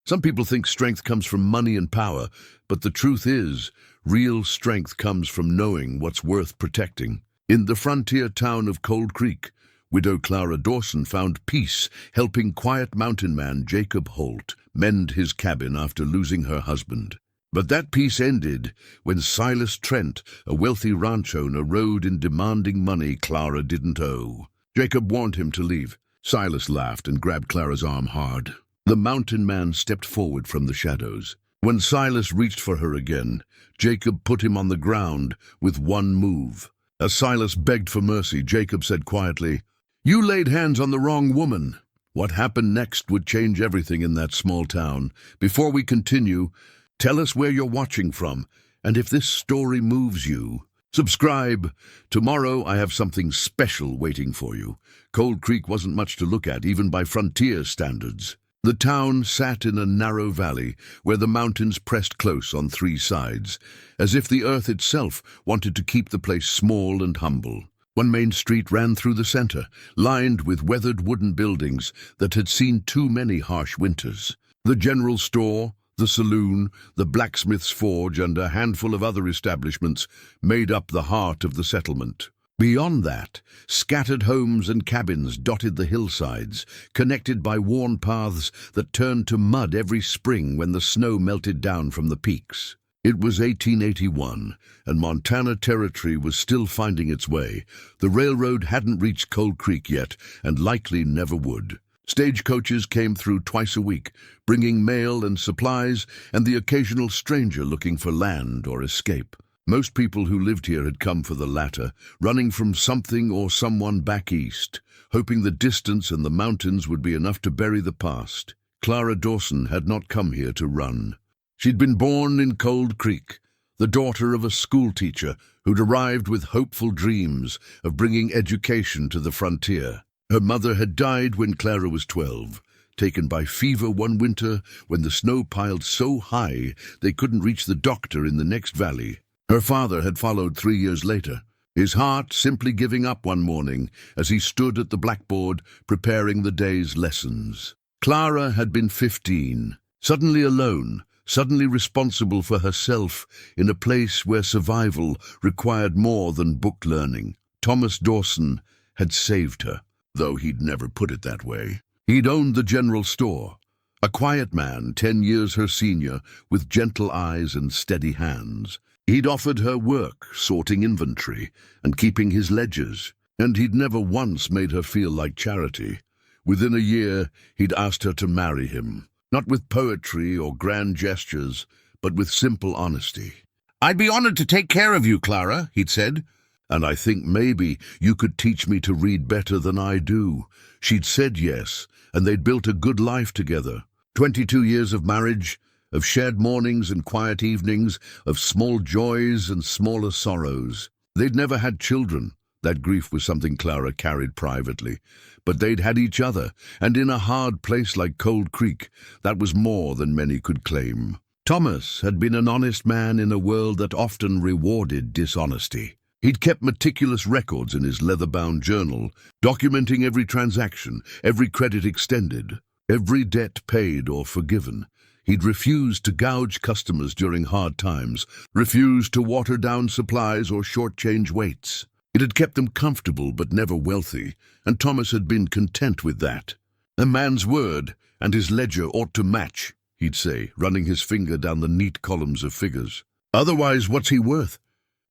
Some people think strength comes from money and power, but the truth is, real strength comes from knowing what's worth protecting. In the frontier town of Cold Creek, widow Clara Dawson found peace helping quiet mountain man Jacob Holt mend his cabin after losing her husband. But that peace ended when Silas Trent, a wealthy ranch owner, rode in demanding money Clara didn't owe. Jacob warned him to leave. Silas laughed and grabbed Clara's arm hard. The mountain man stepped forward from the shadows. When Silas reached for her again, Jacob put him on the ground with one move. As Silas begged for mercy, Jacob said quietly, "You laid hands on the wrong woman." What happened next would change everything in that small town. Before we continue, tell us where you're watching from, and if this story moves you, subscribe. Tomorrow I have something special waiting for you. Cold Creek wasn't much to look at, even by frontier standards. The town sat in a narrow valley where the mountains pressed close on three sides, as if the earth itself wanted to keep the place small and humble. One main street ran through the center, lined with weathered wooden buildings that had seen too many harsh winters. The general store, the saloon, the blacksmith's forge, and a handful of other establishments made up the heart of the settlement. Beyond that, scattered homes and cabins dotted the hillsides, connected by worn paths that turned to mud every spring when the snow melted down from the peaks. It was 1881, and Montana Territory was still finding its way. The railroad hadn't reached Cold Creek yet, and likely never would. Stagecoaches came through twice a week, bringing mail and supplies, and the occasional stranger looking for land or escape. Most people who lived here had come for the latter, running from something or someone back east, hoping the distance and the mountains would be enough to bury the past. Clara Dawson had not come here to run. She'd been born in Cold Creek, the daughter of a schoolteacher who'd arrived with hopeful dreams of bringing education to the frontier. Her mother had died when Clara was 12, taken by fever one winter when the snow piled so high they couldn't reach the doctor in the next valley. Her father had followed 3 years later, his heart simply giving up one morning as he stood at the blackboard preparing the day's lessons. Clara had been 15, suddenly alone, suddenly responsible for herself in a place where survival required more than book learning. Thomas Dawson had saved her, though he'd never put it that way. He'd owned the general store, a quiet man 10 years her senior with gentle eyes and steady hands. He'd offered her work, sorting inventory and keeping his ledgers, and he'd never once made her feel like charity. Within a year, he'd asked her to marry him, not with poetry or grand gestures, but with simple honesty. "I'd be honored to take care of you, Clara," he'd said, "and I think maybe you could teach me to read better than I do." She'd said yes, and they'd built a good life together. 22 years of marriage, of shared mornings and quiet evenings, of small joys and smaller sorrows. They'd never had children. That grief was something Clara carried privately. But they'd had each other, and in a hard place like Cold Creek, that was more than many could claim. Thomas had been an honest man in a world that often rewarded dishonesty. He'd kept meticulous records in his leather-bound journal, documenting every transaction, every credit extended, every debt paid or forgiven. He'd refused to gouge customers during hard times, refused to water down supplies or shortchange waits. It had kept them comfortable but never wealthy, and Thomas had been content with that. "A man's word and his ledger ought to match," he'd say, running his finger down the neat columns of figures. "Otherwise, what's he worth?"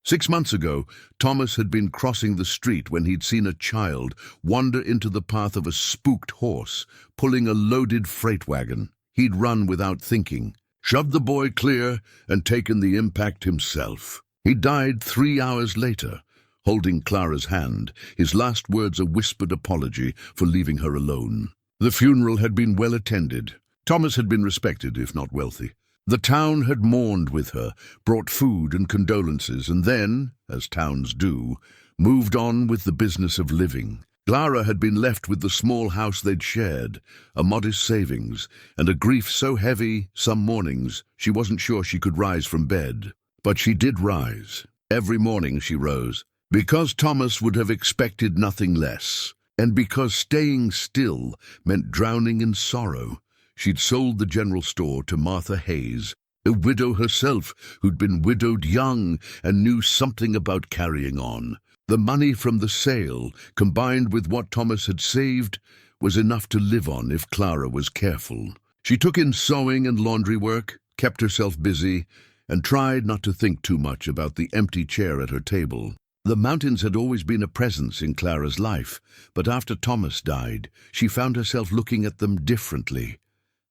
6 months ago, Thomas had been crossing the street when he'd seen a child wander into the path of a spooked horse, pulling a loaded freight wagon. He'd run without thinking, shoved the boy clear, and taken the impact himself. He died 3 hours later, holding Clara's hand, his last words a whispered apology for leaving her alone. The funeral had been well attended. Thomas had been respected, if not wealthy. The town had mourned with her, brought food and condolences, and then, as towns do, moved on with the business of living. Clara had been left with the small house they'd shared, a modest savings, and a grief so heavy some mornings she wasn't sure she could rise from bed. But she did rise. Every morning she rose, because Thomas would have expected nothing less, and because staying still meant drowning in sorrow. She'd sold the general store to Martha Hayes, a widow herself who'd been widowed young and knew something about carrying on. The money from the sale, combined with what Thomas had saved, was enough to live on if Clara was careful. She took in sewing and laundry work, kept herself busy, and tried not to think too much about the empty chair at her table. The mountains had always been a presence in Clara's life, but after Thomas died, she found herself looking at them differently.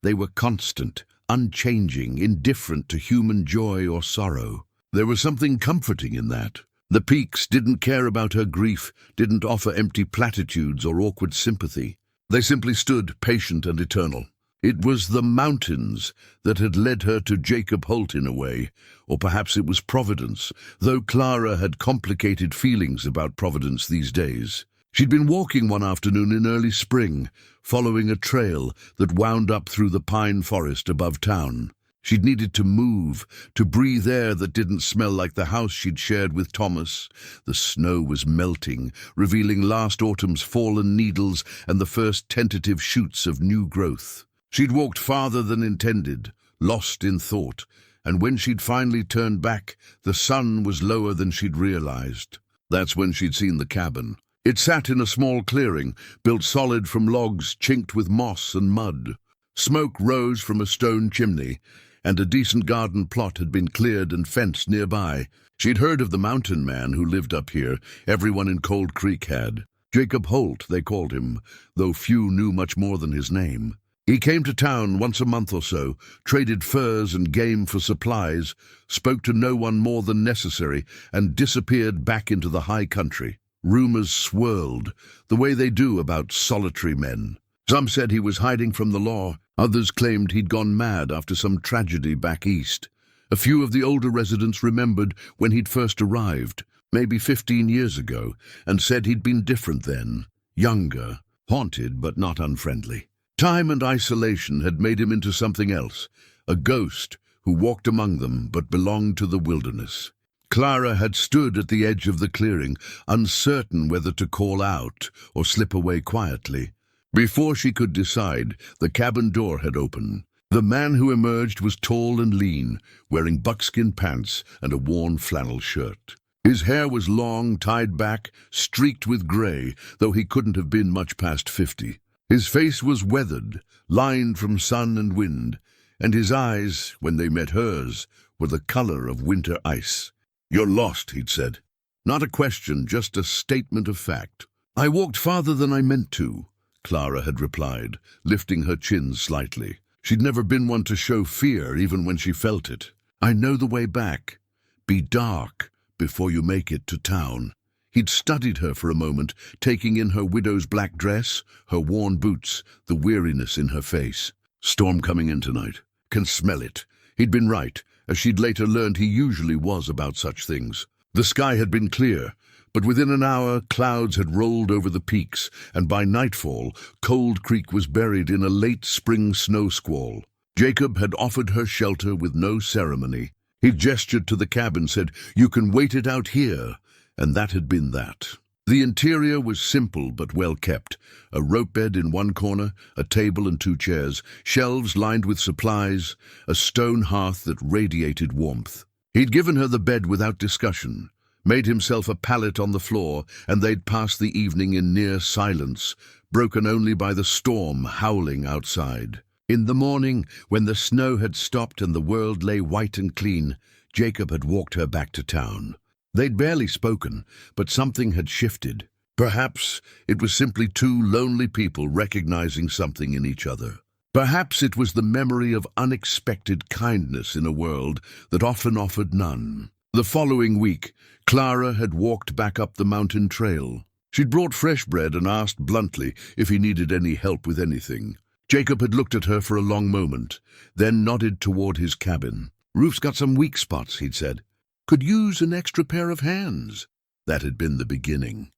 They were constant, unchanging, indifferent to human joy or sorrow. There was something comforting in that. The peaks didn't care about her grief, didn't offer empty platitudes or awkward sympathy. They simply stood, patient and eternal. It was the mountains that had led her to Jacob Holt in a way, or perhaps it was Providence, though Clara had complicated feelings about Providence these days. She'd been walking one afternoon in early spring, following a trail that wound up through the pine forest above town. She'd needed to move, to breathe air that didn't smell like the house she'd shared with Thomas. The snow was melting, revealing last autumn's fallen needles and the first tentative shoots of new growth. She'd walked farther than intended, lost in thought, and when she'd finally turned back, the sun was lower than she'd realized. That's when she'd seen the cabin. It sat in a small clearing, built solid from logs chinked with moss and mud. Smoke rose from a stone chimney, and a decent garden plot had been cleared and fenced nearby. She'd heard of the mountain man who lived up here. Everyone in Cold Creek had. Jacob Holt, they called him, though few knew much more than his name. He came to town once a month or so, traded furs and game for supplies, spoke to no one more than necessary, and disappeared back into the high country. Rumors swirled, the way they do about solitary men. Some said he was hiding from the law. Others claimed he'd gone mad after some tragedy back east. A few of the older residents remembered when he'd first arrived, maybe 15 years ago, and said he'd been different then, younger, haunted but not unfriendly. Time and isolation had made him into something else, a ghost who walked among them but belonged to the wilderness. Clara had stood at the edge of the clearing, uncertain whether to call out or slip away quietly. Before she could decide, the cabin door had opened. The man who emerged was tall and lean, wearing buckskin pants and a worn flannel shirt. His hair was long, tied back, streaked with gray, though he couldn't have been much past 50. His face was weathered, lined from sun and wind, and his eyes, when they met hers, were the color of winter ice. "You're lost," he'd said. Not a question, just a statement of fact. "I walked farther than I meant to," Clara had replied, lifting her chin slightly. She'd never been one to show fear, even when she felt it. "I know the way back. Be dark before you make it to town." He'd studied her for a moment, taking in her widow's black dress, her worn boots, the weariness in her face. "Storm coming in tonight. Can smell it." He'd been right, as she'd later learned he usually was about such things. The sky had been clear, but within an hour clouds had rolled over the peaks, and by nightfall Cold Creek was buried in a late spring snow squall. Jacob had offered her shelter with no ceremony. He gestured to the cabin, said, "You can wait it out here," and that had been that. The interior was simple but well kept. A rope bed in one corner, a table and 2 chairs, shelves lined with supplies, a stone hearth that radiated warmth. He'd given her the bed without discussion, made himself a pallet on the floor, and they'd pass the evening in near silence, broken only by the storm howling outside. In the morning, when the snow had stopped and the world lay white and clean, Jacob had walked her back to town. They'd barely spoken, but something had shifted. Perhaps it was simply 2 lonely people recognizing something in each other. Perhaps it was the memory of unexpected kindness in a world that often offered none. The following week, Clara had walked back up the mountain trail. She'd brought fresh bread and asked bluntly if he needed any help with anything. Jacob had looked at her for a long moment, then nodded toward his cabin. "Roof's got some weak spots," he'd said. "Could use an extra pair of hands." That had been the beginning.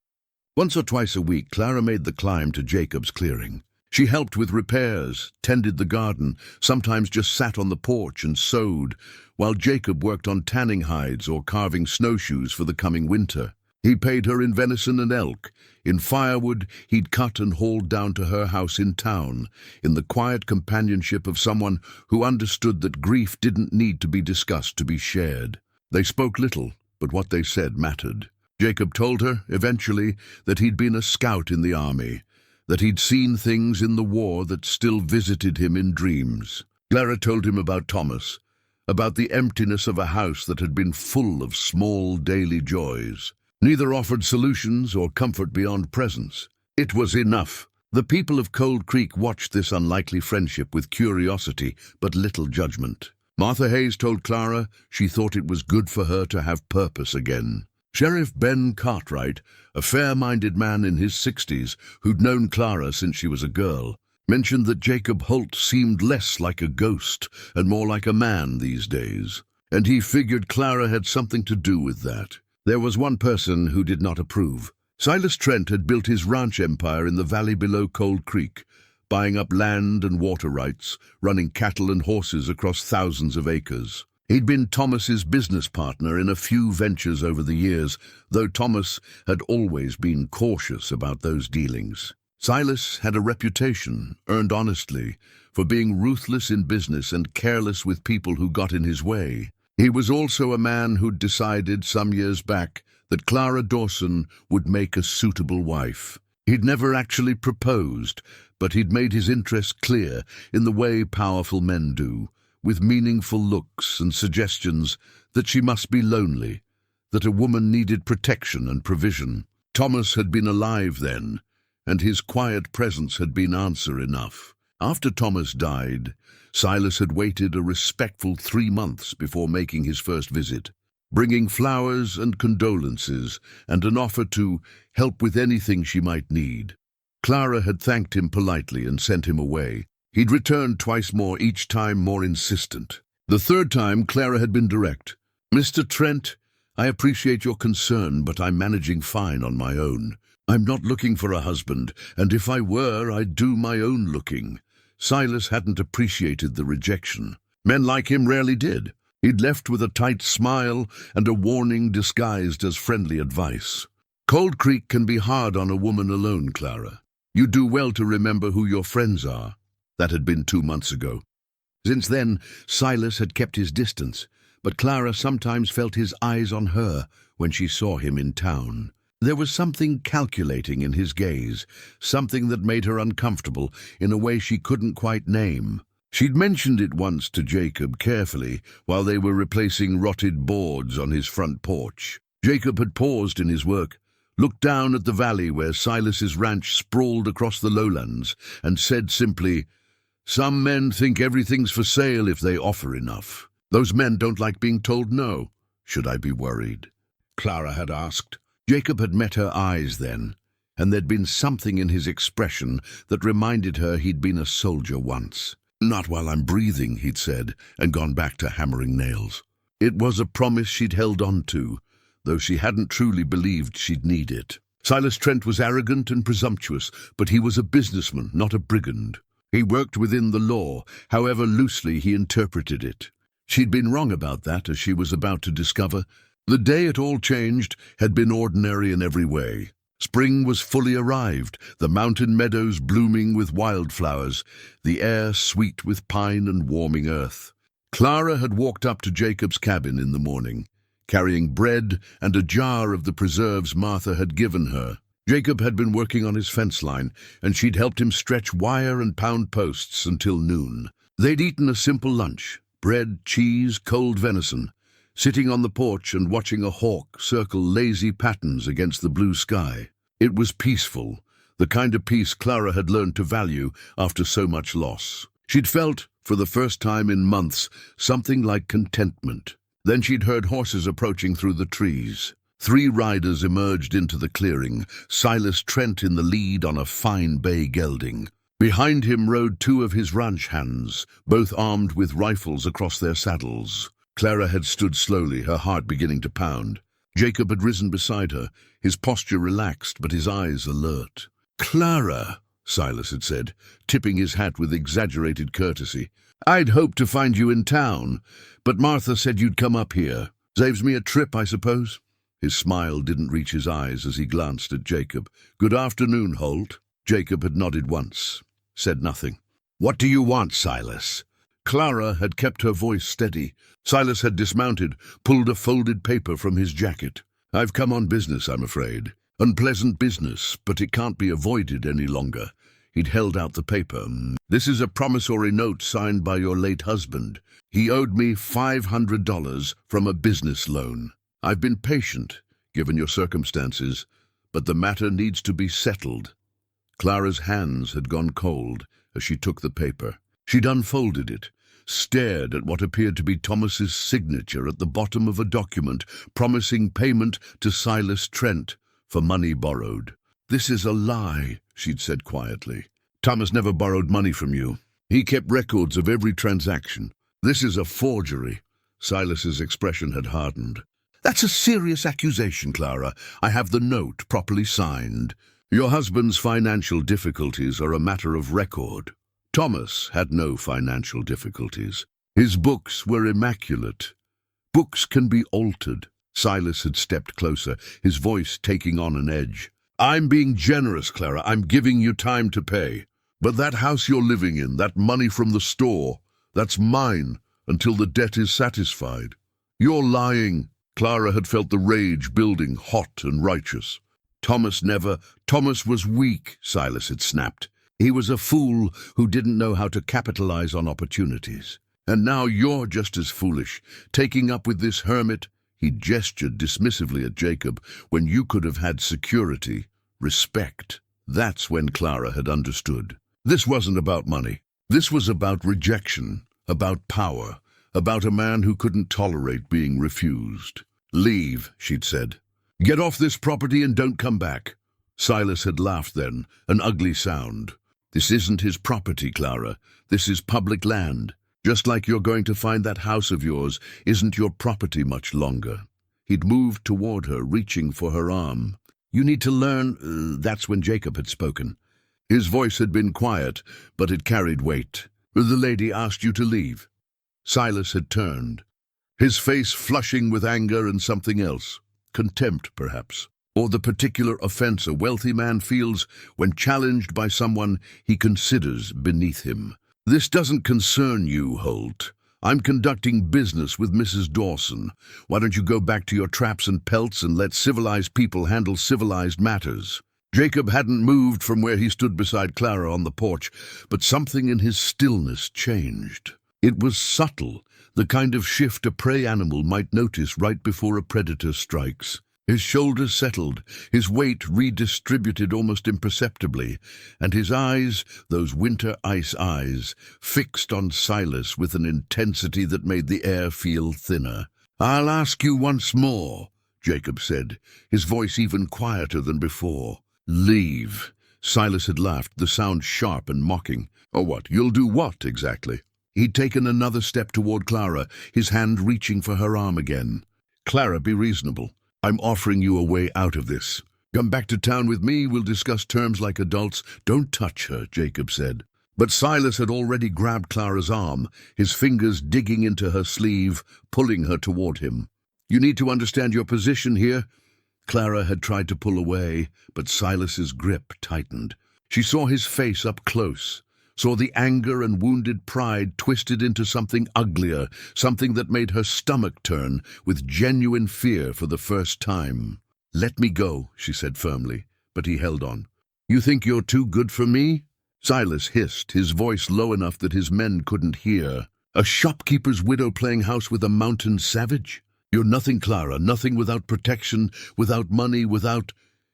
Once or twice a week, Clara made the climb to Jacob's clearing. She helped with repairs, tended the garden, sometimes just sat on the porch and sewed, while Jacob worked on tanning hides or carving snowshoes for the coming winter. He paid her in venison and elk. In firewood he'd cut and hauled down to her house in town, in the quiet companionship of someone who understood that grief didn't need to be discussed to be shared. They spoke little, but what they said mattered. Jacob told her, eventually, that he'd been a scout in the army, that he'd seen things in the war that still visited him in dreams. Clara told him about Thomas, about the emptiness of a house that had been full of small daily joys. Neither offered solutions or comfort beyond presence. It was enough. The people of Cold Creek watched this unlikely friendship with curiosity but little judgment. Martha Hayes told Clara she thought it was good for her to have purpose again. Sheriff Ben Cartwright, a fair-minded man in his 60s who'd known Clara since she was a girl, mentioned that Jacob Holt seemed less like a ghost and more like a man these days, and he figured Clara had something to do with that. There was one person who did not approve. Silas Trent had built his ranch empire in the valley below Cold Creek, buying up land and water rights, running cattle and horses across thousands of acres. He'd been Thomas's business partner in a few ventures over the years, though Thomas had always been cautious about those dealings. Silas had a reputation, earned honestly, for being ruthless in business and careless with people who got in his way. He was also a man who'd decided some years back that Clara Dawson would make a suitable wife. He'd never actually proposed, but he'd made his interest clear in the way powerful men do, with meaningful looks and suggestions that she must be lonely, that a woman needed protection and provision. Thomas had been alive then, and his quiet presence had been answer enough. After Thomas died, Silas had waited a respectful 3 months before making his first visit, bringing flowers and condolences and an offer to help with anything she might need. Clara had thanked him politely and sent him away. He'd returned twice more, each time more insistent. The third time, Clara had been direct. "Mr. Trent, I appreciate your concern, but I'm managing fine on my own. I'm not looking for a husband, and if I were, I'd do my own looking." Silas hadn't appreciated the rejection. Men like him rarely did. He'd left with a tight smile and a warning disguised as friendly advice. "Cold Creek can be hard on a woman alone, Clara. You do well to remember who your friends are." That had been 2 months ago. Since then, Silas had kept his distance, but Clara sometimes felt his eyes on her when she saw him in town. There was something calculating in his gaze, something that made her uncomfortable in a way she couldn't quite name. She'd mentioned it once to Jacob carefully while they were replacing rotted boards on his front porch. Jacob had paused in his work, looked down at the valley where Silas's ranch sprawled across the lowlands, and said simply, "Some men think everything's for sale if they offer enough. Those men don't like being told no. Should I be worried?" Clara had asked. Jacob had met her eyes then, and there'd been something in his expression that reminded her he'd been a soldier once. "Not while I'm breathing," he'd said, and gone back to hammering nails. It was a promise she'd held on to, though she hadn't truly believed she'd need it. Silas Trent was arrogant and presumptuous, but he was a businessman, not a brigand. He worked within the law, however loosely he interpreted it. She'd been wrong about that, as she was about to discover. The day it all changed had been ordinary in every way. Spring was fully arrived, the mountain meadows blooming with wildflowers, the air sweet with pine and warming earth. Clara had walked up to Jacob's cabin in the morning, carrying bread and a jar of the preserves Martha had given her. Jacob had been working on his fence line, and she'd helped him stretch wire and pound posts until noon. They'd eaten a simple lunch, bread, cheese, cold venison, sitting on the porch and watching a hawk circle lazy patterns against the blue sky. It was peaceful, the kind of peace Clara had learned to value after so much loss. She'd felt, for the first time in months, something like contentment. Then she'd heard horses approaching through the trees. 3 riders emerged into the clearing, Silas Trent in the lead on a fine bay gelding. Behind him rode 2 of his ranch hands, both armed with rifles across their saddles. Clara had stood slowly, her heart beginning to pound. Jacob had risen beside her, his posture relaxed but his eyes alert. "Clara," Silas had said, tipping his hat with exaggerated courtesy, "I'd hoped to find you in town, but Martha said you'd come up here. Saves me a trip, I suppose." His smile didn't reach his eyes as he glanced at Jacob. "Good afternoon, Holt." Jacob had nodded once, said nothing. "What do you want, Silas?" Clara had kept her voice steady. Silas had dismounted, pulled a folded paper from his jacket. "I've come on business, I'm afraid. Unpleasant business, but it can't be avoided any longer." He'd held out the paper. "This is a promissory note signed by your late husband. He owed me $500 from a business loan. I've been patient, given your circumstances, but the matter needs to be settled." Clara's hands had gone cold as she took the paper. She'd unfolded it, stared at what appeared to be Thomas's signature at the bottom of a document promising payment to Silas Trent for money borrowed. "This is a lie," she'd said quietly. "Thomas never borrowed money from you. He kept records of every transaction. This is a forgery." Silas's expression had hardened. "That's a serious accusation, Clara. I have the note properly signed. Your husband's financial difficulties are a matter of record. Thomas had no financial difficulties. His books were immaculate. Books can be altered." Silas had stepped closer, his voice taking on an edge. "I'm being generous, Clara. I'm giving you time to pay. But that house you're living in, that money from the store, that's mine until the debt is satisfied. You're lying." Clara had felt the rage building, hot and righteous. Thomas was weak," Silas had snapped. "He was a fool who didn't know how to capitalize on opportunities. And now you're just as foolish, taking up with this hermit." He gestured dismissively at Jacob. "When you could have had security, respect." That's when Clara had understood. This wasn't about money. This was about rejection, about power, about a man who couldn't tolerate being refused. "Leave," she'd said. "Get off this property and don't come back." Silas had laughed then, an ugly sound. "This isn't his property, Clara. This is public land. Just like you're going to find that house of yours isn't your property much longer." He'd moved toward her, reaching for her arm. "You need to learn—" That's when Jacob had spoken. His voice had been quiet, but it carried weight. "The lady asked you to leave." Silas had turned, his face flushing with anger and something else. Contempt, perhaps, or the particular offense a wealthy man feels when challenged by someone he considers beneath him. "This doesn't concern you, Holt. I'm conducting business with Mrs. Dawson. Why don't you go back to your traps and pelts and let civilized people handle civilized matters?" Jacob hadn't moved from where he stood beside Clara on the porch, but something in his stillness changed. It was subtle, the kind of shift a prey animal might notice right before a predator strikes. His shoulders settled, his weight redistributed almost imperceptibly, and his eyes, those winter ice eyes, fixed on Silas with an intensity that made the air feel thinner. "I'll ask you once more," Jacob said, his voice even quieter than before. "Leave." Silas had laughed, the sound sharp and mocking. "Oh, what? You'll do what, exactly?" He'd taken another step toward Clara, his hand reaching for her arm again. "Clara, be reasonable. I'm offering you a way out of this. Come back to town with me, we'll discuss terms like adults." "Don't touch her," Jacob said. But Silas had already grabbed Clara's arm, his fingers digging into her sleeve, pulling her toward him. "You need to understand your position here." Clara had tried to pull away, but Silas's grip tightened. She saw his face up close, saw the anger and wounded pride twisted into something uglier, something that made her stomach turn with genuine fear for the first time. "Let me go," she said firmly, but he held on. "You think you're too good for me?" Silas hissed, his voice low enough that his men couldn't hear. "A shopkeeper's widow playing house with a mountain savage? You're nothing, Clara, nothing without protection, without money, without—"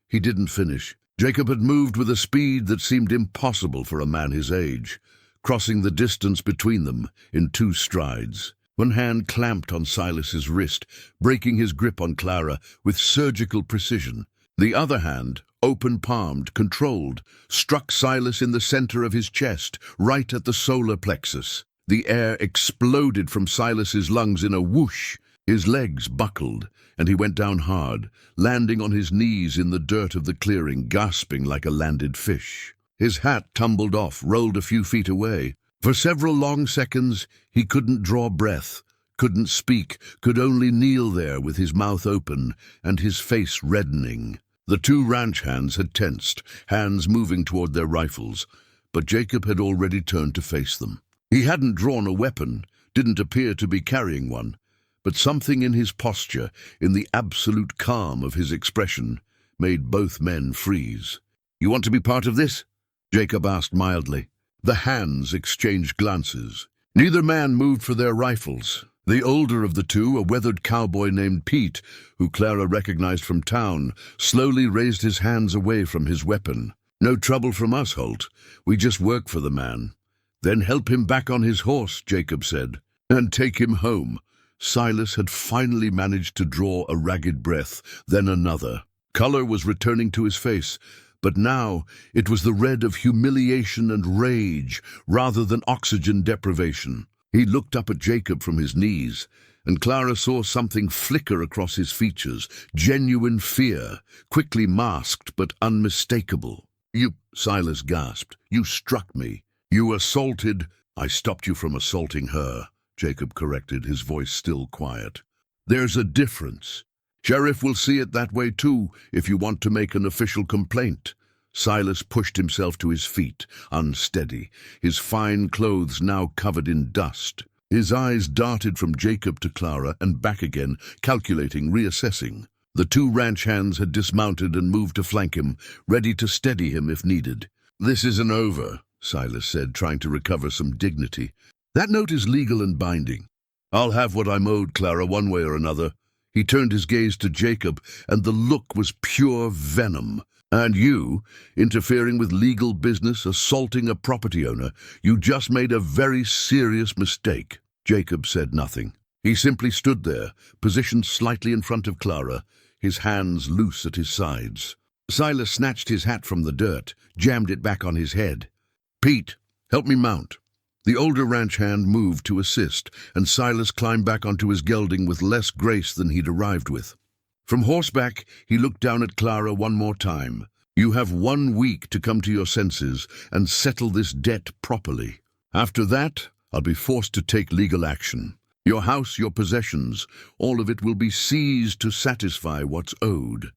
He didn't finish. Jacob had moved with a speed that seemed impossible for a man his age, crossing the distance between them in 2 strides. One hand clamped on Silas's wrist, breaking his grip on Clara with surgical precision. The other hand, open-palmed, controlled, struck Silas in the center of his chest, right at the solar plexus. The air exploded from Silas's lungs in a whoosh. His legs buckled, and he went down hard, landing on his knees in the dirt of the clearing, gasping like a landed fish. His hat tumbled off, rolled a few feet away. For several long seconds, he couldn't draw breath, couldn't speak, could only kneel there with his mouth open and his face reddening. The two ranch hands had tensed, hands moving toward their rifles, but Jacob had already turned to face them. He hadn't drawn a weapon, didn't appear to be carrying one, but something in his posture, in the absolute calm of his expression, made both men freeze. "You want to be part of this?" Jacob asked mildly. The hands exchanged glances. Neither man moved for their rifles. The older of the two, a weathered cowboy named Pete, who Clara recognized from town, slowly raised his hands away from his weapon. "No trouble from us, Holt. We just work for the man." "Then help him back on his horse," Jacob said, "and take him home." Silas had finally managed to draw a ragged breath, then another. Color was returning to his face, but now it was the red of humiliation and rage rather than oxygen deprivation. He looked up at Jacob from his knees, and Clara saw something flicker across his features, genuine fear, quickly masked but unmistakable. "You," Silas gasped, "you struck me. You assaulted—" "I stopped you from assaulting her," Jacob corrected, his voice still quiet. "There's a difference. Sheriff will see it that way too, if you want to make an official complaint." Silas pushed himself to his feet, unsteady, his fine clothes now covered in dust. His eyes darted from Jacob to Clara and back again, calculating, reassessing. The two ranch hands had dismounted and moved to flank him, ready to steady him if needed. "This isn't over," Silas said, trying to recover some dignity. "That note is legal and binding. I'll have what I'm owed, Clara, one way or another." He turned his gaze to Jacob, and the look was pure venom. "And you, interfering with legal business, assaulting a property owner, you just made a very serious mistake." Jacob said nothing. He simply stood there, positioned slightly in front of Clara, his hands loose at his sides. Silas snatched his hat from the dirt, jammed it back on his head. "Pete, help me mount." The older ranch hand moved to assist, and Silas climbed back onto his gelding with less grace than he'd arrived with. From horseback, he looked down at Clara one more time. "You have 1 week to come to your senses and settle this debt properly. After that, I'll be forced to take legal action. Your house, your possessions, all of it will be seized to satisfy what's owed."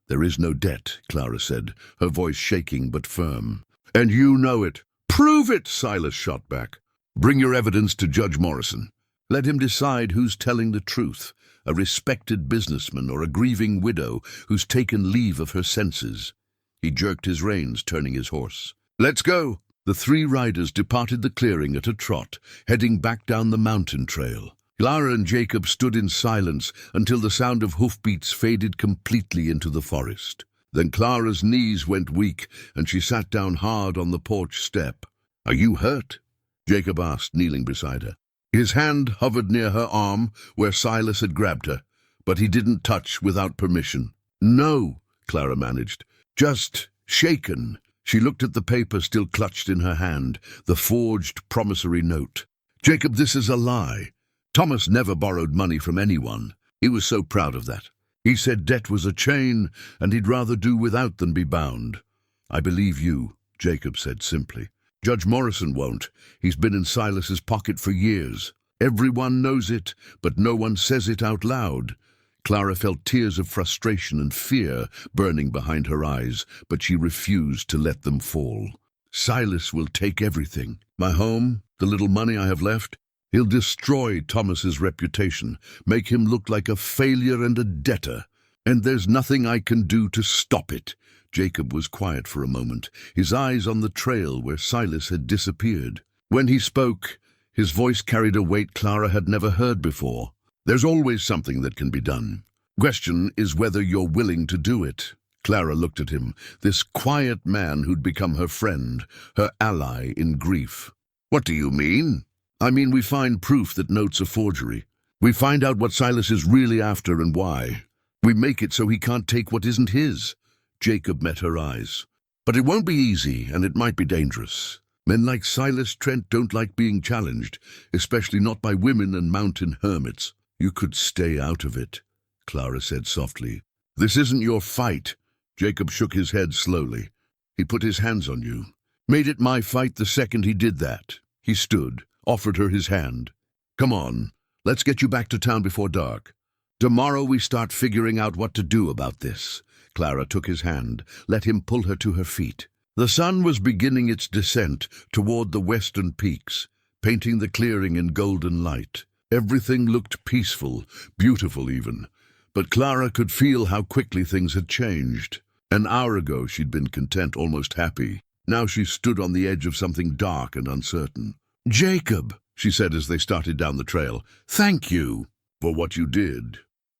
"There is no debt," Clara said, her voice shaking but firm. "And you know it." "Prove it," Silas shot back. "Bring your evidence to Judge Morrison. Let him decide who's telling the truth, a respected businessman or a grieving widow who's taken leave of her senses." He jerked his reins, turning his horse. "Let's go." The three riders departed the clearing at a trot, heading back down the mountain trail. Clara and Jacob stood in silence until the sound of hoofbeats faded completely into the forest. Then Clara's knees went weak, and she sat down hard on the porch step. "Are you hurt?" Jacob asked, kneeling beside her. His hand hovered near her arm, where Silas had grabbed her, but he didn't touch without permission. "No," Clara managed. "Just shaken." She looked at the paper still clutched in her hand, the forged promissory note. "Jacob, this is a lie. Thomas never borrowed money from anyone. He was so proud of that. He said debt was a chain, and he'd rather do without than be bound." "I believe you," Jacob said simply. "Judge Morrison won't. He's been in Silas's pocket for years. Everyone knows it, but no one says it out loud." Clara felt tears of frustration and fear burning behind her eyes, but she refused to let them fall. "Silas will take everything. My home, the little money I have left. He'll destroy Thomas's reputation, make him look like a failure and a debtor. And there's nothing I can do to stop it." Jacob was quiet for a moment, his eyes on the trail where Silas had disappeared. When he spoke, his voice carried a weight Clara had never heard before. "There's always something that can be done. Question is whether you're willing to do it." Clara looked at him, this quiet man who'd become her friend, her ally in grief. "What do you mean?" "I mean, we find proof that note's a forgery. We find out what Silas is really after and why. We make it so he can't take what isn't his." Jacob met her eyes. "But it won't be easy, and it might be dangerous. Men like Silas Trent don't like being challenged, especially not by women and mountain hermits." "You could stay out of it," Clara said softly. "This isn't your fight." Jacob shook his head slowly. "He put his hands on you. Made it my fight the second he did that." He stood, offered her his hand. "Come on, Let's get you back to town before dark. Tomorrow we start figuring out what to do about this." Clara took his hand, let him pull her to her feet. The sun was beginning its descent toward the western peaks, painting the clearing in golden light. Everything looked peaceful, beautiful even, but Clara could feel how quickly things had changed. An hour ago she'd been content, almost happy. Now she stood on the edge of something dark and uncertain. "Jacob," she said as they started down the trail, "thank you." "For what you did."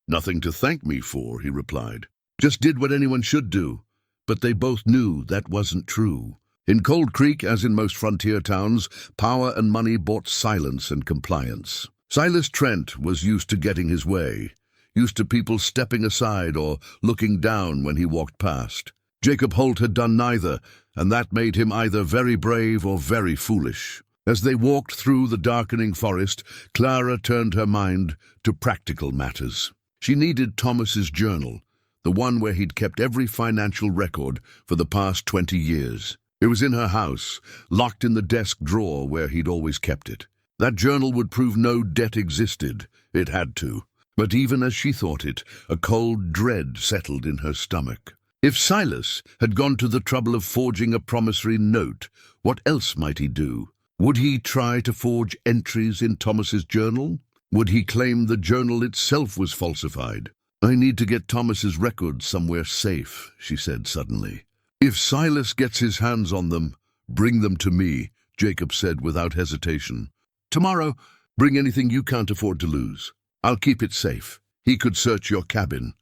"Nothing to thank me for," he replied. "Just did what anyone should do." But they both knew that wasn't true. In Cold Creek, as in most frontier towns, power and money bought silence and compliance. Silas Trent was used to getting his way, used to people stepping aside or looking down when he walked past. Jacob Holt had done neither, and that made him either very brave or very foolish. As they walked through the darkening forest, Clara turned her mind to practical matters. She needed Thomas's journal, the one where he'd kept every financial record for the past 20 years. It was in her house, locked in the desk drawer where he'd always kept it. That journal would prove no debt existed. It had to. But even as she thought it, a cold dread settled in her stomach. If Silas had gone to the trouble of forging a promissory note, what else might he do? Would he try to forge entries in Thomas's journal? Would he claim the journal itself was falsified? "I need to get Thomas's records somewhere safe," she said suddenly. "If Silas gets his hands on them, bring them to me," Jacob said without hesitation. "Tomorrow, bring anything you can't afford to lose. I'll keep it safe. He could search your cabin.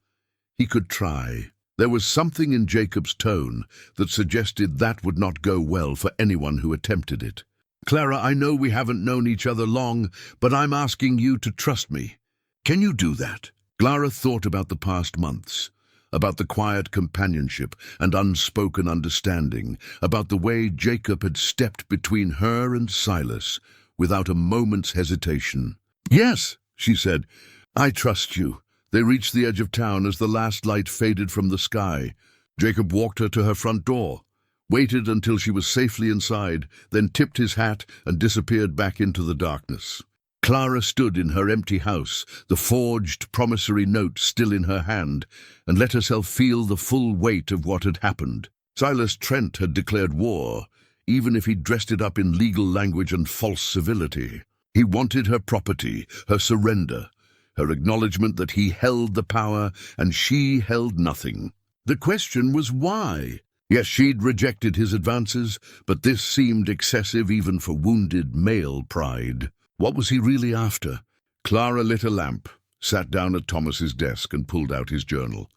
He could try." There was something in Jacob's tone that suggested that would not go well for anyone who attempted it. "Clara, I know we haven't known each other long, but I'm asking you to trust me. Can you do that?" Clara thought about the past months, about the quiet companionship and unspoken understanding, about the way Jacob had stepped between her and Silas without a moment's hesitation. "Yes," she said, "I trust you." They reached the edge of town as the last light faded from the sky. Jacob walked her to her front door, waited until she was safely inside, then tipped his hat and disappeared back into the darkness. Clara stood in her empty house, the forged promissory note still in her hand, and let herself feel the full weight of what had happened. Silas Trent had declared war, even if he dressed it up in legal language and false civility. He wanted her property, her surrender, her acknowledgement that he held the power and she held nothing. The question was why? Yes, she'd rejected his advances, but this seemed excessive even for wounded male pride. What was he really after? Clara lit a lamp, sat down at Thomas's desk and pulled out his journal.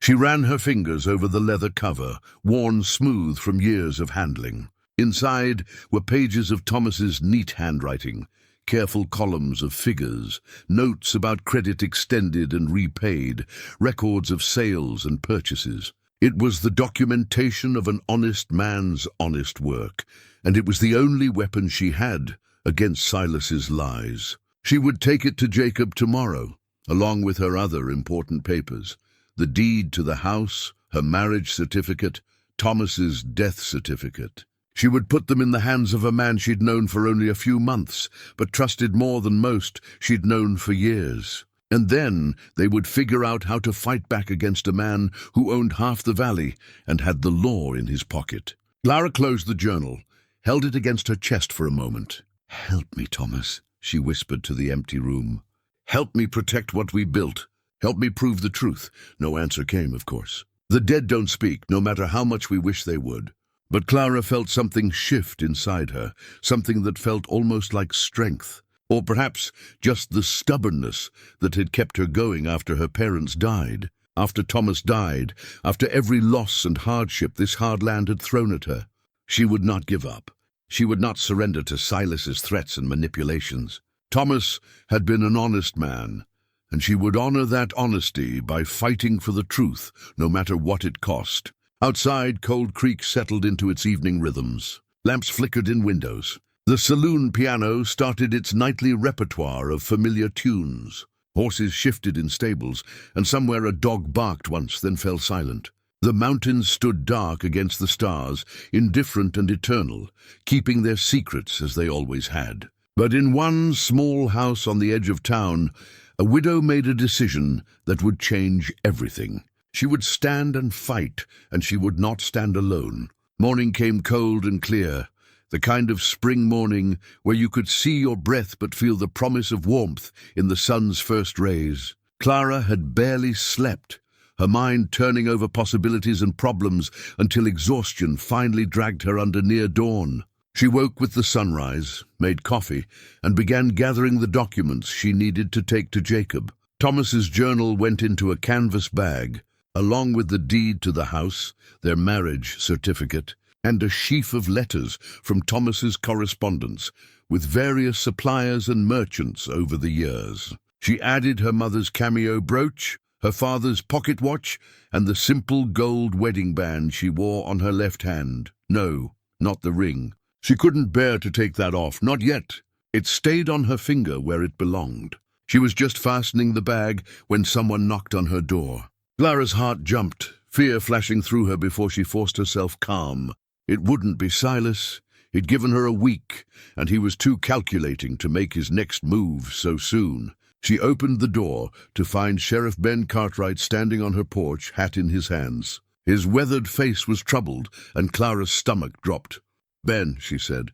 She ran her fingers over the leather cover, worn smooth from years of handling. Inside were pages of Thomas's neat handwriting, careful columns of figures, notes about credit extended and repaid, records of sales and purchases. It was the documentation of an honest man's honest work, and it was the only weapon she had against Silas's lies. She would take it to Jacob tomorrow, along with her other important papers, the deed to the house, her marriage certificate, Thomas's death certificate. She would put them in the hands of a man she'd known for only a few months, but trusted more than most she'd known for years. And then they would figure out how to fight back against a man who owned half the valley and had the law in his pocket. Clara closed the journal, held it against her chest for a moment. "Help me, Thomas," she whispered to the empty room. "Help me protect what we built. Help me prove the truth." No answer came, of course. The dead don't speak, no matter how much we wish they would. But Clara felt something shift inside her, something that felt almost like strength, or perhaps just the stubbornness that had kept her going after her parents died, after Thomas died, after every loss and hardship this hard land had thrown at her. She would not give up. She would not surrender to Silas's threats and manipulations. Thomas had been an honest man, and she would honor that honesty by fighting for the truth, no matter what it cost. Outside, Cold Creek settled into its evening rhythms. Lamps flickered in windows. The saloon piano started its nightly repertoire of familiar tunes. Horses shifted in stables, and somewhere a dog barked once, then fell silent. The mountains stood dark against the stars, indifferent and eternal, keeping their secrets as they always had. But in one small house on the edge of town, a widow made a decision that would change everything. She would stand and fight, and she would not stand alone. Morning came cold and clear, the kind of spring morning where you could see your breath but feel the promise of warmth in the sun's first rays. Clara had barely slept, her mind turning over possibilities and problems until exhaustion finally dragged her under near dawn. She woke with the sunrise, made coffee, and began gathering the documents she needed to take to Jacob. Thomas's journal went into a canvas bag, along with the deed to the house, their marriage certificate, and a sheaf of letters from Thomas's correspondence with various suppliers and merchants over the years. She added her mother's cameo brooch, her father's pocket watch, and the simple gold wedding band she wore on her left hand. No, not the ring. She couldn't bear to take that off, not yet. It stayed on her finger where it belonged. She was just fastening the bag when someone knocked on her door. Clara's heart jumped, fear flashing through her before she forced herself calm. It wouldn't be Silas. He'd given her a week, and he was too calculating to make his next move so soon. She opened the door to find Sheriff Ben Cartwright standing on her porch, hat in his hands. His weathered face was troubled, and Clara's stomach dropped. "Ben," she said.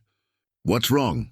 "What's wrong?"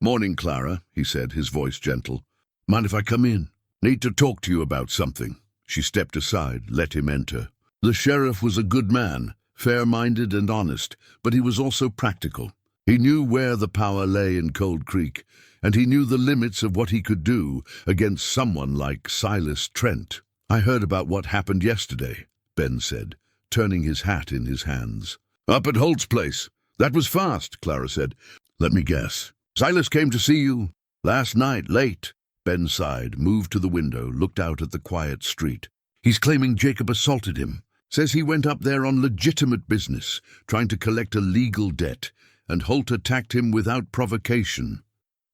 "Morning, Clara," he said, his voice gentle. "Mind if I come in? Need to talk to you about something." She stepped aside, let him enter. The sheriff was a good man, fair-minded and honest, but he was also practical. He knew where the power lay in Cold Creek, and he knew the limits of what he could do against someone like Silas Trent. "I heard about what happened yesterday," Ben said, turning his hat in his hands. "Up at Holt's place. That was fast," Clara said. "Let me guess. Silas came to see you last night, late." Ben sighed, moved to the window, looked out at the quiet street. "He's claiming Jacob assaulted him. Says he went up there on legitimate business, trying to collect a legal debt, and Holt attacked him without provocation."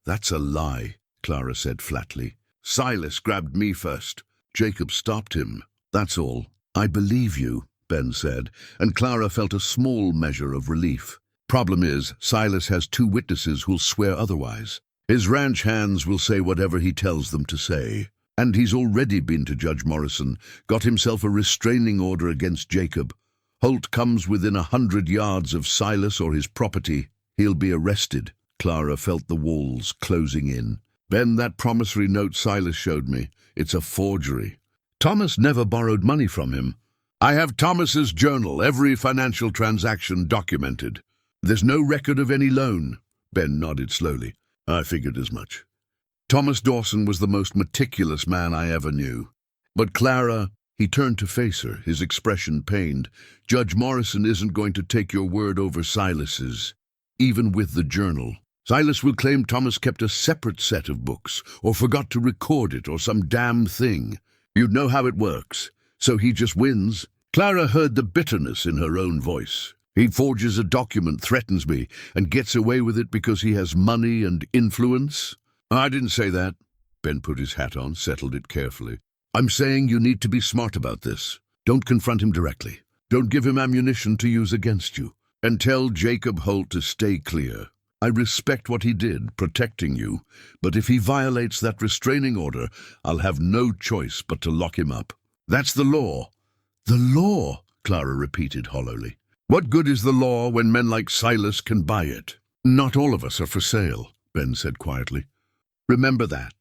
"That's a lie," Clara said flatly. "Silas grabbed me first. Jacob stopped him. That's all." "I believe you," Ben said, and Clara felt a small measure of relief. "Problem is, Silas has 2 witnesses who'll swear otherwise. His ranch hands will say whatever he tells them to say. And he's already been to Judge Morrison, got himself a restraining order against Jacob. Holt comes within 100 yards of Silas or his property, he'll be arrested." Clara felt the walls closing in. "Ben, that promissory note Silas showed me, it's a forgery. Thomas never borrowed money from him. I have Thomas's journal, every financial transaction documented. There's no record of any loan." Ben nodded slowly. "I figured as much. Thomas Dawson was the most meticulous man I ever knew. But Clara," he turned to face her, his expression pained, "Judge Morrison isn't going to take your word over Silas's, even with the journal. Silas will claim Thomas kept a separate set of books, or forgot to record it, or some damn thing. You'd know how it works. So he just wins." Clara heard the bitterness in her own voice. "He forges a document, threatens me, and gets away with it because he has money and influence?" "I didn't say that." Ben put his hat on, settled it carefully. "I'm saying you need to be smart about this. Don't confront him directly. Don't give him ammunition to use against you. And tell Jacob Holt to stay clear. I respect what he did, protecting you, but if he violates that restraining order, I'll have no choice but to lock him up. That's the law." "The law?" Clara repeated hollowly. "What good is the law when men like Silas can buy it?" "Not all of us are for sale," Ben said quietly. "Remember that.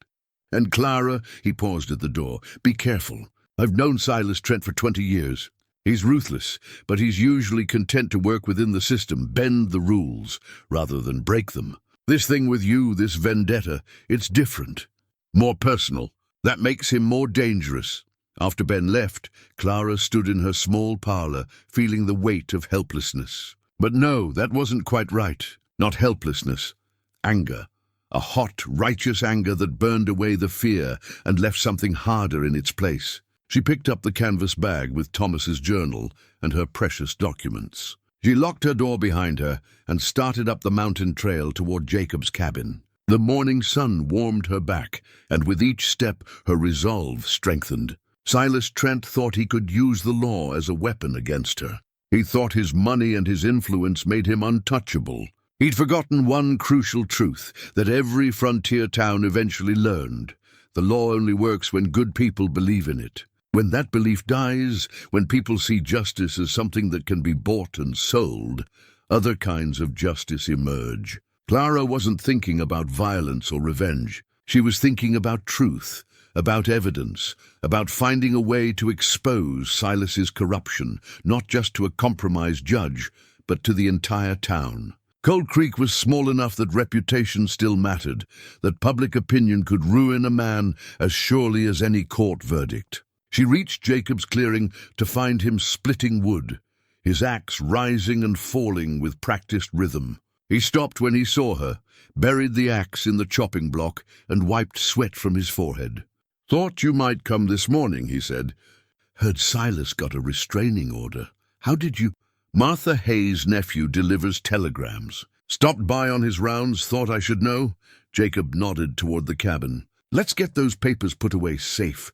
And Clara," he paused at the door, "be careful. I've known Silas Trent for 20 years. He's ruthless, but he's usually content to work within the system, bend the rules, rather than break them. This thing with you, this vendetta, it's different. More personal. That makes him more dangerous." After Ben left, Clara stood in her small parlor, feeling the weight of helplessness. But no, that wasn't quite right. Not helplessness. Anger. A hot, righteous anger that burned away the fear and left something harder in its place. She picked up the canvas bag with Thomas's journal and her precious documents. She locked her door behind her and started up the mountain trail toward Jacob's cabin. The morning sun warmed her back, and with each step her resolve strengthened. Silas Trent thought he could use the law as a weapon against her. He thought his money and his influence made him untouchable. He'd forgotten one crucial truth that every frontier town eventually learned. The law only works when good people believe in it. When that belief dies, when people see justice as something that can be bought and sold, other kinds of justice emerge. Clara wasn't thinking about violence or revenge. She was thinking about truth, about evidence, about finding a way to expose Silas's corruption, not just to a compromised judge, but to the entire town. Cold Creek was small enough that reputation still mattered, that public opinion could ruin a man as surely as any court verdict. She reached Jacob's clearing to find him splitting wood, his axe rising and falling with practiced rhythm. He stopped when he saw her, buried the axe in the chopping block, and wiped sweat from his forehead. "Thought you might come this morning," he said. "Heard Silas got a restraining order. How did you—" "Martha Hayes' nephew delivers telegrams. Stopped by on his rounds, thought I should know." Jacob nodded toward the cabin. "Let's get those papers put away safe."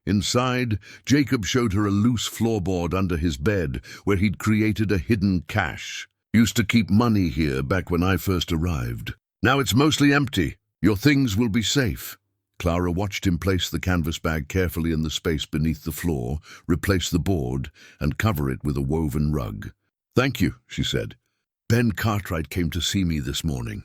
Inside, Jacob showed her a loose floorboard under his bed where he'd created a hidden cache. "Used to keep money here back when I first arrived. Now it's mostly empty. Your things will be safe." Clara watched him place the canvas bag carefully in the space beneath the floor, replace the board, and cover it with a woven rug. "Thank you," she said. "Ben Cartwright came to see me this morning.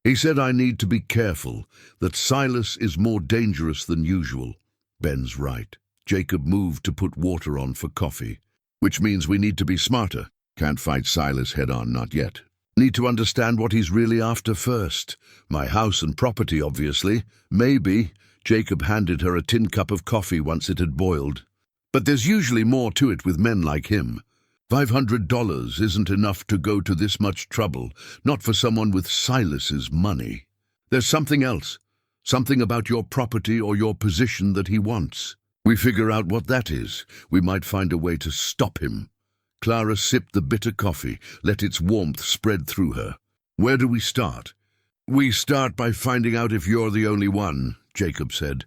He said I need to be careful, that Silas is more dangerous than usual." "Ben's right." Jacob moved to put water on for coffee. "Which means we need to be smarter. Can't fight Silas head-on, not yet. Need to understand what he's really after first. My house and property, obviously. Maybe." Jacob handed her a tin cup of coffee once it had boiled. "But there's usually more to it with men like him. $500 isn't enough to go to this much trouble, not for someone with Silas's money. There's something else, something about your property or your position that he wants. We figure out what that is, we might find a way to stop him." Clara sipped the bitter coffee, let its warmth spread through her. "Where do we start?" "We start by finding out if you're the only one," Jacob said.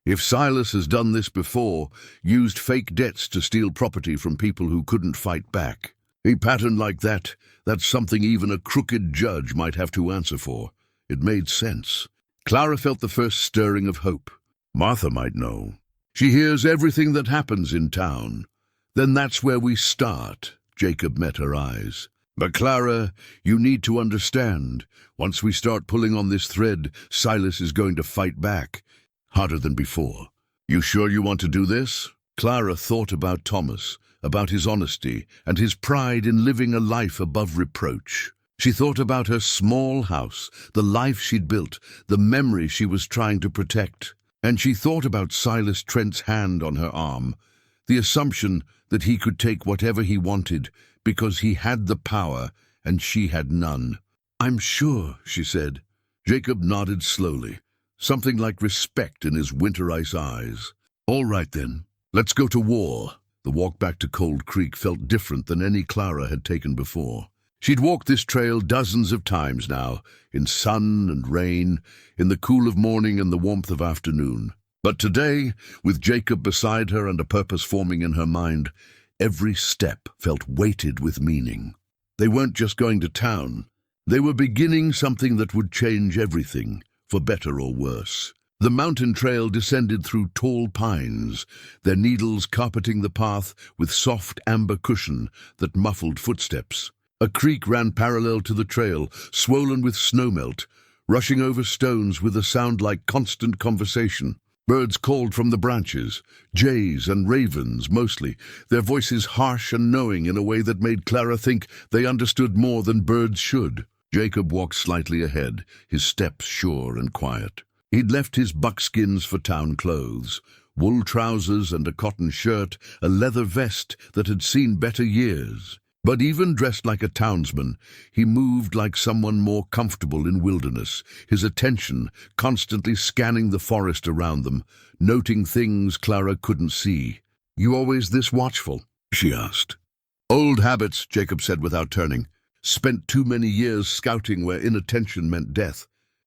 "If Silas has done this before, used fake debts to steal property from people who couldn't fight back. A pattern like that, that's something even a crooked judge might have to answer for." It made sense. Clara felt the first stirring of hope. Martha might know. She hears everything that happens in town. "Then that's where we start." Jacob met her eyes. "But Clara, you need to understand. Once we start pulling on this thread, Silas is going to fight back. Harder than before. You sure you want to do this?" Clara thought about Thomas, about his honesty, and his pride in living a life above reproach. She thought about her small house, the life she'd built, the memory she was trying to protect. And she thought about Silas Trent's hand on her arm, the assumption that he could take whatever he wanted because he had the power and she had none. "I'm sure," she said. Jacob nodded slowly, something like respect in his winter ice eyes. "All right then, let's go to war." The walk back to Cold Creek felt different than any Clara had taken before. She'd walked this trail dozens of times now, in sun and rain, in the cool of morning and the warmth of afternoon. But today, with Jacob beside her and a purpose forming in her mind, every step felt weighted with meaning. They weren't just going to town. They were beginning something that would change everything, for better or worse. The mountain trail descended through tall pines, their needles carpeting the path with soft amber cushion that muffled footsteps. A creek ran parallel to the trail, swollen with snowmelt, rushing over stones with a sound like constant conversation. Birds called from the branches, jays and ravens mostly, their voices harsh and knowing in a way that made Clara think they understood more than birds should. Jacob walked slightly ahead, his steps sure and quiet. He'd left his buckskins for town clothes, wool trousers and a cotton shirt, a leather vest that had seen better years. But even dressed like a townsman, he moved like someone more comfortable in wilderness, his attention constantly scanning the forest around them, noting things Clara couldn't see. "You always this watchful?" she asked. "Old habits," Jacob said without turning. "Spent too many years scouting where inattention meant death.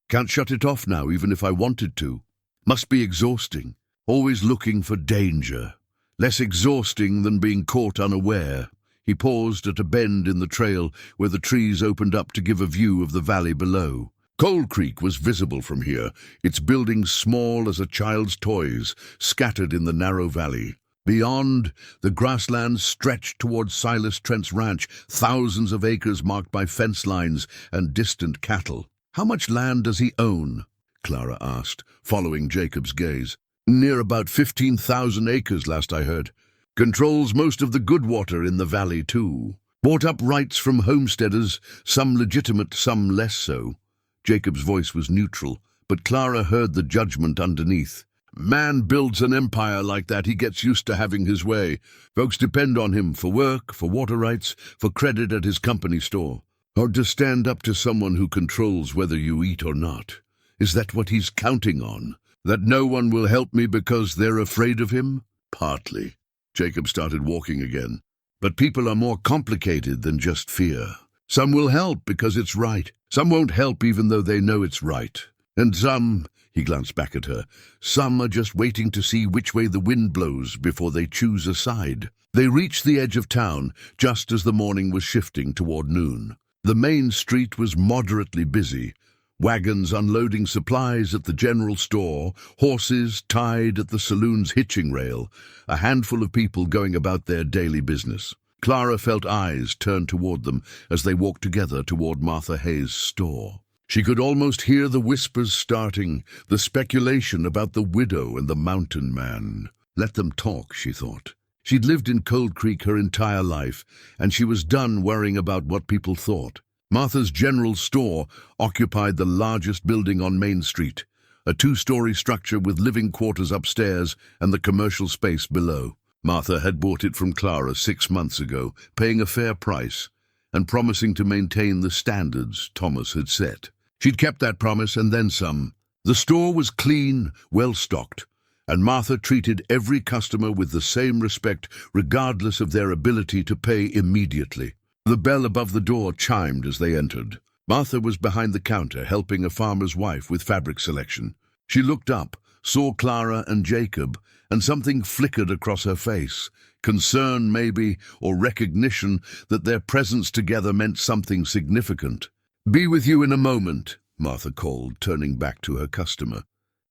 Can't shut it off now, even if I wanted to. Must be exhausting, always looking for danger. Less exhausting than being caught unaware." He paused at a bend in the trail where the trees opened up to give a view of the valley below. Cold Creek was visible from here, its buildings small as a child's toys, scattered in the narrow valley. Beyond, the grasslands stretched towards Silas Trent's ranch, thousands of acres marked by fence lines and distant cattle. "How much land does he own?" Clara asked, following Jacob's gaze. "Near about 15,000 acres, last I heard. Controls most of the good water in the valley, too. Bought up rights from homesteaders, some legitimate, some less so." Jacob's voice was neutral, but Clara heard the judgment underneath. "Man builds an empire like that, he gets used to having his way. Folks depend on him for work, for water rights, for credit at his company store. Hard to stand up to someone who controls whether you eat or not. Is that what he's counting on? That no one will help me because they're afraid of him?" "Partly." Jacob started walking again. "But people are more complicated than just fear. Some will help because it's right. Some won't help even though they know it's right. And some," he glanced back at her, "some are just waiting to see which way the wind blows before they choose a side." They reached the edge of town just as the morning was shifting toward noon. The main street was moderately busy. Wagons unloading supplies at the general store, horses tied at the saloon's hitching rail, a handful of people going about their daily business. Clara felt eyes turn toward them as they walked together toward Martha Hayes' store. She could almost hear the whispers starting, the speculation about the widow and the mountain man. Let them talk, she thought. She'd lived in Cold Creek her entire life, and she was done worrying about what people thought. Martha's general store occupied the largest building on Main Street, a two-story structure with living quarters upstairs and the commercial space below. Martha had bought it from Clara 6 months ago, paying a fair price and promising to maintain the standards Thomas had set. She'd kept that promise and then some. The store was clean, well-stocked, and Martha treated every customer with the same respect regardless of their ability to pay immediately. The bell above the door chimed as they entered. Martha was behind the counter helping a farmer's wife with fabric selection. She looked up, saw Clara and Jacob, and something flickered across her face. Concern, maybe, or recognition that their presence together meant something significant. "Be with you in a moment," Martha called, turning back to her customer.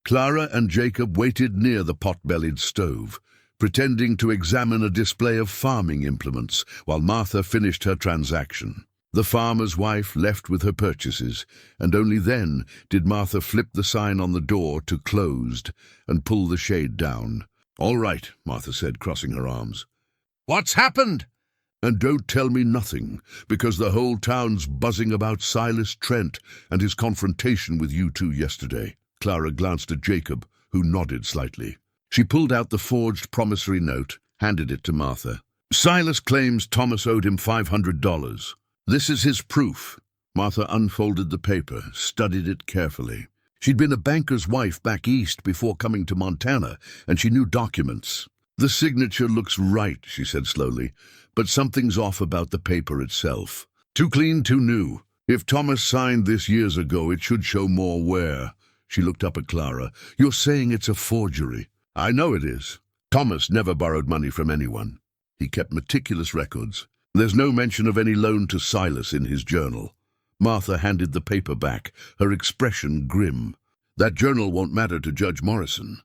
Clara and Jacob waited near the pot-bellied stove, pretending to examine a display of farming implements while Martha finished her transaction. The farmer's wife left with her purchases, and only then did Martha flip the sign on the door to closed and pull the shade down. "All right," Martha said, crossing her arms. "What's happened?" "And don't tell me nothing, because the whole town's buzzing about Silas Trent and his confrontation with you two yesterday." Clara glanced at Jacob, who nodded slightly. She pulled out the forged promissory note, handed it to Martha. "Silas claims Thomas owed him $500. This is his proof." Martha unfolded the paper, studied it carefully. She'd been a banker's wife back east before coming to Montana, and she knew documents. "The signature looks right," she said slowly, "but something's off about the paper itself. Too clean, too new. If Thomas signed this years ago, it should show more wear." She looked up at Clara. "You're saying it's a forgery?" "I know it is. Thomas never borrowed money from anyone. He kept meticulous records. There's no mention of any loan to Silas in his journal." Martha handed the paper back, her expression grim. "That journal won't matter to Judge Morrison.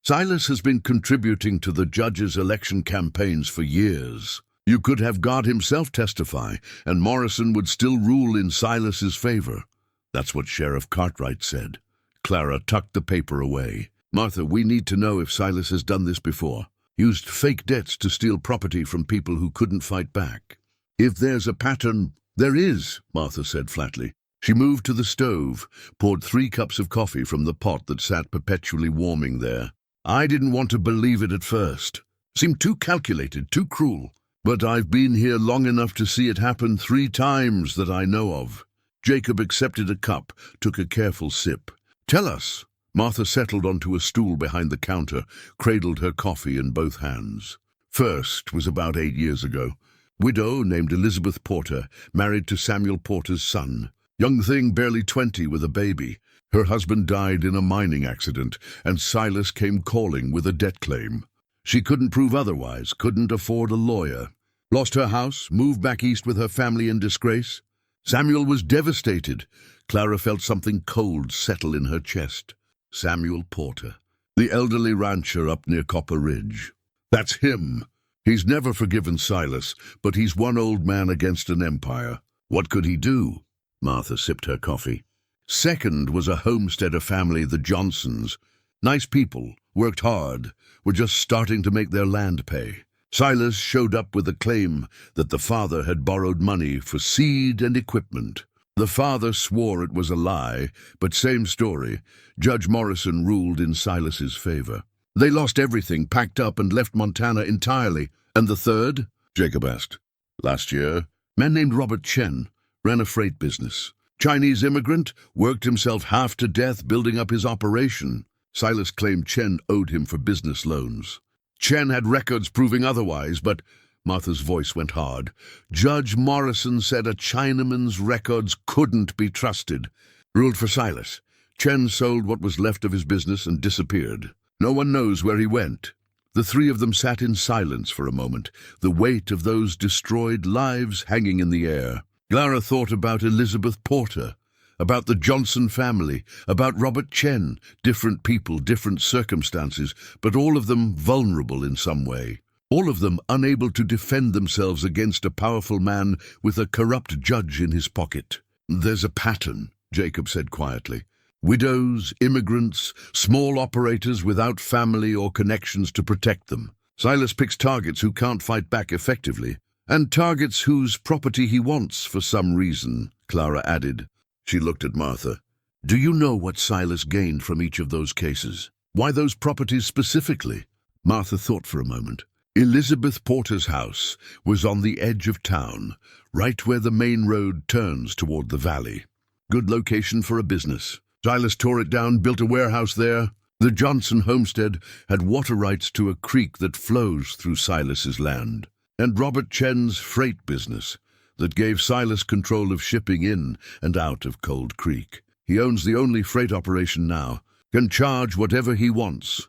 Silas has been contributing to the judge's election campaigns for years. You could have God himself testify, and Morrison would still rule in Silas's favor. That's what Sheriff Cartwright said." Clara tucked the paper away. "Martha, we need to know if Silas has done this before. Used fake debts to steal property from people who couldn't fight back. If there's a pattern—" "There is," Martha said flatly. She moved to the stove, poured 3 cups of coffee from the pot that sat perpetually warming there. "I didn't want to believe it at first. Seemed too calculated, too cruel. But I've been here long enough to see it happen 3 times that I know of." Jacob accepted a cup, took a careful sip. "Tell us." Martha settled onto a stool behind the counter, cradled her coffee in both hands. "First was about 8 years ago. Widow named Elizabeth Porter, married to Samuel Porter's son. Young thing, barely 20, with a baby. Her husband died in a mining accident, and Silas came calling with a debt claim. She couldn't prove otherwise, couldn't afford a lawyer. Lost her house, moved back east with her family in disgrace. Samuel was devastated. Clara felt something cold settle in her chest. Samuel Porter, the elderly rancher up near Copper Ridge. That's him. He's never forgiven Silas, but he's one old man against an empire. What could he do? Martha sipped her coffee. Second was a homesteader family, the Johnsons. Nice people, worked hard, were just starting to make their land pay. Silas showed up with a claim that the father had borrowed money for seed and equipment. The father swore it was a lie, but same story. Judge Morrison ruled in Silas's favor. They lost everything, packed up and left Montana entirely. And the third? Jacob asked. Last year, man named Robert Chen ran a freight business. Chinese immigrant, worked himself half to death building up his operation. Silas claimed Chen owed him for business loans. Chen had records proving otherwise, but Martha's voice went hard. Judge Morrison said a Chinaman's records couldn't be trusted. Ruled for Silas. Chen sold what was left of his business and disappeared. No one knows where he went. The three of them sat in silence for a moment, the weight of those destroyed lives hanging in the air. Clara thought about Elizabeth Porter, about the Johnson family, about Robert Chen, different people, different circumstances, but all of them vulnerable in some way. All of them unable to defend themselves against a powerful man with a corrupt judge in his pocket. There's a pattern, Jacob said quietly. Widows, immigrants, small operators without family or connections to protect them. Silas picks targets who can't fight back effectively, and targets whose property he wants for some reason, Clara added. She looked at Martha. Do you know what Silas gained from each of those cases? Why those properties specifically? Martha thought for a moment. Elizabeth Porter's house was on the edge of town, right where the main road turns toward the valley. Good location for a business. Silas tore it down, built a warehouse there. The Johnson homestead had water rights to a creek that flows through Silas's land. And Robert Chen's freight business that gave Silas control of shipping in and out of Cold Creek. He owns the only freight operation now, can charge whatever he wants.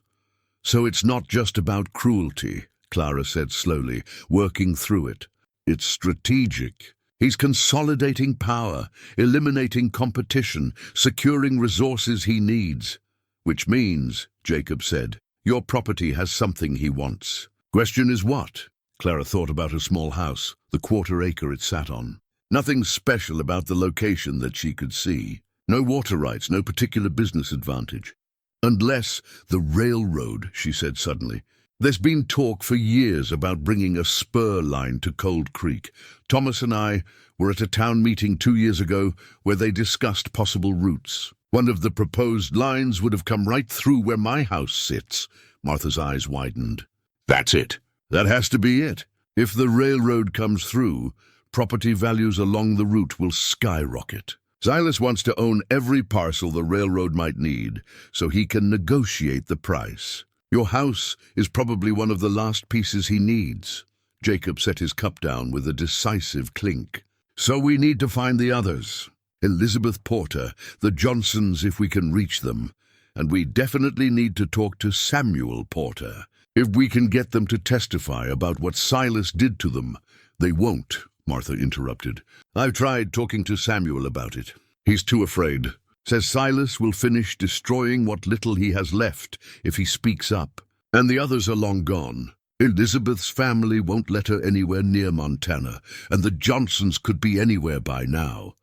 So it's not just about cruelty, Clara said slowly, working through it. It's strategic. He's consolidating power, eliminating competition, securing resources he needs. Which means, Jacob said, your property has something he wants. Question is what? Clara thought about her small house, the quarter-acre it sat on. Nothing special about the location that she could see. No water rights, no particular business advantage. Unless the railroad, she said suddenly. There's been talk for years about bringing a spur line to Cold Creek. Thomas and I were at a town meeting 2 years ago where they discussed possible routes. One of the proposed lines would have come right through where my house sits. Martha's eyes widened. That's it. That has to be it. If the railroad comes through, property values along the route will skyrocket. Silas wants to own every parcel the railroad might need, so he can negotiate the price. Your house is probably one of the last pieces he needs. Jacob set his cup down with a decisive clink. So we need to find the others. Elizabeth Porter, the Johnsons if we can reach them. And we definitely need to talk to Samuel Porter. If we can get them to testify about what Silas did to them. They won't, Martha interrupted. I've tried talking to Samuel about it. He's too afraid. Says Silas will finish destroying what little he has left if he speaks up. And the others are long gone. Elizabeth's family won't let her anywhere near Montana, and the Johnsons could be anywhere by now.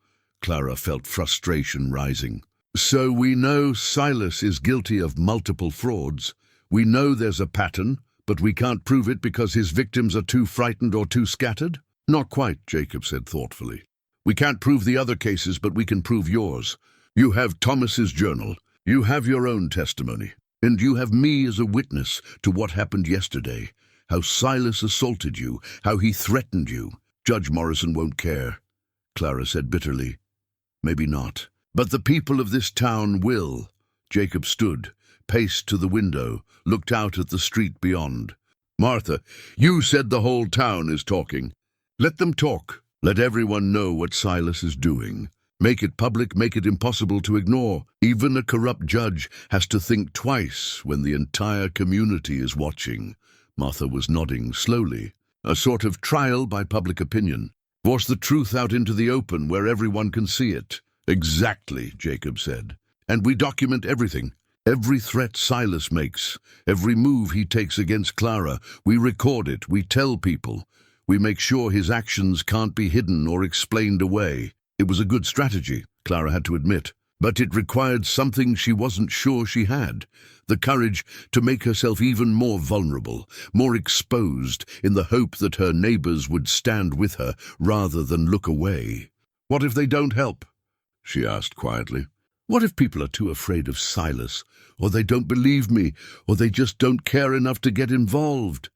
Clara felt frustration rising. So we know Silas is guilty of multiple frauds. We know there's a pattern, but we can't prove it because his victims are too frightened or too scattered? Not quite, Jacob said thoughtfully. We can't prove the other cases, but we can prove yours. You have Thomas's journal. You have your own testimony. And you have me as a witness to what happened yesterday. How Silas assaulted you, how he threatened you. Judge Morrison won't care, Clara said bitterly. Maybe not. But the people of this town will. Jacob stood, paced to the window, looked out at the street beyond. Martha, you said the whole town is talking. Let them talk. Let everyone know what Silas is doing. Make it public, make it impossible to ignore. Even a corrupt judge has to think twice when the entire community is watching. Martha was nodding slowly. A sort of trial by public opinion. Force the truth out into the open where everyone can see it. Exactly, Jacob said. And we document everything. Every threat Silas makes, every move he takes against Clara, we record it, we tell people. We make sure his actions can't be hidden or explained away. It was a good strategy, Clara had to admit, but it required something she wasn't sure she had. The courage to make herself even more vulnerable, more exposed, in the hope that her neighbors would stand with her rather than look away. What if they don't help? She asked quietly. What if people are too afraid of Silas, or they don't believe me, or they just don't care enough to get involved?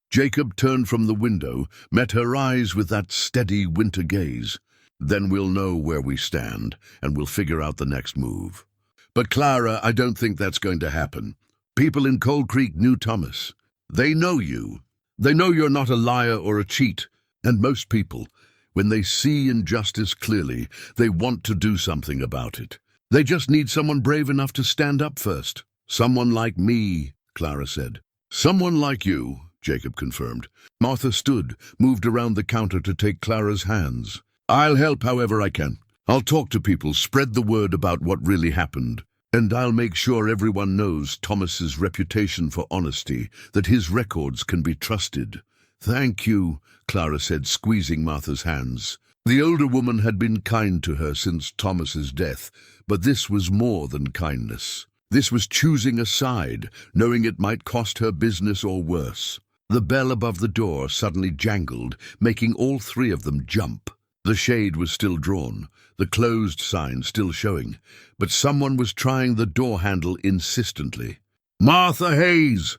Jacob turned from the window, met her eyes with that steady winter gaze. Then we'll know where we stand, and we'll figure out the next move. But Clara, I don't think that's going to happen. People in Cold Creek knew Thomas. They know you. They know you're not a liar or a cheat. And most people, when they see injustice clearly, they want to do something about it. They just need someone brave enough to stand up first. Someone like me, Clara said. Someone like you, Jacob confirmed. Martha stood, moved around the counter to take Clara's hands. I'll help however I can. I'll talk to people, spread the word about what really happened. And I'll make sure everyone knows Thomas's reputation for honesty, that his records can be trusted. Thank you, Clara said, squeezing Martha's hands. The older woman had been kind to her since Thomas's death, but this was more than kindness. This was choosing a side, knowing it might cost her business or worse. The bell above the door suddenly jangled, making all three of them jump. The shade was still drawn, the closed sign still showing, but someone was trying the door handle insistently. Martha Hayes!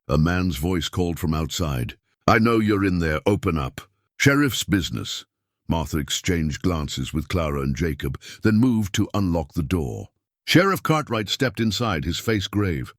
A man's voice called from outside. I know you're in there, open up. Sheriff's business. Martha exchanged glances with Clara and Jacob, then moved to unlock the door. Sheriff Cartwright stepped inside, his face grave.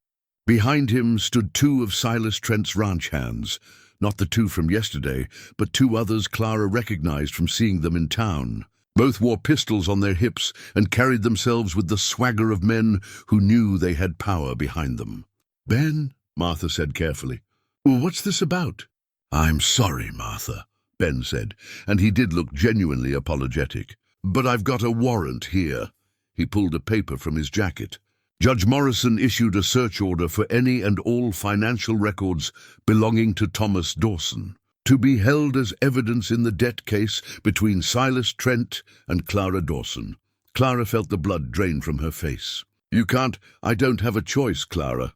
Behind him stood two of Silas Trent's ranch hands, not the two from yesterday, but two others Clara recognized from seeing them in town. Both wore pistols on their hips and carried themselves with the swagger of men who knew they had power behind them. Ben, Martha said carefully. What's this about? I'm sorry, Martha, Ben said, and he did look genuinely apologetic. But I've got a warrant here. He pulled a paper from his jacket. Judge Morrison issued a search order for any and all financial records belonging to Thomas Dawson, to be held as evidence in the debt case between Silas Trent and Clara Dawson. Clara felt the blood drain from her face. You can't, I don't have a choice, Clara.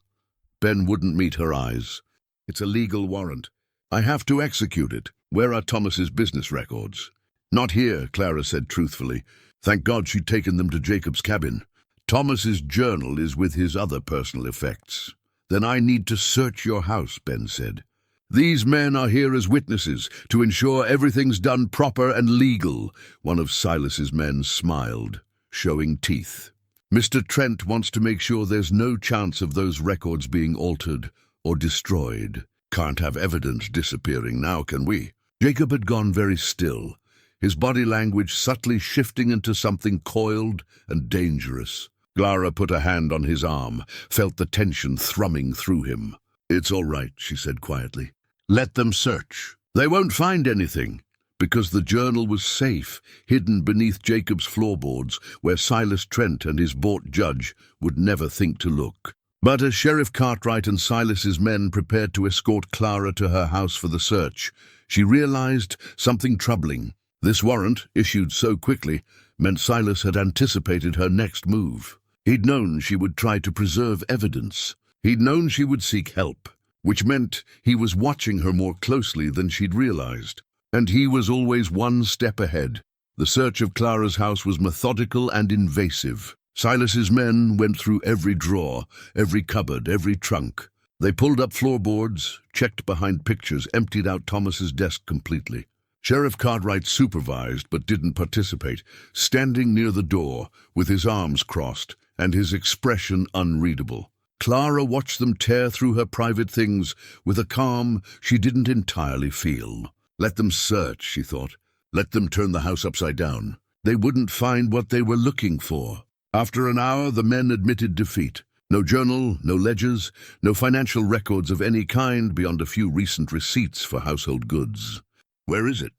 Ben wouldn't meet her eyes. It's a legal warrant. I have to execute it. Where are Thomas's business records? Not here, Clara said truthfully. Thank God she'd taken them to Jacob's cabin. Thomas's journal is with his other personal effects. Then I need to search your house, Ben said. These men are here as witnesses to ensure everything's done proper and legal. One of Silas's men smiled, showing teeth. Mr. Trent wants to make sure there's no chance of those records being altered or destroyed. Can't have evidence disappearing now, can we? Jacob had gone very still, his body language subtly shifting into something coiled and dangerous. Clara put a hand on his arm, felt the tension thrumming through him. It's all right, she said quietly. Let them search. They won't find anything, because the journal was safe, hidden beneath Jacob's floorboards, where Silas Trent and his bought judge would never think to look. But as Sheriff Cartwright and Silas's men prepared to escort Clara to her house for the search, she realized something troubling. This warrant, issued so quickly, meant Silas had anticipated her next move. He'd known she would try to preserve evidence. He'd known she would seek help, which meant he was watching her more closely than she'd realized. And he was always one step ahead. The search of Clara's house was methodical and invasive. Silas's men went through every drawer, every cupboard, every trunk. They pulled up floorboards, checked behind pictures, emptied out Thomas's desk completely. Sheriff Cartwright supervised but didn't participate, standing near the door with his arms crossed and his expression unreadable. Clara watched them tear through her private things with a calm she didn't entirely feel. Let them search, she thought. Let them turn the house upside down. They wouldn't find what they were looking for. After an hour, the men admitted defeat. No journal, no ledgers, no financial records of any kind beyond a few recent receipts for household goods. Where is it?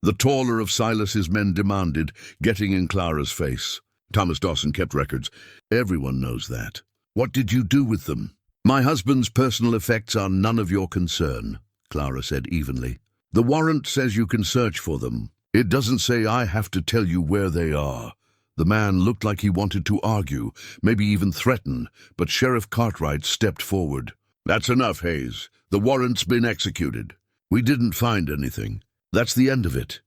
The taller of Silas's men demanded, getting in Clara's face. Thomas Dawson kept records. Everyone knows that. What did you do with them? My husband's personal effects are none of your concern, Clara said evenly. The warrant says you can search for them. It doesn't say I have to tell you where they are. The man looked like he wanted to argue, maybe even threaten, but Sheriff Cartwright stepped forward. That's enough, Hayes. The warrant's been executed. We didn't find anything. That's the end of it.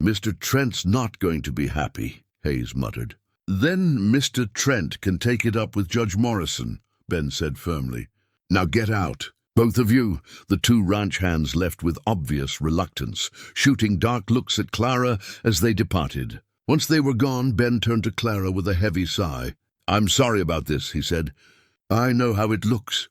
Mr. Trent's not going to be happy, Hayes muttered. Then Mr. Trent can take it up with Judge Morrison, Ben said firmly. Now get out. Both of you. The two ranch hands left with obvious reluctance, shooting dark looks at Clara as they departed. Once they were gone, Ben turned to Clara with a heavy sigh. I'm sorry about this, he said. I know how it looks.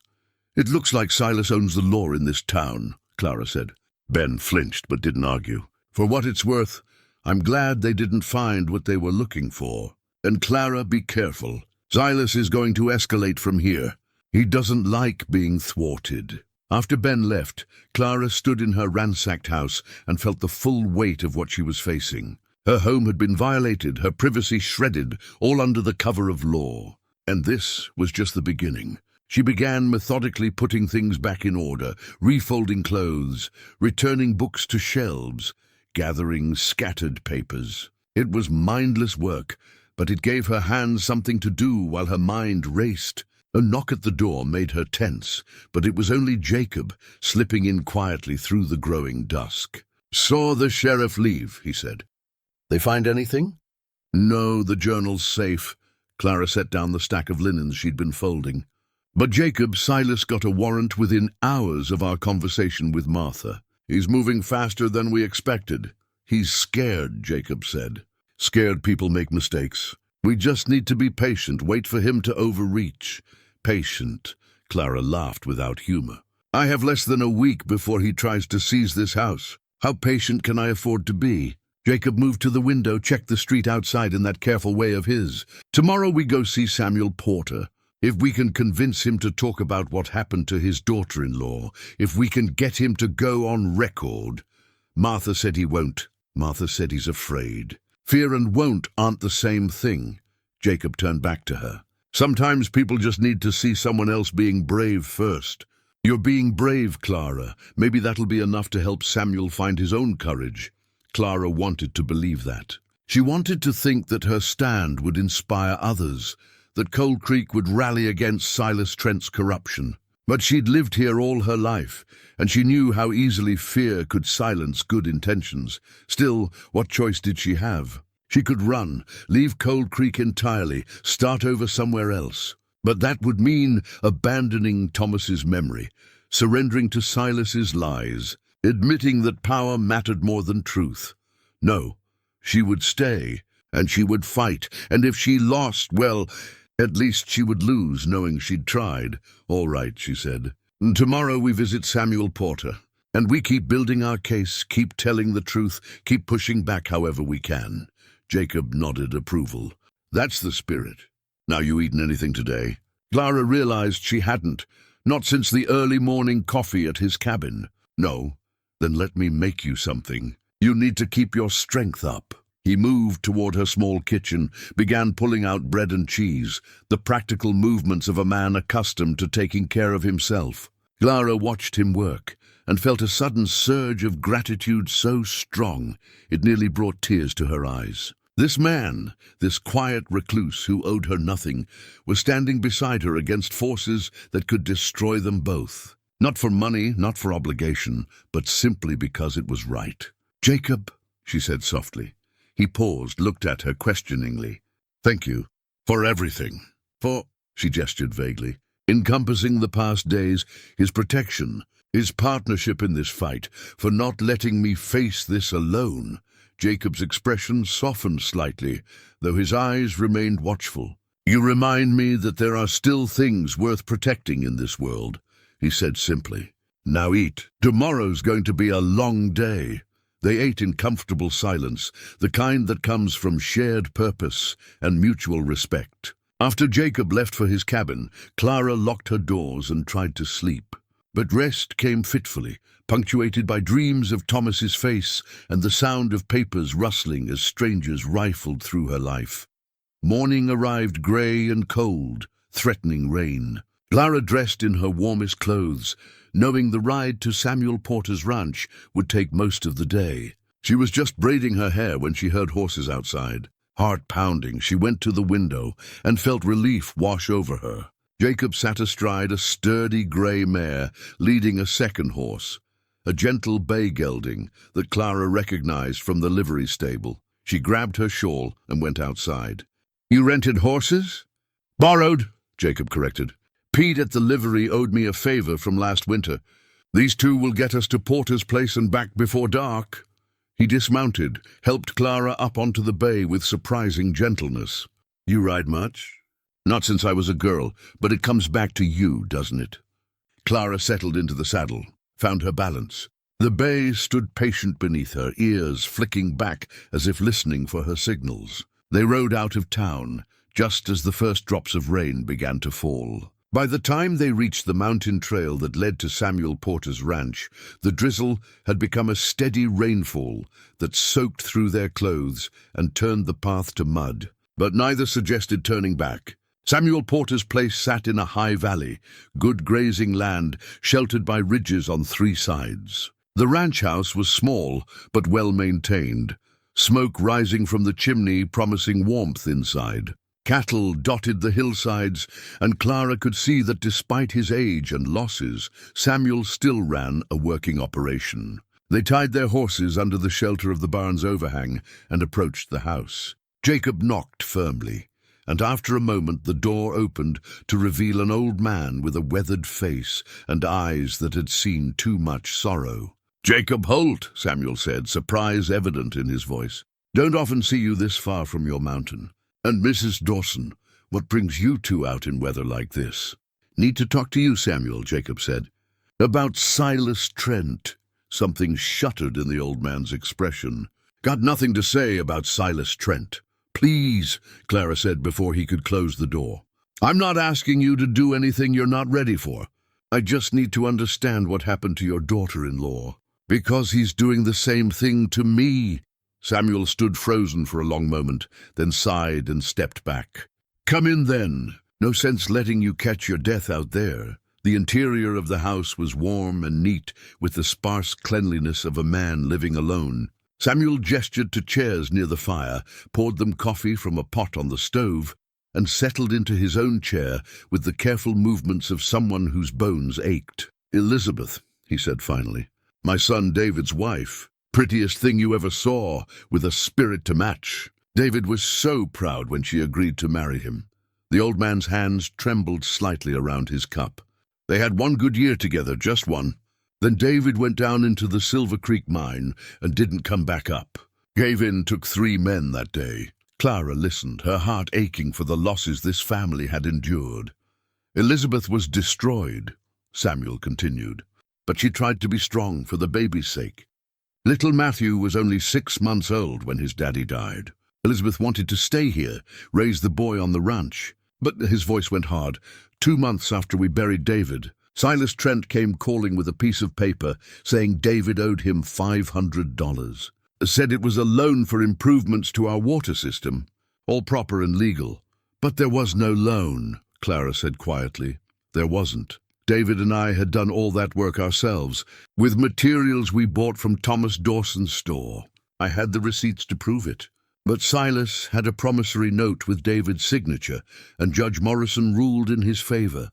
It looks like Silas owns the law in this town, Clara said. Ben flinched but didn't argue. For what it's worth, I'm glad they didn't find what they were looking for. And Clara, be careful. Silas is going to escalate from here. He doesn't like being thwarted. After Ben left, Clara stood in her ransacked house and felt the full weight of what she was facing. Her home had been violated, her privacy shredded, all under the cover of law. And this was just the beginning. She began methodically putting things back in order, refolding clothes, returning books to shelves, gathering scattered papers. It was mindless work, but it gave her hands something to do while her mind raced. A knock at the door made her tense, but it was only Jacob, slipping in quietly through the growing dusk. Saw the sheriff leave, he said. They find anything? No, the journal's safe. Clara set down the stack of linens she'd been folding. But Jacob, Silas got a warrant within hours of our conversation with Martha. He's moving faster than we expected. He's scared, Jacob said. Scared people make mistakes. We just need to be patient, wait for him to overreach. Patient. Clara laughed without humor. I have less than a week before he tries to seize this house. How patient can I afford to be? Jacob moved to the window, checked the street outside in that careful way of his. Tomorrow we go see Samuel Porter. If we can convince him to talk about what happened to his daughter-in-law, if we can get him to go on record. Martha said he won't. Martha said he's afraid. Fear and won't aren't the same thing. Jacob turned back to her. Sometimes people just need to see someone else being brave first. You're being brave, Clara. Maybe that'll be enough to help Samuel find his own courage. Clara wanted to believe that. She wanted to think that her stand would inspire others, that Cold Creek would rally against Silas Trent's corruption. But she'd lived here all her life, and she knew how easily fear could silence good intentions. Still, what choice did she have? She could run, leave Cold Creek entirely, start over somewhere else. But that would mean abandoning Thomas's memory, surrendering to Silas's lies, admitting that power mattered more than truth. No, she would stay, and she would fight, and if she lost, well, at least she would lose knowing she'd tried. All right, she said. Tomorrow we visit Samuel Porter, and we keep building our case, keep telling the truth, keep pushing back however we can. Jacob nodded approval. That's the spirit. Now, you eaten anything today? Clara realized she hadn't, not since the early morning coffee at his cabin. No. Then let me make you something. You need to keep your strength up. He moved toward her small kitchen, began pulling out bread and cheese, the practical movements of a man accustomed to taking care of himself. Clara watched him work and felt a sudden surge of gratitude so strong it nearly brought tears to her eyes. This man, this quiet recluse who owed her nothing, was standing beside her against forces that could destroy them both. Not for money, not for obligation, but simply because it was right. Jacob, she said softly. He paused, looked at her questioningly. Thank you. For everything. For, she gestured vaguely, encompassing the past days, his protection, his partnership in this fight, for not letting me face this alone. Jacob's expression softened slightly, though his eyes remained watchful. You remind me that there are still things worth protecting in this world, he said simply. Now eat. Tomorrow's going to be a long day. They ate in comfortable silence, the kind that comes from shared purpose and mutual respect. After Jacob left for his cabin, Clara locked her doors and tried to sleep. But rest came fitfully, punctuated by dreams of Thomas's face and the sound of papers rustling as strangers rifled through her life. Morning arrived grey and cold, threatening rain. Clara dressed in her warmest clothes, knowing the ride to Samuel Porter's ranch would take most of the day. She was just braiding her hair when she heard horses outside. Heart pounding, she went to the window and felt relief wash over her. Jacob sat astride a sturdy grey mare, leading a second horse, a gentle bay gelding that Clara recognized from the livery stable. She grabbed her shawl and went outside. "You rented horses?" "Borrowed," Jacob corrected. "Pete at the livery owed me a favor from last winter. These two will get us to Porter's place and back before dark." He dismounted, helped Clara up onto the bay with surprising gentleness. "You ride much?" "Not since I was a girl, but it comes back to you, doesn't it?" Clara settled into the saddle, found her balance. The bay stood patient beneath her, ears flicking back as if listening for her signals. They rode out of town, just as the first drops of rain began to fall. By the time they reached the mountain trail that led to Samuel Porter's ranch, the drizzle had become a steady rainfall that soaked through their clothes and turned the path to mud. But neither suggested turning back. Samuel Porter's place sat in a high valley, good grazing land sheltered by ridges on three sides. The ranch house was small but well maintained, smoke rising from the chimney promising warmth inside. Cattle dotted the hillsides, and Clara could see that despite his age and losses, Samuel still ran a working operation. They tied their horses under the shelter of the barn's overhang and approached the house. Jacob knocked firmly, and after a moment the door opened to reveal an old man with a weathered face and eyes that had seen too much sorrow. "Jacob Holt," Samuel said, surprise evident in his voice. "Don't often see you this far from your mountain. And Mrs. Dawson, what brings you two out in weather like this?" "Need to talk to you, Samuel," Jacob said. "About Silas Trent." Something shuddered in the old man's expression. "Got nothing to say about Silas Trent." "Please," Clara said before he could close the door. "I'm not asking you to do anything you're not ready for. I just need to understand what happened to your daughter-in-law. Because he's doing the same thing to me." Samuel stood frozen for a long moment, then sighed and stepped back. "Come in then. No sense letting you catch your death out there." The interior of the house was warm and neat, with the sparse cleanliness of a man living alone. Samuel gestured to chairs near the fire, poured them coffee from a pot on the stove, and settled into his own chair with the careful movements of someone whose bones ached. "Elizabeth," he said finally, "my son David's wife. Prettiest thing you ever saw, with a spirit to match. David was so proud when she agreed to marry him." The old man's hands trembled slightly around his cup. "They had one good year together, just one. Then David went down into the Silver Creek mine and didn't come back up. Gave in, took 3 men that day." Clara listened, her heart aching for the losses this family had endured. "Elizabeth was destroyed," Samuel continued, "but she tried to be strong for the baby's sake. Little Matthew was only 6 months old when his daddy died. Elizabeth wanted to stay here, raise the boy on the ranch. But," his voice went hard, "2 months after we buried David, Silas Trent came calling with a piece of paper saying David owed him $500. Said it was a loan for improvements to our water system, all proper and legal. But there was no loan," Clara said quietly. "There wasn't. David and I had done all that work ourselves, with materials we bought from Thomas Dawson's store. I had the receipts to prove it. But Silas had a promissory note with David's signature, and Judge Morrison ruled in his favor."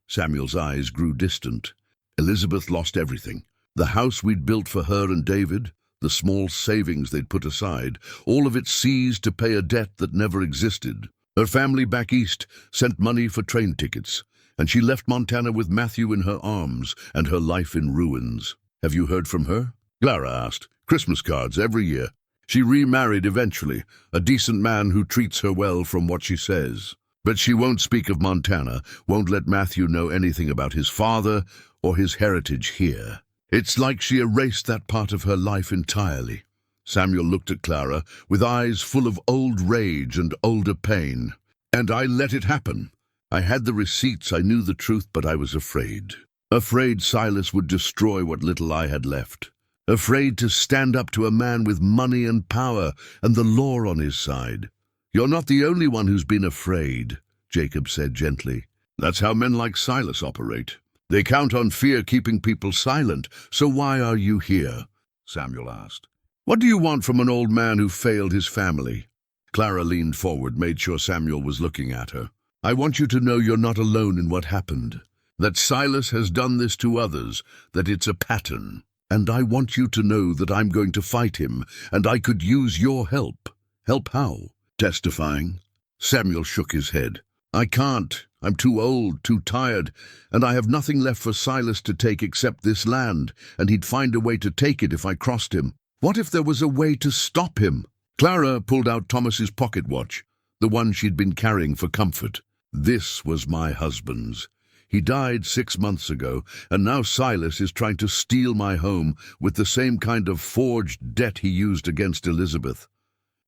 Samuel's eyes grew distant. "Elizabeth lost everything. The house we'd built for her and David, the small savings they'd put aside, all of it seized to pay a debt that never existed. Her family back east sent money for train tickets, and she left Montana with Matthew in her arms and her life in ruins." "Have you heard from her?" Clara asked. "Christmas cards every year. She remarried eventually, a decent man who treats her well from what she says. But she won't speak of Montana, won't let Matthew know anything about his father or his heritage here. It's like she erased that part of her life entirely." Samuel looked at Clara with eyes full of old rage and older pain. And I let it happen. I had the receipts, I knew the truth, but I was afraid. Afraid Silas would destroy what little I had left. Afraid to stand up to a man with money and power and the law on his side. You're not the only one who's been afraid, Jacob said gently. That's how men like Silas operate. They count on fear keeping people silent. So why are you here? Samuel asked. What do you want from an old man who failed his family? Clara leaned forward, made sure Samuel was looking at her. I want you to know you're not alone in what happened. That Silas has done this to others, that it's a pattern. And I want you to know that I'm going to fight him, and I could use your help. Help how? Testifying. Samuel shook his head. I can't. I'm too old, too tired, and I have nothing left for Silas to take except this land, and he'd find a way to take it if I crossed him. What if there was a way to stop him? Clara pulled out Thomas's pocket watch, the one she'd been carrying for comfort. This was my husband's. He died 6 months ago, and now Silas is trying to steal my home with the same kind of forged debt he used against Elizabeth.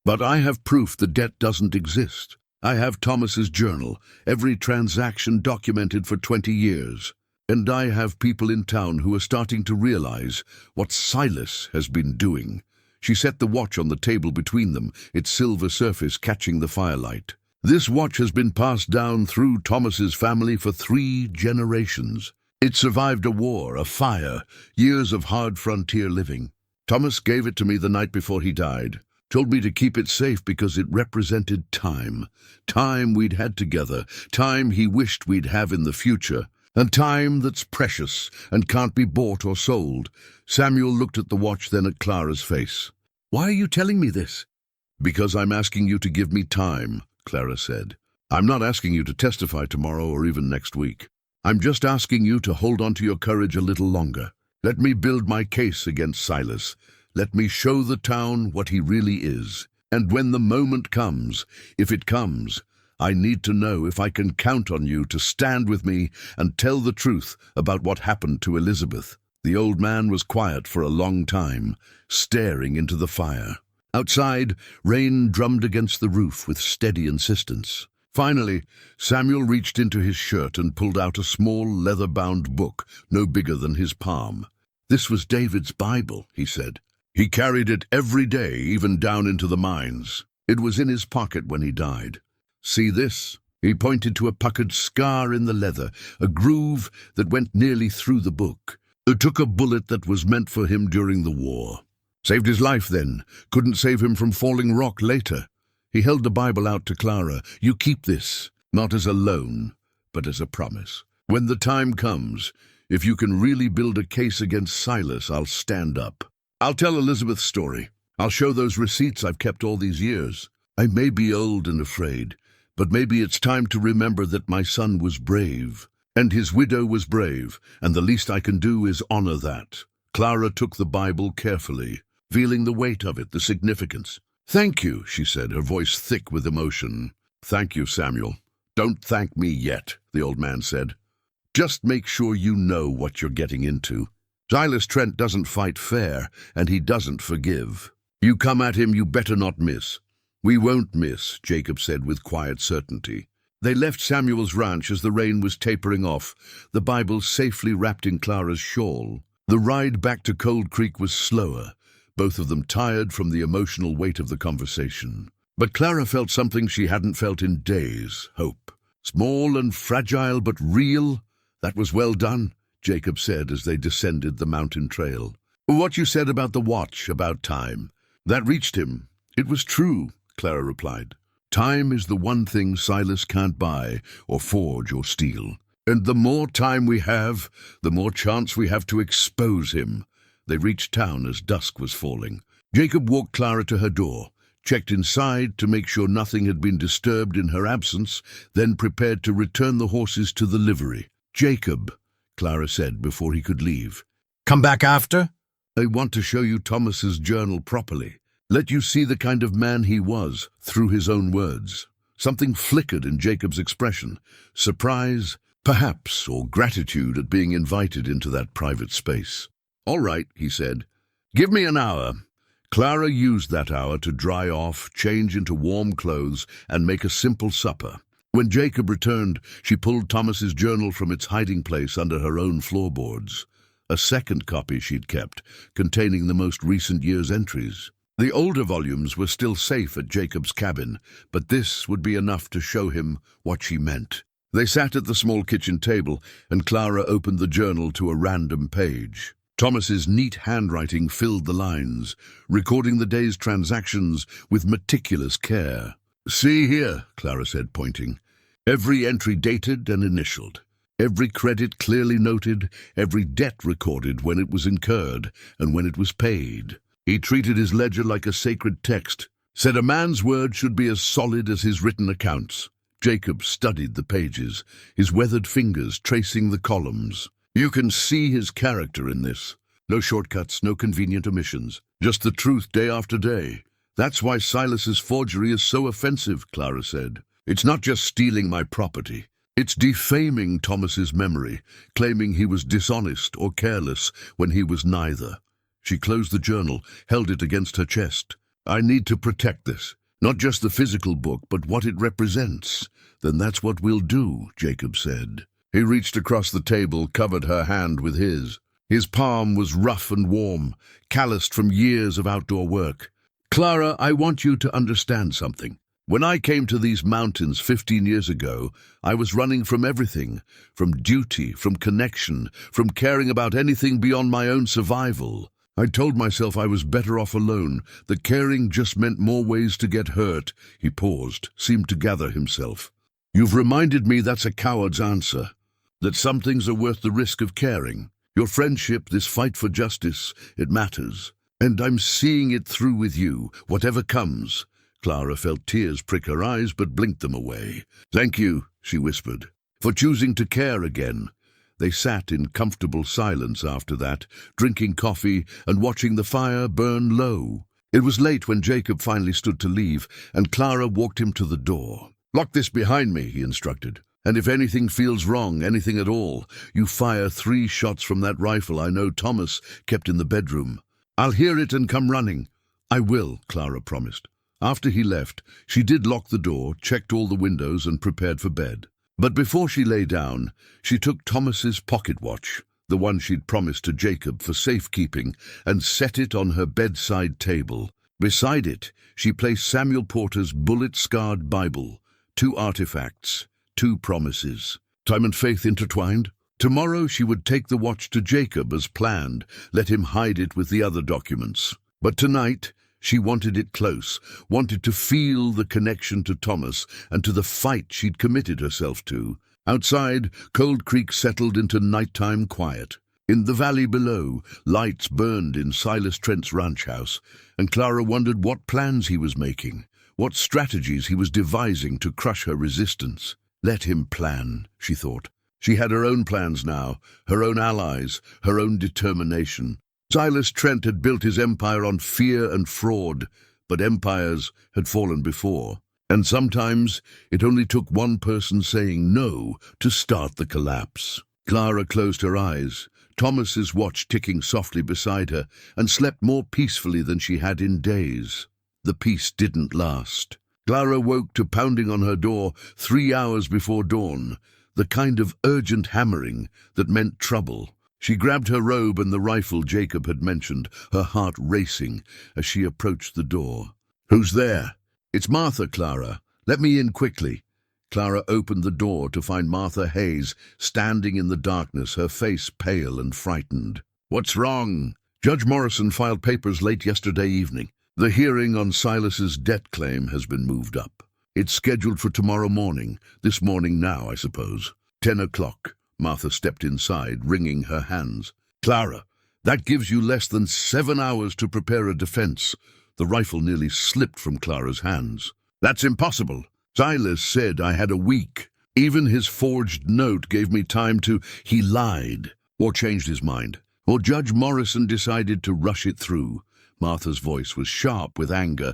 But I have proof the debt doesn't exist. I have Thomas's journal, every transaction documented for 20 years. And I have people in town who are starting to realize what Silas has been doing. She set the watch on the table between them, its silver surface catching the firelight. This watch has been passed down through Thomas's family for 3 generations. It survived a war, a fire, years of hard frontier living. Thomas gave it to me the night before he died. Told me to keep it safe because it represented time. Time we'd had together, time he wished we'd have in the future, and time that's precious and can't be bought or sold. Samuel looked at the watch, then at Clara's face. Why are you telling me this? Because I'm asking you to give me time, Clara said. I'm not asking you to testify tomorrow or even next week. I'm just asking you to hold on to your courage a little longer. Let me build my case against Silas. Let me show the town what he really is. And when the moment comes, if it comes, I need to know if I can count on you to stand with me and tell the truth about what happened to Elizabeth. The old man was quiet for a long time, staring into the fire. Outside, rain drummed against the roof with steady insistence. Finally, Samuel reached into his shirt and pulled out a small leather-bound book, no bigger than his palm. This was David's Bible, he said. He carried it every day, even down into the mines. It was in his pocket when he died. See this? He pointed to a puckered scar in the leather, a groove that went nearly through the book. It took a bullet that was meant for him during the war. Saved his life then, couldn't save him from falling rock later. He held the Bible out to Clara. You keep this, not as a loan, but as a promise. When the time comes, if you can really build a case against Silas, I'll stand up. I'll tell Elizabeth's story. I'll show those receipts I've kept all these years. I may be old and afraid, but maybe it's time to remember that my son was brave, and his widow was brave, and the least I can do is honor that. Clara took the Bible carefully, feeling the weight of it, the significance. Thank you, she said, her voice thick with emotion. Thank you, Samuel. Don't thank me yet, the old man said. Just make sure you know what you're getting into. Silas Trent doesn't fight fair, and he doesn't forgive. You come at him, you better not miss. We won't miss, Jacob said with quiet certainty. They left Samuel's ranch as the rain was tapering off, the Bible safely wrapped in Clara's shawl. The ride back to Cold Creek was slower, both of them tired from the emotional weight of the conversation. But Clara felt something she hadn't felt in days, hope. Small and fragile, but real. That was well done, Jacob said as they descended the mountain trail. What you said about the watch, about time, that reached him. It was true, Clara replied. Time is the one thing Silas can't buy or forge or steal. And the more time we have, the more chance we have to expose him. They reached town as dusk was falling. Jacob walked Clara to her door, checked inside to make sure nothing had been disturbed in her absence, then prepared to return the horses to the livery. Jacob, Clara said before he could leave. Come back after? I want to show you Thomas's journal properly. Let you see the kind of man he was, through his own words. Something flickered in Jacob's expression. Surprise, perhaps, or gratitude at being invited into that private space. All right, he said. Give me an hour. Clara used that hour to dry off, change into warm clothes, and make a simple supper. When Jacob returned, she pulled Thomas's journal from its hiding place under her own floorboards. A second copy she'd kept, containing the most recent year's entries. The older volumes were still safe at Jacob's cabin, but this would be enough to show him what she meant. They sat at the small kitchen table, and Clara opened the journal to a random page. Thomas's neat handwriting filled the lines, recording the day's transactions with meticulous care. "See here," Clara said, pointing. "Every entry dated and initialed. Every credit clearly noted, every debt recorded when it was incurred and when it was paid. He treated his ledger like a sacred text, said a man's word should be as solid as his written accounts." Jacob studied the pages, his weathered fingers tracing the columns. "You can see his character in this. No shortcuts, no convenient omissions. Just the truth day after day. That's why Silas's forgery is so offensive," Clara said. "It's not just stealing my property. It's defaming Thomas's memory, claiming he was dishonest or careless when he was neither." She closed the journal, held it against her chest. "I need to protect this. Not just the physical book, but what it represents. Then that's what we'll do," Jacob said. He reached across the table, covered her hand with his. His palm was rough and warm, calloused from years of outdoor work. "Clara, I want you to understand something. When I came to these mountains 15 years ago, I was running from everything, from duty, from connection, from caring about anything beyond my own survival. I told myself I was better off alone, that caring just meant more ways to get hurt." He paused, seemed to gather himself. "You've reminded me that's a coward's answer, that some things are worth the risk of caring. Your friendship, this fight for justice, it matters. And I'm seeing it through with you, whatever comes." Clara felt tears prick her eyes, but blinked them away. "Thank you," she whispered, "for choosing to care again." They sat in comfortable silence after that, drinking coffee and watching the fire burn low. It was late when Jacob finally stood to leave, and Clara walked him to the door. "Lock this behind me," he instructed. "And if anything feels wrong, anything at all, you fire 3 shots from that rifle I know Thomas kept in the bedroom. I'll hear it and come running." "I will," Clara promised. After he left, she did lock the door, checked all the windows, and prepared for bed. But before she lay down, she took Thomas's pocket watch, the one she'd promised to Jacob for safekeeping, and set it on her bedside table. Beside it, she placed Samuel Porter's bullet-scarred Bible, 2 artifacts, 2 promises. Time and faith intertwined. Tomorrow she would take the watch to Jacob as planned, let him hide it with the other documents. But tonight, she wanted it close, wanted to feel the connection to Thomas and to the fight she'd committed herself to. Outside, Cold Creek settled into nighttime quiet. In the valley below, lights burned in Silas Trent's ranch house, and Clara wondered what plans he was making, what strategies he was devising to crush her resistance. Let him plan, she thought. She had her own plans now, her own allies, her own determination. Silas Trent had built his empire on fear and fraud, but empires had fallen before. And sometimes it only took one person saying no to start the collapse. Clara closed her eyes, Thomas's watch ticking softly beside her, and slept more peacefully than she had in days. The peace didn't last. Clara woke to pounding on her door 3 hours before dawn, the kind of urgent hammering that meant trouble. She grabbed her robe and the rifle Jacob had mentioned, her heart racing as she approached the door. "Who's there?" "It's Martha, Clara. Let me in quickly." Clara opened the door to find Martha Hayes standing in the darkness, her face pale and frightened. "What's wrong?" "Judge Morrison filed papers late yesterday evening. The hearing on Silas's debt claim has been moved up. It's scheduled for tomorrow morning, this morning now, I suppose. 10 o'clock. Martha stepped inside, wringing her hands. "Clara, that gives you less than 7 hours to prepare a defense." The rifle nearly slipped from Clara's hands. "That's impossible. Silas said I had a week. Even his forged note gave me time to—" "He lied, or changed his mind, or Judge Morrison decided to rush it through." Martha's voice was sharp with anger.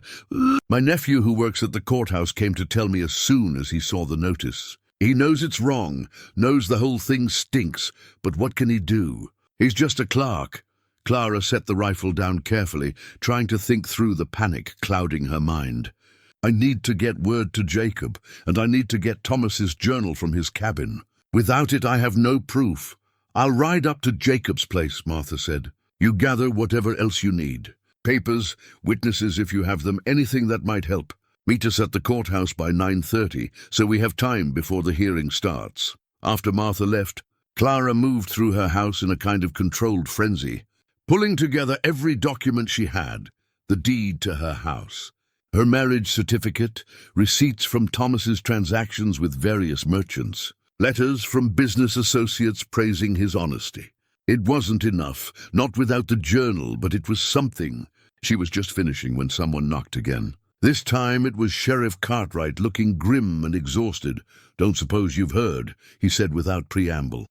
"My nephew who works at the courthouse came to tell me as soon as he saw the notice. He knows it's wrong, knows the whole thing stinks, but what can he do? He's just a clerk." Clara set the rifle down carefully, trying to think through the panic clouding her mind. I need to get word to Jacob, and I need to get Thomas's journal from his cabin. Without it, I have no proof. I'll ride up to Jacob's place, Martha said. You gather whatever else you need. Papers, witnesses if you have them, anything that might help. Meet us at the courthouse by 9:30, so we have time before the hearing starts. After Martha left, Clara moved through her house in a kind of controlled frenzy, pulling together every document she had, the deed to her house, her marriage certificate, receipts from Thomas's transactions with various merchants, letters from business associates praising his honesty. It wasn't enough, not without the journal, but it was something. She was just finishing when someone knocked again. This time it was Sheriff Cartwright, looking grim and exhausted. Don't suppose you've heard, he said without preamble.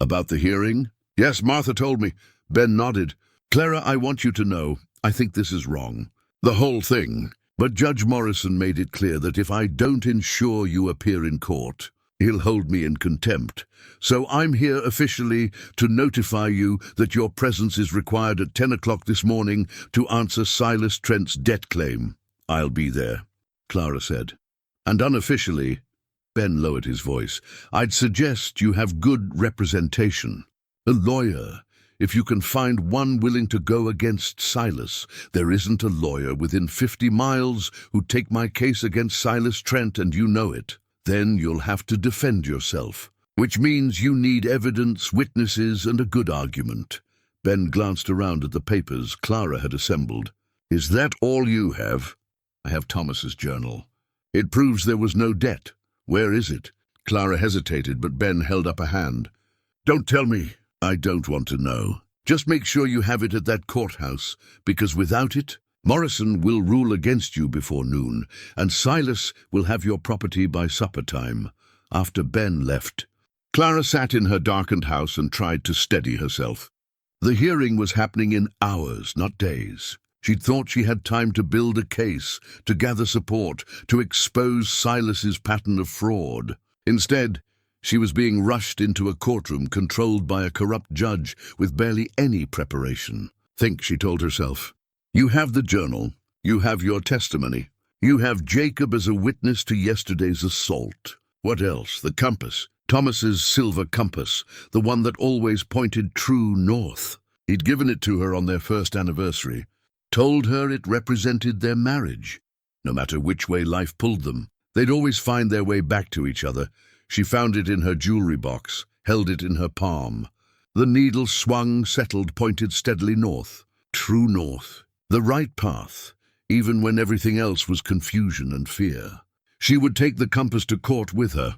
About the hearing? Yes, Martha told me. Ben nodded. Clara, I want you to know, I think this is wrong. The whole thing. But Judge Morrison made it clear that if I don't ensure you appear in court, he'll hold me in contempt. So I'm here officially to notify you that your presence is required at 10 o'clock this morning to answer Silas Trent's debt claim. I'll be there, Clara said. And unofficially, Ben lowered his voice, I'd suggest you have good representation. A lawyer. If you can find one willing to go against Silas, there isn't a lawyer within 50 miles who'd take my case against Silas Trent, and you know it. Then you'll have to defend yourself, which means you need evidence, witnesses, and a good argument. Ben glanced around at the papers Clara had assembled. Is that all you have? I have Thomas's journal. It proves there was no debt. Where is it? Clara hesitated, but Ben held up a hand. Don't tell me. I don't want to know. Just make sure you have it at that courthouse, because without it, Morrison will rule against you before noon, and Silas will have your property by supper time, after Ben left. Clara sat in her darkened house and tried to steady herself. The hearing was happening in hours, not days. She'd thought she had time to build a case, to gather support, to expose Silas's pattern of fraud. Instead, she was being rushed into a courtroom controlled by a corrupt judge with barely any preparation. Think, she told herself. You have the journal. You have your testimony. You have Jacob as a witness to yesterday's assault. What else? The compass. Thomas's silver compass, the one that always pointed true north. He'd given it to her on their first anniversary. Told her it represented their marriage. No matter which way life pulled them, they'd always find their way back to each other. She found it in her jewelry box, held it in her palm. The needle swung, settled, pointed steadily north. True north. The right path, even when everything else was confusion and fear. She would take the compass to court with her,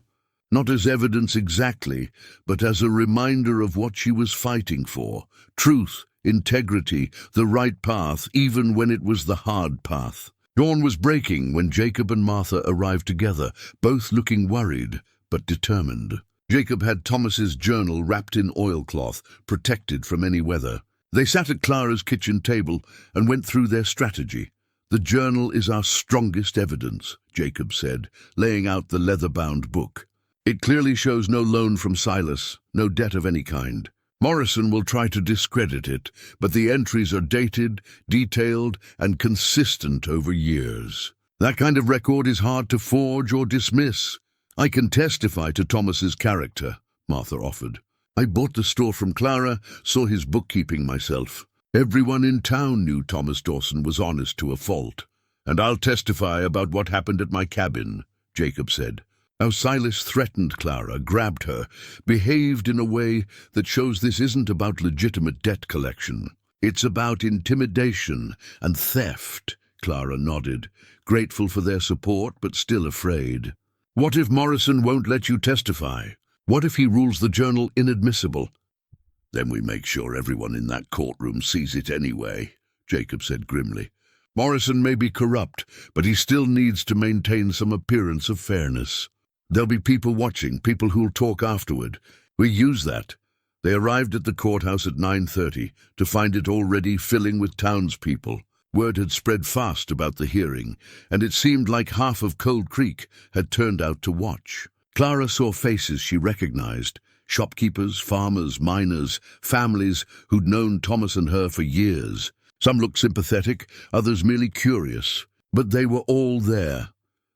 not as evidence exactly, but as a reminder of what she was fighting for. Truth, integrity, the right path, even when it was the hard path. Dawn was breaking when Jacob and Martha arrived together, both looking worried, but determined. Jacob had Thomas's journal wrapped in oilcloth, protected from any weather. They sat at Clara's kitchen table and went through their strategy. The journal is our strongest evidence, Jacob said, laying out the leather-bound book. It clearly shows no loan from Silas, no debt of any kind. Morrison will try to discredit it, but the entries are dated, detailed, and consistent over years. That kind of record is hard to forge or dismiss. I can testify to Thomas's character, Martha offered. I bought the store from Clara, saw his bookkeeping myself. Everyone in town knew Thomas Dawson was honest to a fault. And I'll testify about what happened at my cabin, Jacob said. How Silas threatened Clara, grabbed her, behaved in a way that shows this isn't about legitimate debt collection. It's about intimidation and theft, Clara nodded, grateful for their support but still afraid. What if Morrison won't let you testify? What if he rules the journal inadmissible? Then we make sure everyone in that courtroom sees it anyway, Jacob said grimly. Morrison may be corrupt, but he still needs to maintain some appearance of fairness. There'll be people watching, people who'll talk afterward. We use that. They arrived at the courthouse at 9:30 to find it already filling with townspeople. Word had spread fast about the hearing, and it seemed like half of Cold Creek had turned out to watch. Clara saw faces she recognized, shopkeepers, farmers, miners, families who'd known Thomas and her for years. Some looked sympathetic, others merely curious, but they were all there.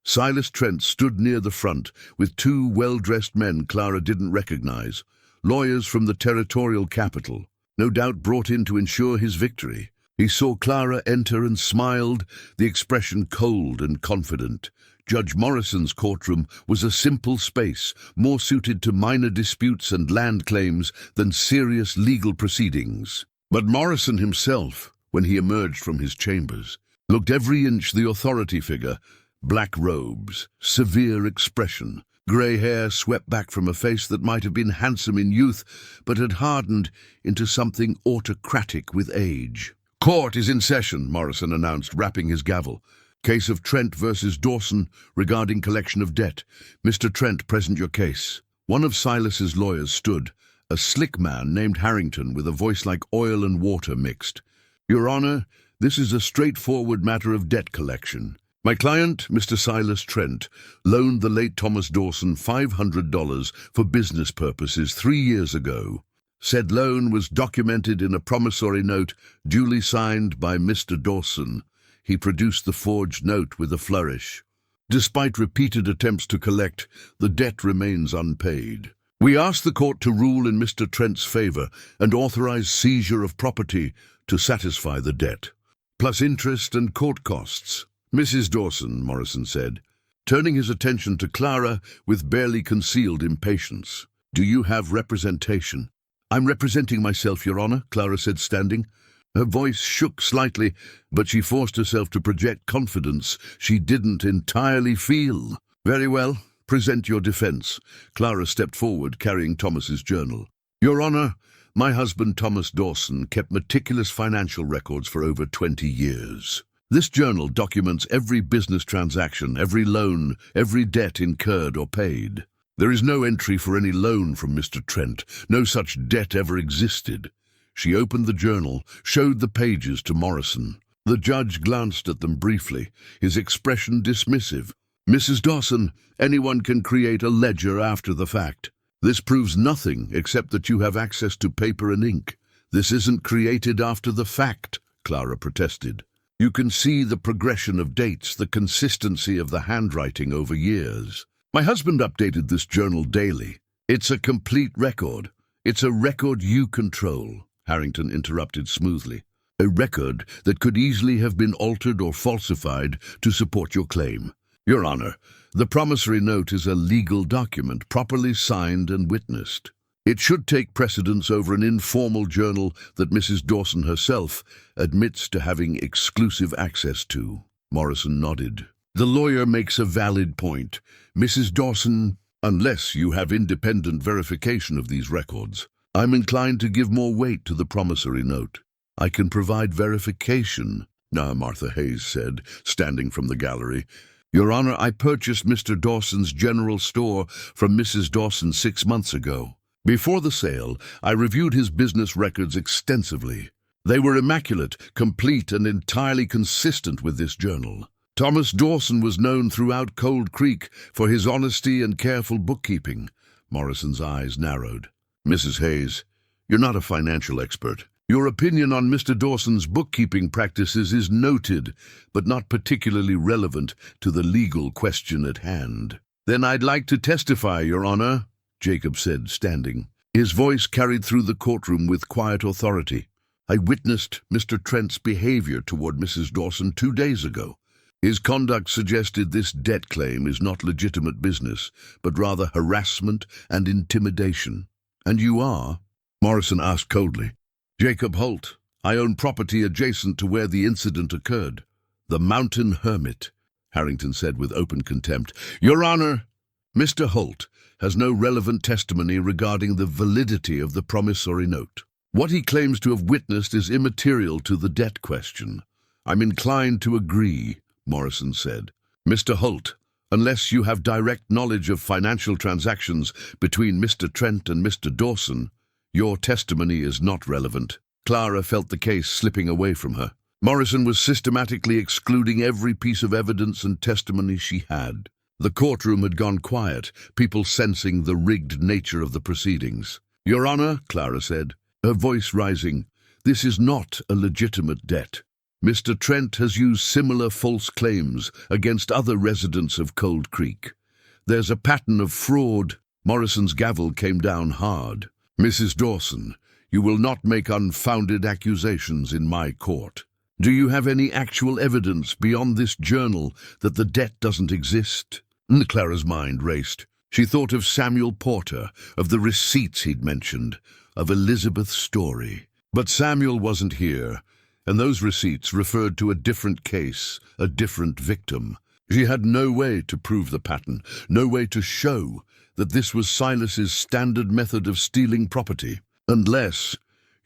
Silas Trent stood near the front with two well-dressed men Clara didn't recognize, lawyers from the territorial capital, no doubt brought in to ensure his victory. He saw Clara enter and smiled, the expression cold and confident. Judge Morrison's courtroom was a simple space, more suited to minor disputes and land claims than serious legal proceedings. But Morrison himself, when he emerged from his chambers, looked every inch the authority figure. Black robes, severe expression, grey hair swept back from a face that might have been handsome in youth, but had hardened into something autocratic with age. "Court is in session," Morrison announced, rapping his gavel. "Case of Trent versus Dawson regarding collection of debt. Mr. Trent, present your case." One of Silas's lawyers stood, a slick man named Harrington with a voice like oil and water mixed. "Your Honor, this is a straightforward matter of debt collection. My client, Mr. Silas Trent, loaned the late Thomas Dawson $500 for business purposes 3 years ago. Said loan was documented in a promissory note duly signed by Mr. Dawson." He produced the forged note with a flourish. "Despite repeated attempts to collect, the debt remains unpaid. We ask the court to rule in Mr. Trent's favor and authorize seizure of property to satisfy the debt, plus interest and court costs." "Mrs. Dawson," Morrison said, turning his attention to Clara with barely concealed impatience, "do you have representation?" "I'm representing myself, Your Honor," Clara said, standing. Her voice shook slightly, but she forced herself to project confidence she didn't entirely feel. "Very well, present your defense." Clara stepped forward, carrying Thomas's journal. "Your Honor, my husband Thomas Dawson kept meticulous financial records for over 20 years. This journal documents every business transaction, every loan, every debt incurred or paid. There is no entry for any loan from Mr. Trent. No such debt ever existed." She opened the journal, showed the pages to Morrison. The judge glanced at them briefly, his expression dismissive. "Mrs. Dawson, anyone can create a ledger after the fact. This proves nothing except that you have access to paper and ink. This isn't created after the fact," Clara protested. "You can see the progression of dates, the consistency of the handwriting over years. My husband updated this journal daily. It's a complete record. It's a record you control," Harrington interrupted smoothly. "A record that could easily have been altered or falsified to support your claim. Your Honor, the promissory note is a legal document, properly signed and witnessed. It should take precedence over an informal journal that Mrs. Dawson herself admits to having exclusive access to." Morrison nodded. "The lawyer makes a valid point. Mrs. Dawson, unless you have independent verification of these records, I'm inclined to give more weight to the promissory note." "I can provide verification," Martha Hayes said, standing from the gallery. "Your Honor, I purchased Mr. Dawson's general store from Mrs. Dawson 6 months ago. Before the sale, I reviewed his business records extensively. They were immaculate, complete, and entirely consistent with this journal. Thomas Dawson was known throughout Cold Creek for his honesty and careful bookkeeping." Morrison's eyes narrowed. "Mrs. Hayes, you're not a financial expert. Your opinion on Mr. Dawson's bookkeeping practices is noted, but not particularly relevant to the legal question at hand." "Then I'd like to testify, Your Honor," Jacob said, standing. His voice carried through the courtroom with quiet authority. "I witnessed Mr. Trent's behavior toward Mrs. Dawson 2 days ago. His conduct suggested this debt claim is not legitimate business, but rather harassment and intimidation." "And you are?" Morrison asked coldly. "Jacob Holt. I own property adjacent to where the incident occurred." "The Mountain Hermit," Harrington said with open contempt. "Your Honor, Mr. Holt has no relevant testimony regarding the validity of the promissory note. What he claims to have witnessed is immaterial to the debt question." "I'm inclined to agree," Morrison said. "Mr. Holt, unless you have direct knowledge of financial transactions between Mr. Trent and Mr. Dawson, your testimony is not relevant." Clara felt the case slipping away from her. Morrison was systematically excluding every piece of evidence and testimony she had. The courtroom had gone quiet, people sensing the rigged nature of the proceedings. "Your Honor," Clara said, her voice rising, "this is not a legitimate debt. Mr. Trent has used similar false claims against other residents of Cold Creek. There's a pattern of fraud. Morrison's gavel came down hard. Mrs. Dawson, you will not make unfounded accusations in my court. Do you have any actual evidence beyond this journal that the debt doesn't exist? Clara's mind raced. She thought of Samuel Porter, of the receipts he'd mentioned, of Elizabeth's story. But Samuel wasn't here, and those receipts referred to a different case, a different victim. She had no way to prove the pattern, no way to show that this was Silas's standard method of stealing property. Unless,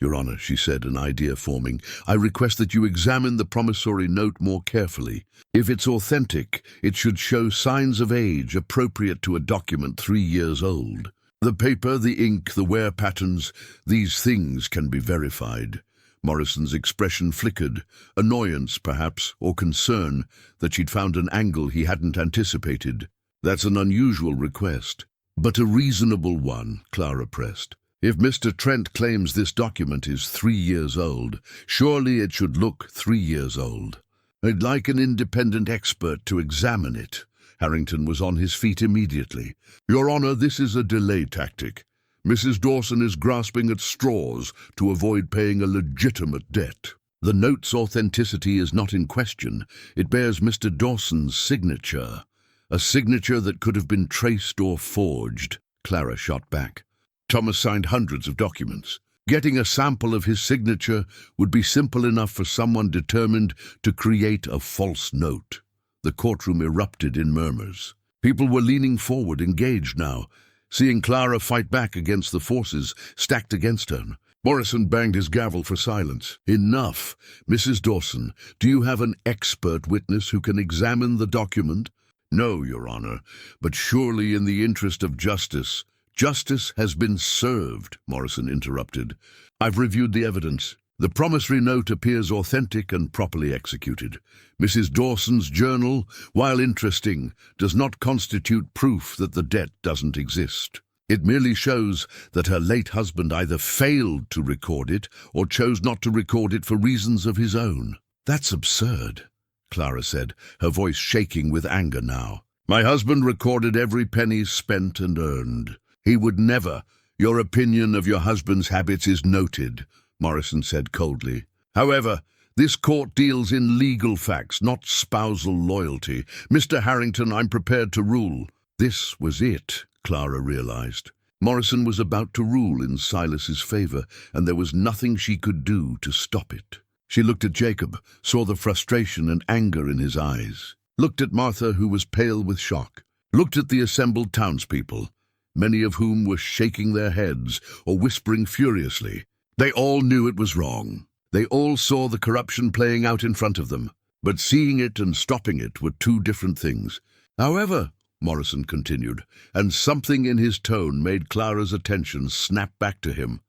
Your Honor, she said, an idea forming, I request that you examine the promissory note more carefully. If it's authentic, it should show signs of age appropriate to a document 3 years old. The paper, the ink, the wear patterns, these things can be verified. Morrison's expression flickered, annoyance perhaps, or concern that she'd found an angle he hadn't anticipated. That's an unusual request, but a reasonable one, Clara pressed. If Mr. Trent claims this document is 3 years old, surely it should look 3 years old. I'd like an independent expert to examine it. Harrington was on his feet immediately. Your Honor, this is a delay tactic. Mrs. Dawson is grasping at straws to avoid paying a legitimate debt. The note's authenticity is not in question. It bears Mr. Dawson's signature, a signature that could have been traced or forged. Clara shot back. Thomas signed hundreds of documents. Getting a sample of his signature would be simple enough for someone determined to create a false note. The courtroom erupted in murmurs. People were leaning forward, engaged now, seeing Clara fight back against the forces stacked against her. Morrison banged his gavel for silence. Enough. Mrs. Dawson, do you have an expert witness who can examine the document? No, Your Honor, but surely in the interest of justice. Justice has been served, Morrison interrupted. I've reviewed the evidence. The promissory note appears authentic and properly executed. Mrs. Dawson's journal, while interesting, does not constitute proof that the debt doesn't exist. It merely shows that her late husband either failed to record it or chose not to record it for reasons of his own. That's absurd, Clara said, her voice shaking with anger now. My husband recorded every penny spent and earned. He would never. Your opinion of your husband's habits is noted, Morrison said coldly. However, this court deals in legal facts, not spousal loyalty. Mr. Harrington, I'm prepared to rule. This was it, Clara realized. Morrison was about to rule in Silas's favor, and there was nothing she could do to stop it. She looked at Jacob, saw the frustration and anger in his eyes. Looked at Martha, who was pale with shock. Looked at the assembled townspeople, many of whom were shaking their heads or whispering furiously. They all knew it was wrong. They all saw the corruption playing out in front of them. But seeing it and stopping it were two different things. However, Morrison continued, and something in his tone made Clara's attention snap back to him.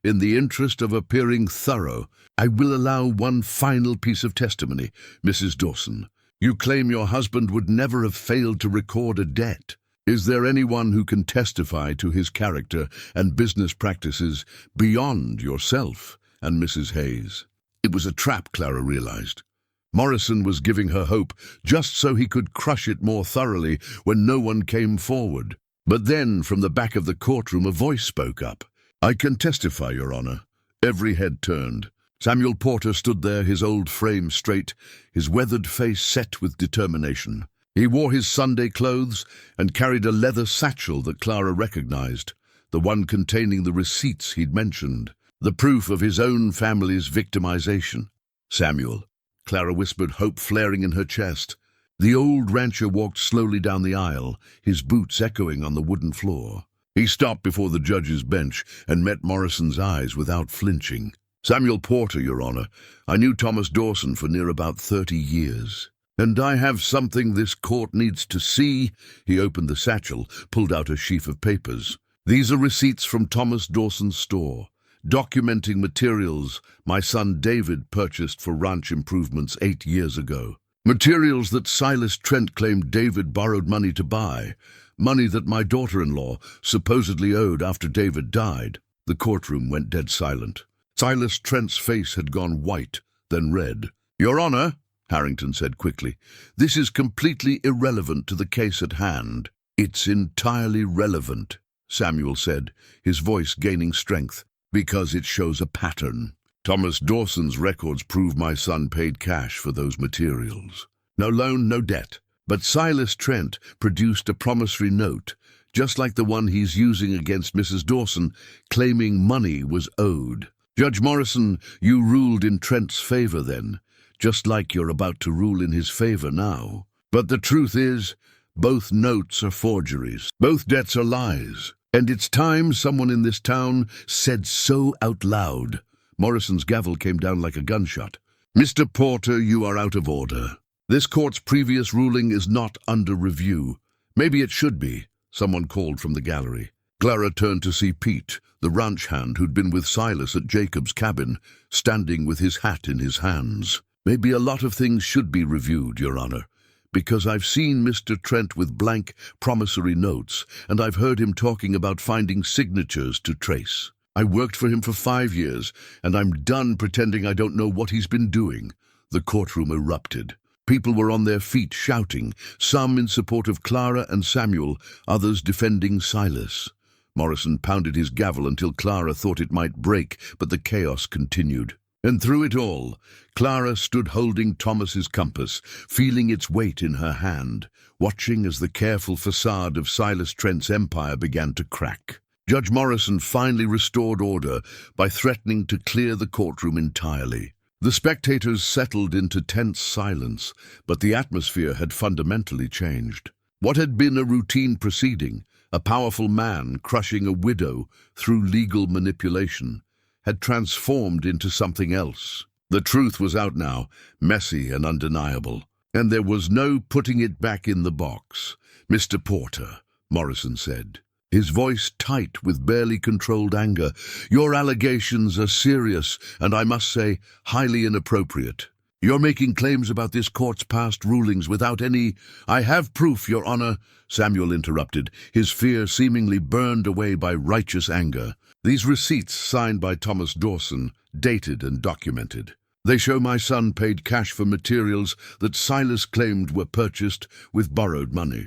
In the interest of appearing thorough, I will allow one final piece of testimony, Mrs. Dawson. You claim your husband would never have failed to record a debt. Is there anyone who can testify to his character and business practices beyond yourself and Mrs. Hayes? It was a trap, Clara realized. Morrison was giving her hope just so he could crush it more thoroughly when no one came forward. But then, from the back of the courtroom, a voice spoke up. I can testify, Your Honor. Every head turned. Samuel Porter stood there, his old frame straight, his weathered face set with determination. He wore his Sunday clothes and carried a leather satchel that Clara recognized, the one containing the receipts he'd mentioned, the proof of his own family's victimization. Samuel, Clara whispered, hope flaring in her chest. The old rancher walked slowly down the aisle, his boots echoing on the wooden floor. He stopped before the judge's bench and met Morrison's eyes without flinching. Samuel Porter, Your Honor. I knew Thomas Dawson for near about 30 years. And I have something this court needs to see. He opened the satchel, pulled out a sheaf of papers. These are receipts from Thomas Dawson's store, documenting materials my son David purchased for ranch improvements 8 years ago. Materials that Silas Trent claimed David borrowed money to buy, money that my daughter-in-law supposedly owed after David died. The courtroom went dead silent. Silas Trent's face had gone white, then red. Your Honor, Harrington said quickly, this is completely irrelevant to the case at hand. It's entirely relevant, Samuel said, his voice gaining strength, because it shows a pattern. Thomas Dawson's records prove my son paid cash for those materials. No loan, no debt. But Silas Trent produced a promissory note, just like the one he's using against Mrs. Dawson, claiming money was owed. Judge Morrison, you ruled in Trent's favor then, just like you're about to rule in his favor now. But the truth is, both notes are forgeries. Both debts are lies. And it's time someone in this town said so out loud. Morrison's gavel came down like a gunshot. Mr. Porter, you are out of order. This court's previous ruling is not under review. Maybe it should be, someone called from the gallery. Clara turned to see Pete, the ranch hand who'd been with Silas at Jacob's cabin, standing with his hat in his hands. Maybe a lot of things should be reviewed, Your Honor, because I've seen Mr. Trent with blank promissory notes, and I've heard him talking about finding signatures to trace. I worked for him for 5 years, and I'm done pretending I don't know what he's been doing. The courtroom erupted. People were on their feet shouting, some in support of Clara and Samuel, others defending Silas. Morrison pounded his gavel until Clara thought it might break, but the chaos continued. And through it all, Clara stood holding Thomas's compass, feeling its weight in her hand, watching as the careful facade of Silas Trent's empire began to crack. Judge Morrison finally restored order by threatening to clear the courtroom entirely. The spectators settled into tense silence, but the atmosphere had fundamentally changed. What had been a routine proceeding, a powerful man crushing a widow through legal manipulation, had transformed into something else. The truth was out now, messy and undeniable, and there was no putting it back in the box. Mr. Porter, Morrison said, his voice tight with barely controlled anger, your allegations are serious and, I must say, highly inappropriate. You're making claims about this court's past rulings without any— I have proof, Your Honor, Samuel interrupted, his fear seemingly burned away by righteous anger. These receipts signed by Thomas Dawson, dated and documented. They show my son paid cash for materials that Silas claimed were purchased with borrowed money.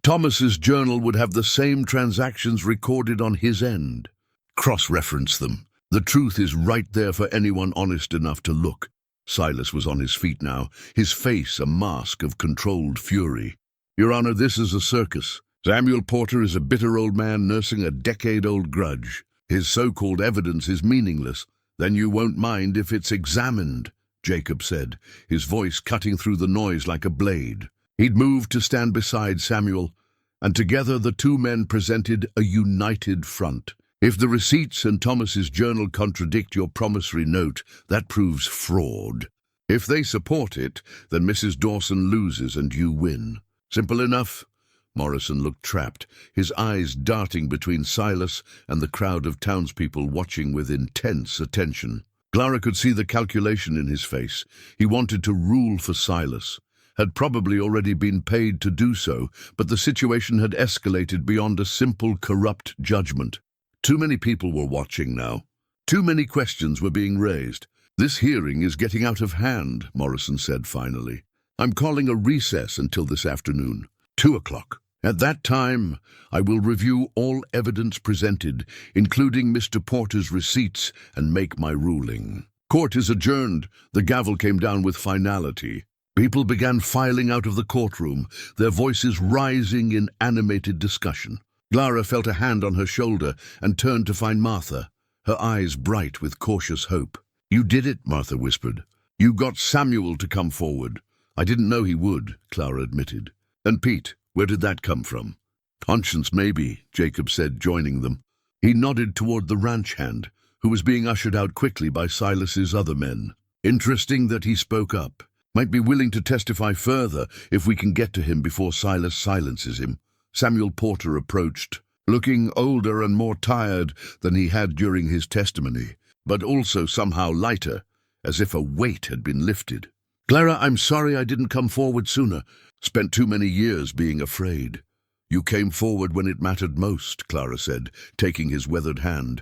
Thomas's journal would have the same transactions recorded on his end. Cross-reference them. The truth is right there for anyone honest enough to look. Silas was on his feet now, his face a mask of controlled fury. Your Honor, this is a circus. Samuel Porter is a bitter old man nursing a decade-old grudge. His so-called evidence is meaningless. Then you won't mind if it's examined, Jacob said, his voice cutting through the noise like a blade. He'd moved to stand beside Samuel, and together the two men presented a united front. If the receipts and Thomas's journal contradict your promissory note, that proves fraud. If they support it, then Mrs. Dawson loses and you win. Simple enough. Morrison looked trapped, his eyes darting between Silas and the crowd of townspeople watching with intense attention. Clara could see the calculation in his face. He wanted to rule for Silas. Had probably already been paid to do so, but the situation had escalated beyond a simple corrupt judgment. Too many people were watching now. Too many questions were being raised. This hearing is getting out of hand, Morrison said finally. I'm calling a recess until this afternoon, 2 o'clock. At that time, I will review all evidence presented, including Mr. Porter's receipts, and make my ruling. Court is adjourned. The gavel came down with finality. People began filing out of the courtroom, their voices rising in animated discussion. Clara felt a hand on her shoulder and turned to find Martha, her eyes bright with cautious hope. You did it, Martha whispered. You got Samuel to come forward. I didn't know he would, Clara admitted. And Pete, where did that come from? Conscience, maybe, Jacob said, joining them. He nodded toward the ranch hand, who was being ushered out quickly by Silas's other men. Interesting that he spoke up. Might be willing to testify further if we can get to him before Silas silences him. Samuel Porter approached, looking older and more tired than he had during his testimony, but also somehow lighter, as if a weight had been lifted. Clara, I'm sorry I didn't come forward sooner. Spent too many years being afraid. You came forward when it mattered most, Clara said, taking his weathered hand.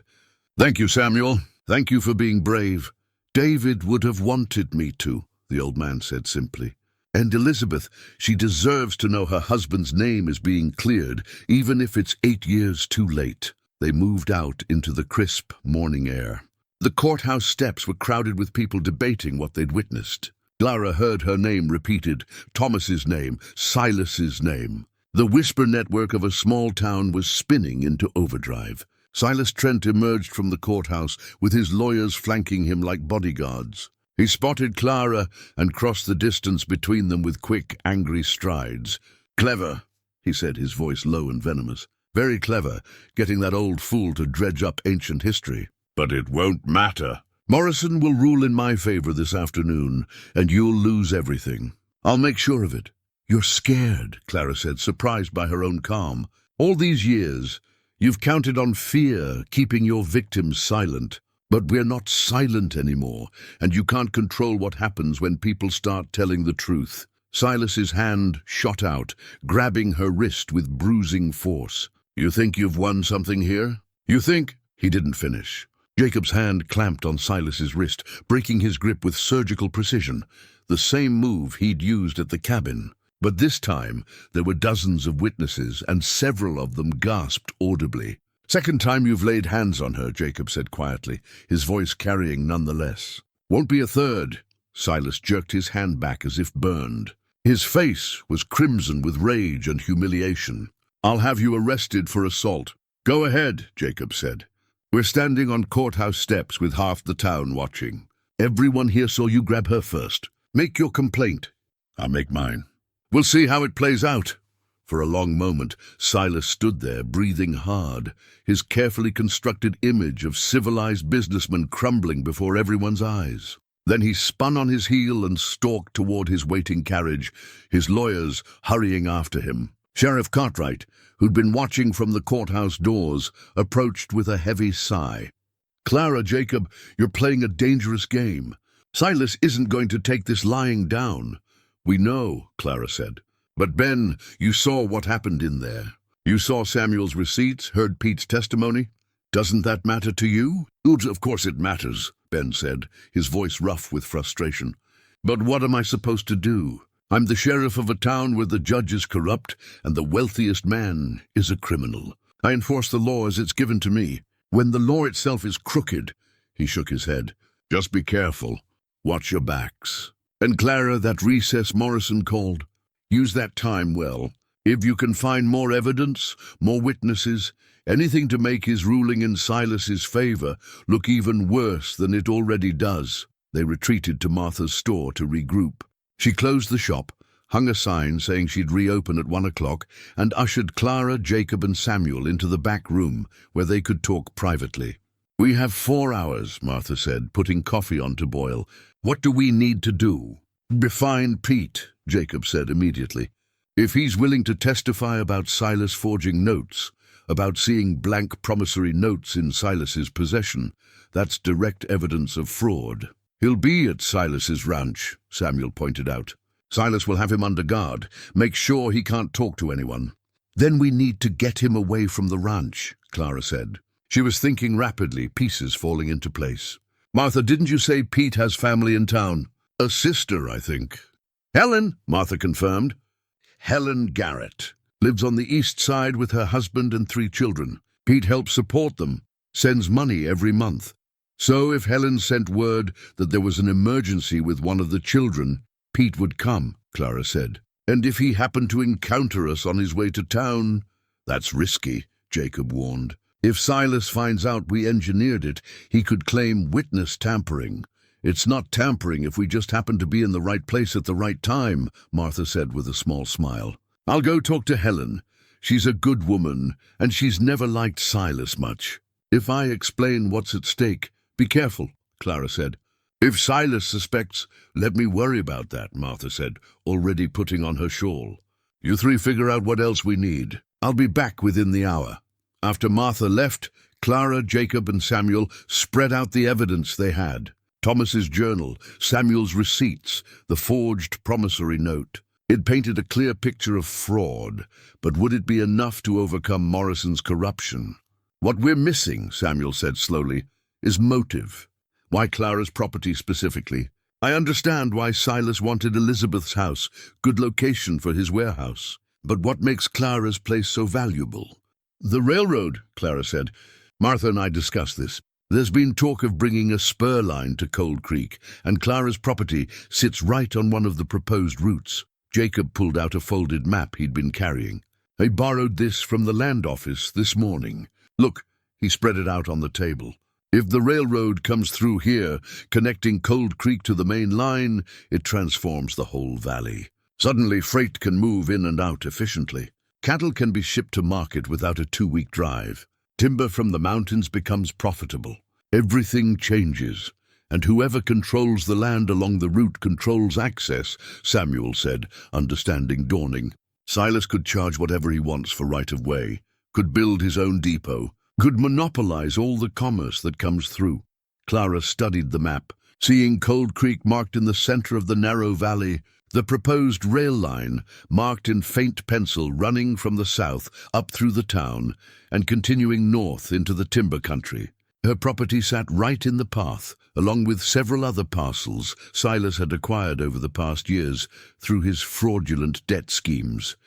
Thank you, Samuel. Thank you for being brave. David would have wanted me to. the old man said simply. And Elizabeth, she deserves to know her husband's name is being cleared, even if it's 8 years too late. They moved out into the crisp morning air. The courthouse steps were crowded with people debating what they'd witnessed. Clara heard her name repeated, Thomas's name, Silas's name. The whisper network of a small town was spinning into overdrive. Silas Trent emerged from the courthouse with his lawyers flanking him like bodyguards. He spotted Clara and crossed the distance between them with quick, angry strides. "Clever," he said, his voice low and venomous. "Very clever, getting that old fool to dredge up ancient history. But it won't matter. Morrison will rule in my favor this afternoon, and you'll lose everything. I'll make sure of it." "You're scared," Clara said, surprised by her own calm. "All these years, you've counted on fear, keeping your victims silent. But we're not silent anymore, and you can't control what happens when people start telling the truth." Silas's hand shot out, grabbing her wrist with bruising force. "You think you've won something here? You think—" He didn't finish. Jacob's hand clamped on Silas's wrist, breaking his grip with surgical precision, the same move he'd used at the cabin. But this time, there were dozens of witnesses, and several of them gasped audibly. "Second time you've laid hands on her," Jacob said quietly, his voice carrying none the less. "Won't be a third." Silas jerked his hand back as if burned. His face was crimson with rage and humiliation. "I'll have you arrested for assault." "Go ahead," Jacob said. "We're standing on courthouse steps with half the town watching. Everyone here saw you grab her first. Make your complaint." "I'll make mine. We'll see how it plays out." For a long moment, Silas stood there, breathing hard, his carefully constructed image of civilized businessmen crumbling before everyone's eyes. Then he spun on his heel and stalked toward his waiting carriage, his lawyers hurrying after him. Sheriff Cartwright, who'd been watching from the courthouse doors, approached with a heavy sigh. "Clara, Jacob, you're playing a dangerous game. Silas isn't going to take this lying down." "We know," Clara said. "But Ben, you saw what happened in there. You saw Samuel's receipts, heard Pete's testimony. Doesn't that matter to you?" "Of course it matters," Ben said, his voice rough with frustration. "But what am I supposed to do? I'm the sheriff of a town where the judge is corrupt and the wealthiest man is a criminal. I enforce the law as it's given to me. When the law itself is crooked," he shook his head. "Just be careful. Watch your backs." "And Clara, that recess Morrison called. Use that time well. If you can find more evidence, more witnesses, anything to make his ruling in Silas's favor look even worse than it already does." They retreated to Martha's store to regroup. She closed the shop, hung a sign saying she'd reopen at 1 o'clock, and ushered Clara, Jacob, and Samuel into the back room where they could talk privately. "We have 4 hours," Martha said, putting coffee on to boil. "What do we need to do?" "Find Pete," Jacob said immediately. "If he's willing to testify about Silas forging notes, about seeing blank promissory notes in Silas's possession, that's direct evidence of fraud." "He'll be at Silas's ranch," Samuel pointed out. "Silas will have him under guard. Make sure he can't talk to anyone." "Then we need to get him away from the ranch," Clara said. She was thinking rapidly, pieces falling into place. "Martha, didn't you say Pete has family in town?" "A sister, I think." "Helen," Martha confirmed. "Helen Garrett. Lives on the east side with her husband and 3 children. Pete helps support them, sends money every month. So if Helen sent word that there was an emergency with one of the children, Pete would come," Clara said. "And if he happened to encounter us on his way to town—" "That's risky," Jacob warned. "If Silas finds out we engineered it, he could claim witness tampering." "It's not tampering if we just happen to be in the right place at the right time," Martha said with a small smile. "I'll go talk to Helen. She's a good woman, and she's never liked Silas much. If I explain what's at stake, be careful," Clara said. "If Silas suspects, let me worry about that," Martha said, already putting on her shawl. "You 3 figure out what else we need. I'll be back within the hour." After Martha left, Clara, Jacob, and Samuel spread out the evidence they had. Thomas's journal, Samuel's receipts, the forged promissory note. It painted a clear picture of fraud, but would it be enough to overcome Morrison's corruption? "What we're missing," Samuel said slowly, "is motive. Why Clara's property specifically? I understand why Silas wanted Elizabeth's house, good location for his warehouse. But what makes Clara's place so valuable? The railroad, Clara said. Martha and I discussed this. There's been talk of bringing a spur line to Cold Creek, and Clara's property sits right on one of the proposed routes. Jacob pulled out a folded map he'd been carrying. I borrowed this from the land office this morning. Look, he spread it out on the table. If the railroad comes through here, connecting Cold Creek to the main line, it transforms the whole valley. Suddenly, freight can move in and out efficiently. Cattle can be shipped to market without a 2-week drive. Timber from the mountains becomes profitable. Everything changes, and whoever controls the land along the route controls access, Samuel said, understanding dawning. Silas could charge whatever he wants for right-of-way, could build his own depot, could monopolize all the commerce that comes through. Clara studied the map, seeing Cold Creek marked in the center of the narrow valley, the proposed rail line marked in faint pencil running from the south up through the town and continuing north into the timber country. Her property sat right in the path, along with several other parcels Silas had acquired over the past years through his fraudulent debt schemes.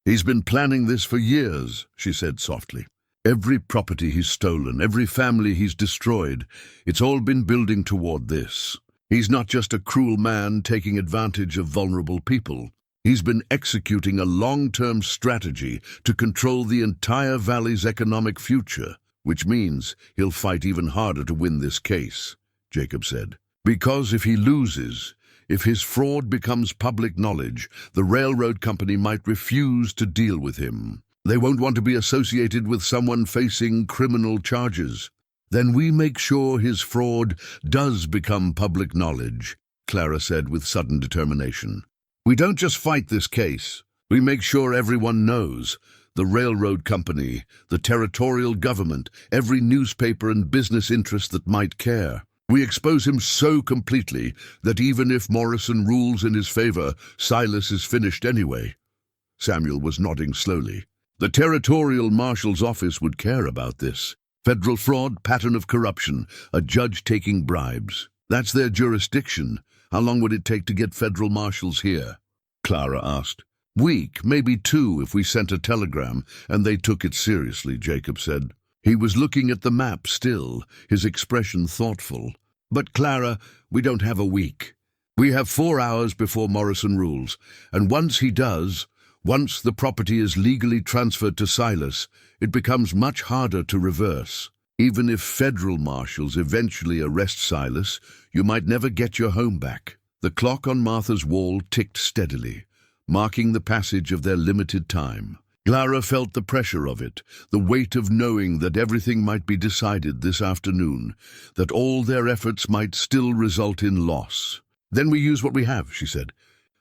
He's been planning this for years, she said softly. Every property he's stolen, every family he's destroyed, it's all been building toward this. He's not just a cruel man taking advantage of vulnerable people. He's been executing a long-term strategy to control the entire valley's economic future, which means he'll fight even harder to win this case, Jacob said. Because if he loses, if his fraud becomes public knowledge, the railroad company might refuse to deal with him. They won't want to be associated with someone facing criminal charges. Then we make sure his fraud does become public knowledge, Clara said with sudden determination. We don't just fight this case. We make sure everyone knows. The railroad company, the territorial government, every newspaper and business interest that might care. We expose him so completely that even if Morrison rules in his favor, Silas is finished anyway. Samuel was nodding slowly. The territorial marshal's office would care about this. Federal fraud, pattern of corruption, a judge taking bribes. That's their jurisdiction. How long would it take to get federal marshals here? Clara asked. Week, maybe 2 if we sent a telegram, and they took it seriously, Jacob said. He was looking at the map still, his expression thoughtful. But Clara, we don't have a week. We have 4 hours before Morrison rules, and once he does, once the property is legally transferred to Silas, it becomes much harder to reverse. Even if federal marshals eventually arrest Silas, you might never get your home back. The clock on Martha's wall ticked steadily, marking the passage of their limited time. Clara felt the pressure of it, the weight of knowing that everything might be decided this afternoon, that all their efforts might still result in loss. Then we use what we have, she said.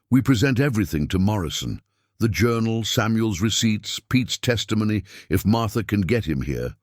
We present everything to Morrison. The journal, Samuel's receipts, Pete's testimony, if Martha can get him here.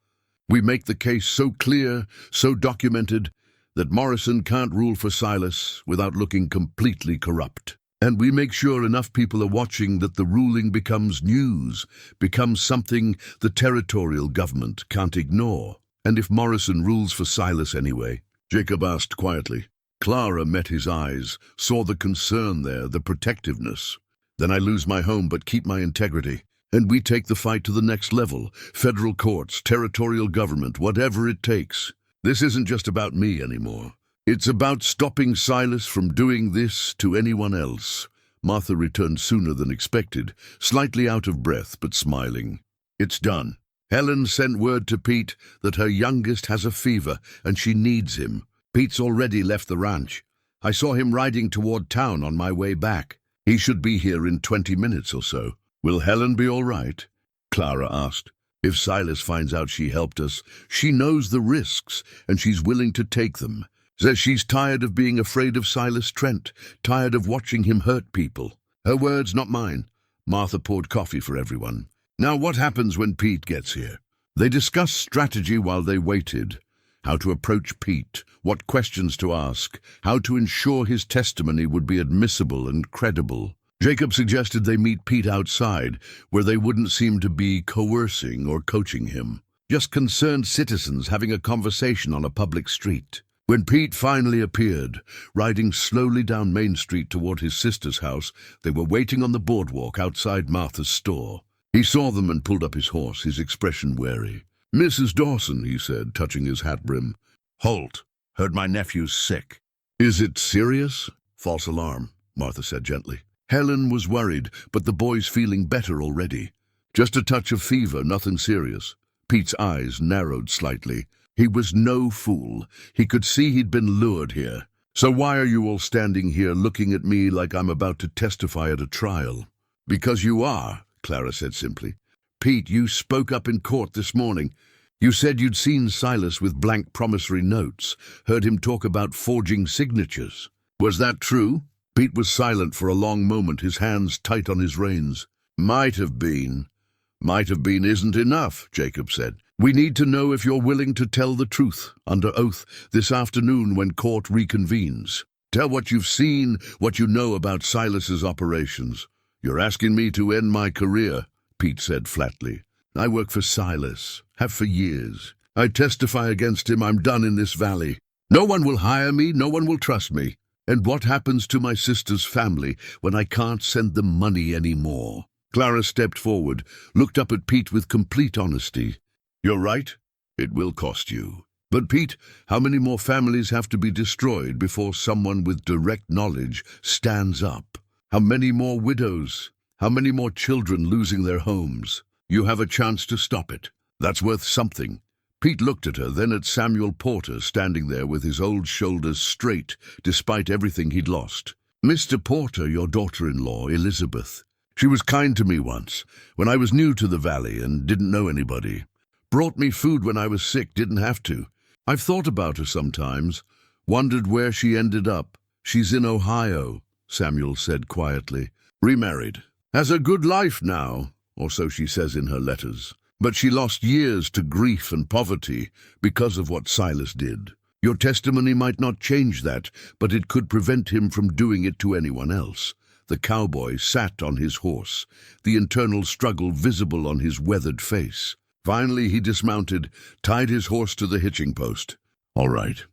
We make the case so clear, so documented, that Morrison can't rule for Silas without looking completely corrupt. And we make sure enough people are watching that the ruling becomes news, becomes something the territorial government can't ignore. And if Morrison rules for Silas anyway? Jacob asked quietly. Clara met his eyes, saw the concern there, the protectiveness. Then I lose my home but keep my integrity. And we take the fight to the next level, federal courts, territorial government, whatever it takes. This isn't just about me anymore. It's about stopping Silas from doing this to anyone else. Martha returned sooner than expected, slightly out of breath but smiling. It's done. Helen sent word to Pete that her youngest has a fever and she needs him. Pete's already left the ranch. I saw him riding toward town on my way back. He should be here in 20 minutes or so. Will Helen be all right? Clara asked. If Silas finds out she helped us, she knows the risks and she's willing to take them. Says she's tired of being afraid of Silas Trent, tired of watching him hurt people. Her words, not mine. Martha poured coffee for everyone. Now what happens when Pete gets here? They discussed strategy while they waited. How to approach Pete, what questions to ask, how to ensure his testimony would be admissible and credible. Jacob suggested they meet Pete outside, where they wouldn't seem to be coercing or coaching him. Just concerned citizens having a conversation on a public street. When Pete finally appeared, riding slowly down Main Street toward his sister's house, they were waiting on the boardwalk outside Martha's store. He saw them and pulled up his horse, his expression wary. "Mrs. Dawson," he said, touching his hat brim. "Holt. Heard my nephew's sick." "Is it serious?" "False alarm," Martha said gently. Helen was worried, but the boy's feeling better already. "Just a touch of fever, nothing serious." Pete's eyes narrowed slightly. He was no fool. He could see he'd been lured here. "So why are you all standing here looking at me like I'm about to testify at a trial?" "Because you are," Clara said simply. "Pete, you spoke up in court this morning. You said you'd seen Silas with blank promissory notes, heard him talk about forging signatures. Was that true?" Pete was silent for a long moment, his hands tight on his reins. "Might have been. Might have been isn't enough," Jacob said. "We need to know if you're willing to tell the truth, under oath, this afternoon when court reconvenes. Tell what you've seen, what you know about Silas's operations." "You're asking me to end my career," Pete said flatly. "I work for Silas, have for years. I testify against him. I'm done in this valley. No one will hire me, no one will trust me. And what happens to my sister's family when I can't send them money anymore?" Clara stepped forward, looked up at Pete with complete honesty. "You're right. It will cost you. But Pete, how many more families have to be destroyed before someone with direct knowledge stands up? How many more widows? How many more children losing their homes? You have a chance to stop it. That's worth something." Pete looked at her, then at Samuel Porter standing there with his old shoulders straight, despite everything he'd lost. "Mr. Porter, your daughter-in-law, Elizabeth. She was kind to me once, when I was new to the valley and didn't know anybody. Brought me food when I was sick, didn't have to. I've thought about her sometimes, wondered where she ended up. She's in Ohio," Samuel said quietly. "Remarried. Has a good life now, or so she says in her letters. But she lost years to grief and poverty because of what Silas did. Your testimony might not change that, but it could prevent him from doing it to anyone else." The cowboy sat on his horse, the internal struggle visible on his weathered face. Finally he dismounted, tied his horse to the hitching post. "All right,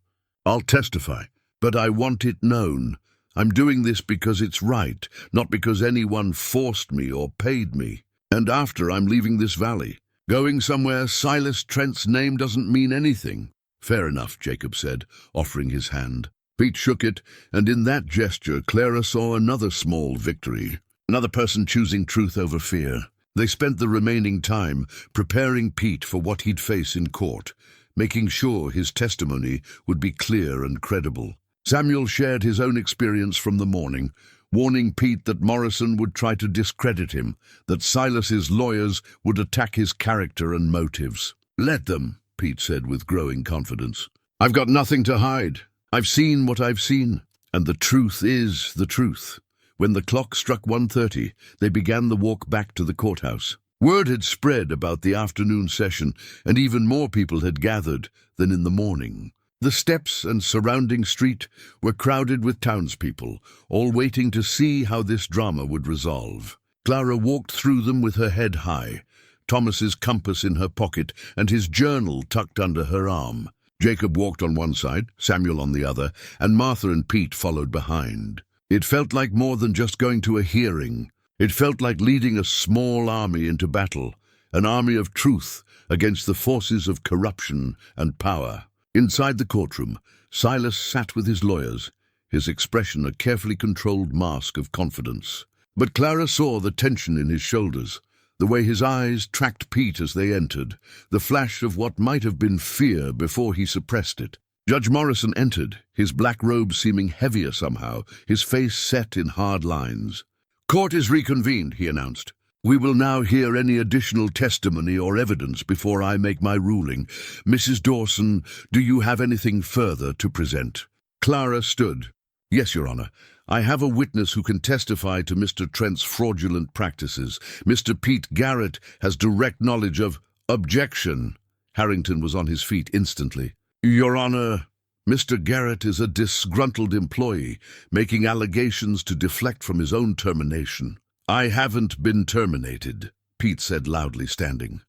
I'll testify, but I want it known. I'm doing this because it's right, not because anyone forced me or paid me. And after I'm leaving this valley, going somewhere Silas Trent's name doesn't mean anything." "Fair enough," Jacob said, offering his hand. Pete shook it, and in that gesture Clara saw another small victory. Another person choosing truth over fear. They spent the remaining time preparing Pete for what he'd face in court, making sure his testimony would be clear and credible. Samuel shared his own experience from the morning, warning Pete that Morrison would try to discredit him, that Silas's lawyers would attack his character and motives. "Let them," Pete said with growing confidence. "I've got nothing to hide. I've seen what I've seen, and the truth is the truth." When the clock struck 1:30, they began the walk back to the courthouse. Word had spread about the afternoon session, and even more people had gathered than in the morning. The steps and surrounding street were crowded with townspeople, all waiting to see how this drama would resolve. Clara walked through them with her head high, Thomas's compass in her pocket and his journal tucked under her arm. Jacob walked on one side, Samuel on the other, and Martha and Pete followed behind. It felt like more than just going to a hearing. It felt like leading a small army into battle, an army of truth against the forces of corruption and power. Inside the courtroom, Silas sat with his lawyers, his expression a carefully controlled mask of confidence. But Clara saw the tension in his shoulders, the way his eyes tracked Pete as they entered, the flash of what might have been fear before he suppressed it. Judge Morrison entered, his black robe seeming heavier somehow, his face set in hard lines. "Court is reconvened," he announced. "We will now hear any additional testimony or evidence before I make my ruling. Mrs. Dawson, do you have anything further to present?" Clara stood. "Yes, Your Honor. I have a witness who can testify to Mr. Trent's fraudulent practices. Mr. Pete Garrett has direct knowledge of—" "Objection." Harrington was on his feet instantly. "Your Honor, Mr. Garrett is a disgruntled employee, making allegations to deflect from his own termination." "I haven't been terminated," Pete said loudly, standing.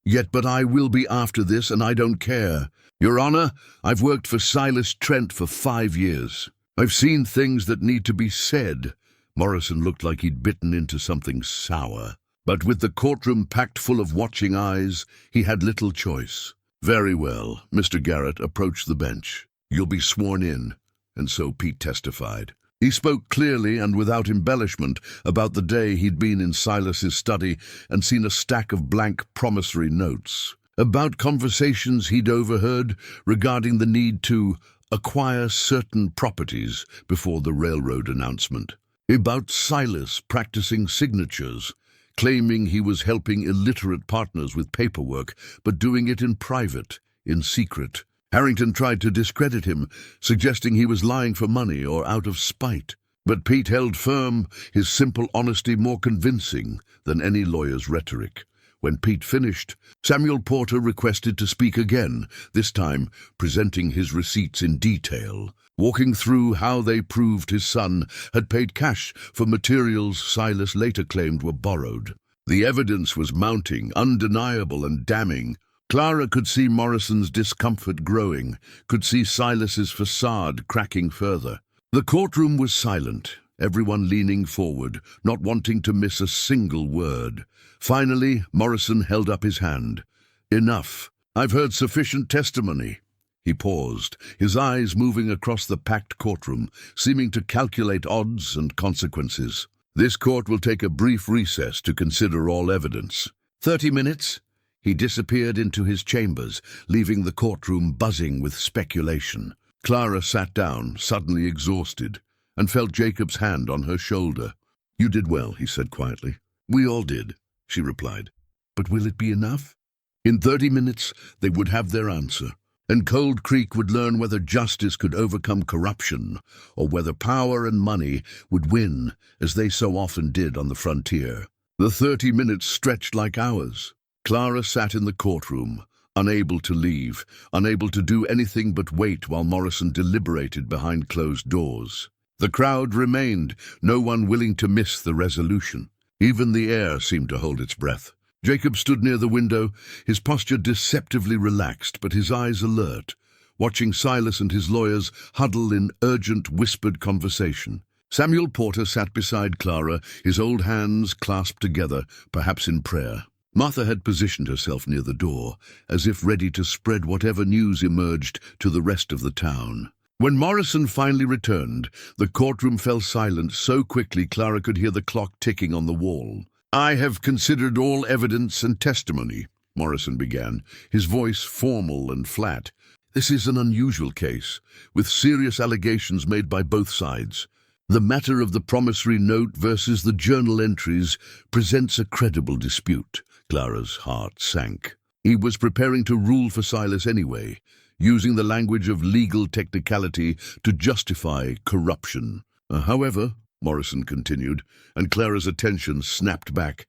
Yet, but I will be after this, and I don't care. Your Honor, I've worked for Silas Trent for 5 years. I've seen things that need to be said. Morrison looked like he'd bitten into something sour. But with the courtroom packed full of watching eyes, he had little choice. Very well, Mr. Garrett approached the bench. You'll be sworn in. And so Pete testified. He spoke clearly and without embellishment about the day he'd been in Silas's study and seen a stack of blank promissory notes. About conversations he'd overheard regarding the need to acquire certain properties before the railroad announcement. About Silas practicing signatures, claiming he was helping illiterate partners with paperwork, but doing it in private, in secret. Harrington tried to discredit him, suggesting he was lying for money or out of spite. But Pete held firm, his simple honesty more convincing than any lawyer's rhetoric. When Pete finished, Samuel Porter requested to speak again, this time presenting his receipts in detail, walking through how they proved his son had paid cash for materials Silas later claimed were borrowed. The evidence was mounting, undeniable and damning. Clara could see Morrison's discomfort growing, could see Silas's facade cracking further. The courtroom was silent, everyone leaning forward, not wanting to miss a single word. Finally, Morrison held up his hand. Enough. I've heard sufficient testimony. He paused, his eyes moving across the packed courtroom, seeming to calculate odds and consequences. This court will take a brief recess to consider all evidence. 30 minutes? He disappeared into his chambers, leaving the courtroom buzzing with speculation. Clara sat down, suddenly exhausted, and felt Jacob's hand on her shoulder. You did well, he said quietly. We all did, she replied. But will it be enough? In 30 minutes, they would have their answer, and Cold Creek would learn whether justice could overcome corruption, or whether power and money would win, as they so often did on the frontier. The 30 minutes stretched like hours. Clara sat in the courtroom, unable to leave, unable to do anything but wait while Morrison deliberated behind closed doors. The crowd remained, no one willing to miss the resolution. Even the air seemed to hold its breath. Jacob stood near the window, his posture deceptively relaxed, but his eyes alert, watching Silas and his lawyers huddle in urgent, whispered conversation. Samuel Porter sat beside Clara, his old hands clasped together, perhaps in prayer. Martha had positioned herself near the door, as if ready to spread whatever news emerged to the rest of the town. When Morrison finally returned, the courtroom fell silent so quickly Clara could hear the clock ticking on the wall. I have considered all evidence and testimony, Morrison began, his voice formal and flat. This is an unusual case, with serious allegations made by both sides. The matter of the promissory note versus the journal entries presents a credible dispute. Clara's heart sank. He was preparing to rule for Silas anyway, using the language of legal technicality to justify corruption. However, Morrison continued, and Clara's attention snapped back.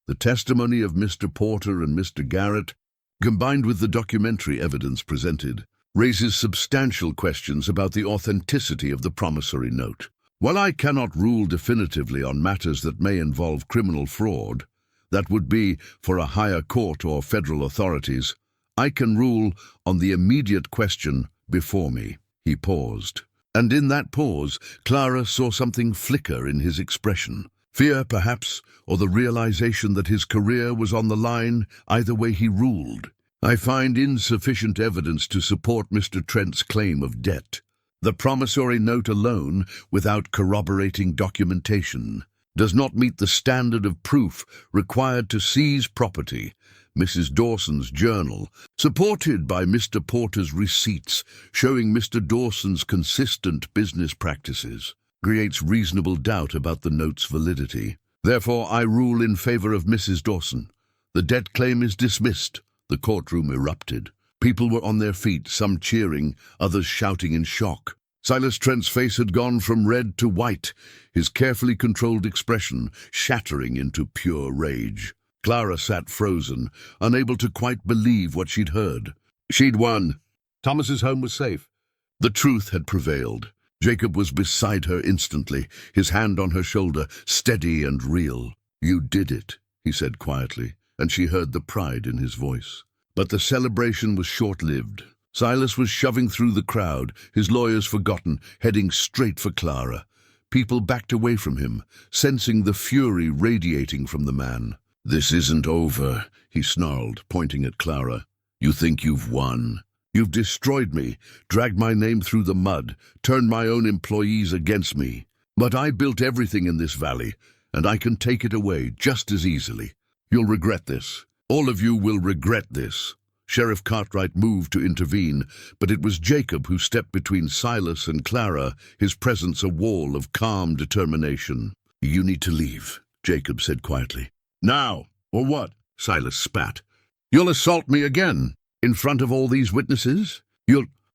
The testimony of Mr. Porter and Mr. Garrett, combined with the documentary evidence presented, raises substantial questions about the authenticity of the promissory note. While I cannot rule definitively on matters that may involve criminal fraud, that would be for a higher court or federal authorities, I can rule on the immediate question before me. He paused. And in that pause, Clara saw something flicker in his expression. Fear, perhaps, or the realization that his career was on the line, either way he ruled. I find insufficient evidence to support Mr. Trent's claim of debt. The promissory note alone, without corroborating documentation, does not meet the standard of proof required to seize property. Mrs. Dawson's journal, supported by Mr. Porter's receipts showing Mr. Dawson's consistent business practices, creates reasonable doubt about the note's validity. Therefore, I rule in favor of Mrs. Dawson. The debt claim is dismissed. The courtroom erupted. People were on their feet, some cheering, others shouting in shock. Silas Trent's face had gone from red to white, his carefully controlled expression shattering into pure rage. Clara sat frozen, unable to quite believe what she'd heard. She'd won. Thomas's home was safe. The truth had prevailed. Jacob was beside her instantly, his hand on her shoulder, steady and real. You did it, he said quietly, and she heard the pride in his voice. But the celebration was short-lived. Silas was shoving through the crowd, his lawyers forgotten, heading straight for Clara. People backed away from him, sensing the fury radiating from the man. "This isn't over," he snarled, pointing at Clara. "You think you've won? You've destroyed me, dragged my name through the mud, turned my own employees against me. But I built everything in this valley, and I can take it away just as easily. You'll regret this. All of you will regret this." Sheriff Cartwright moved to intervene, but it was Jacob who stepped between Silas and Clara, his presence a wall of calm determination. "You need to leave," Jacob said quietly. "Now, or what?" Silas spat. "You'll assault me again, in front of all these witnesses?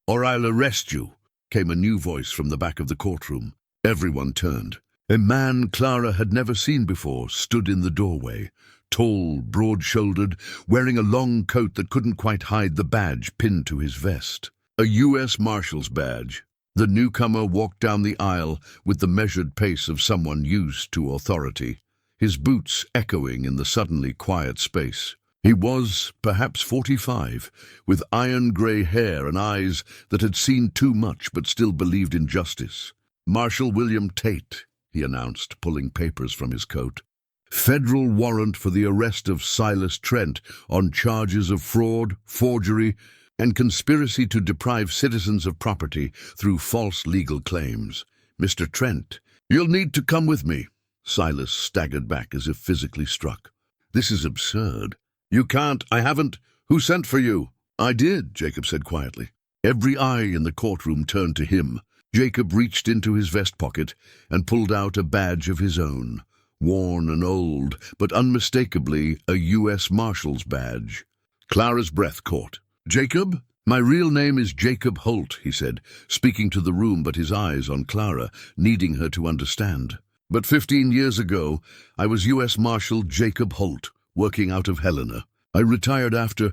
Or I'll arrest you," came a new voice from the back of the courtroom. Everyone turned. A man Clara had never seen before stood in the doorway. Tall, broad-shouldered, wearing a long coat that couldn't quite hide the badge pinned to his vest. A U.S. Marshal's badge. The newcomer walked down the aisle with the measured pace of someone used to authority, his boots echoing in the suddenly quiet space. He was, perhaps 45, with iron-grey hair and eyes that had seen too much but still believed in justice. "Marshal William Tate," he announced, pulling papers from his coat. "Federal warrant for the arrest of Silas Trent on charges of fraud, forgery, and conspiracy to deprive citizens of property through false legal claims. Mr. Trent, you'll need to come with me." Silas staggered back as if physically struck. "This is absurd." "You can't. I haven't. Who sent for you?" "I did," Jacob said quietly. Every eye in the courtroom turned to him. Jacob reached into his vest pocket and pulled out a badge of his own. Worn and old, but unmistakably a U.S. Marshal's badge. Clara's breath caught. "Jacob? My real name is Jacob Holt," he said, speaking to the room but his eyes on Clara, needing her to understand. "But 15 years ago, I was U.S. Marshal Jacob Holt, working out of Helena. I retired after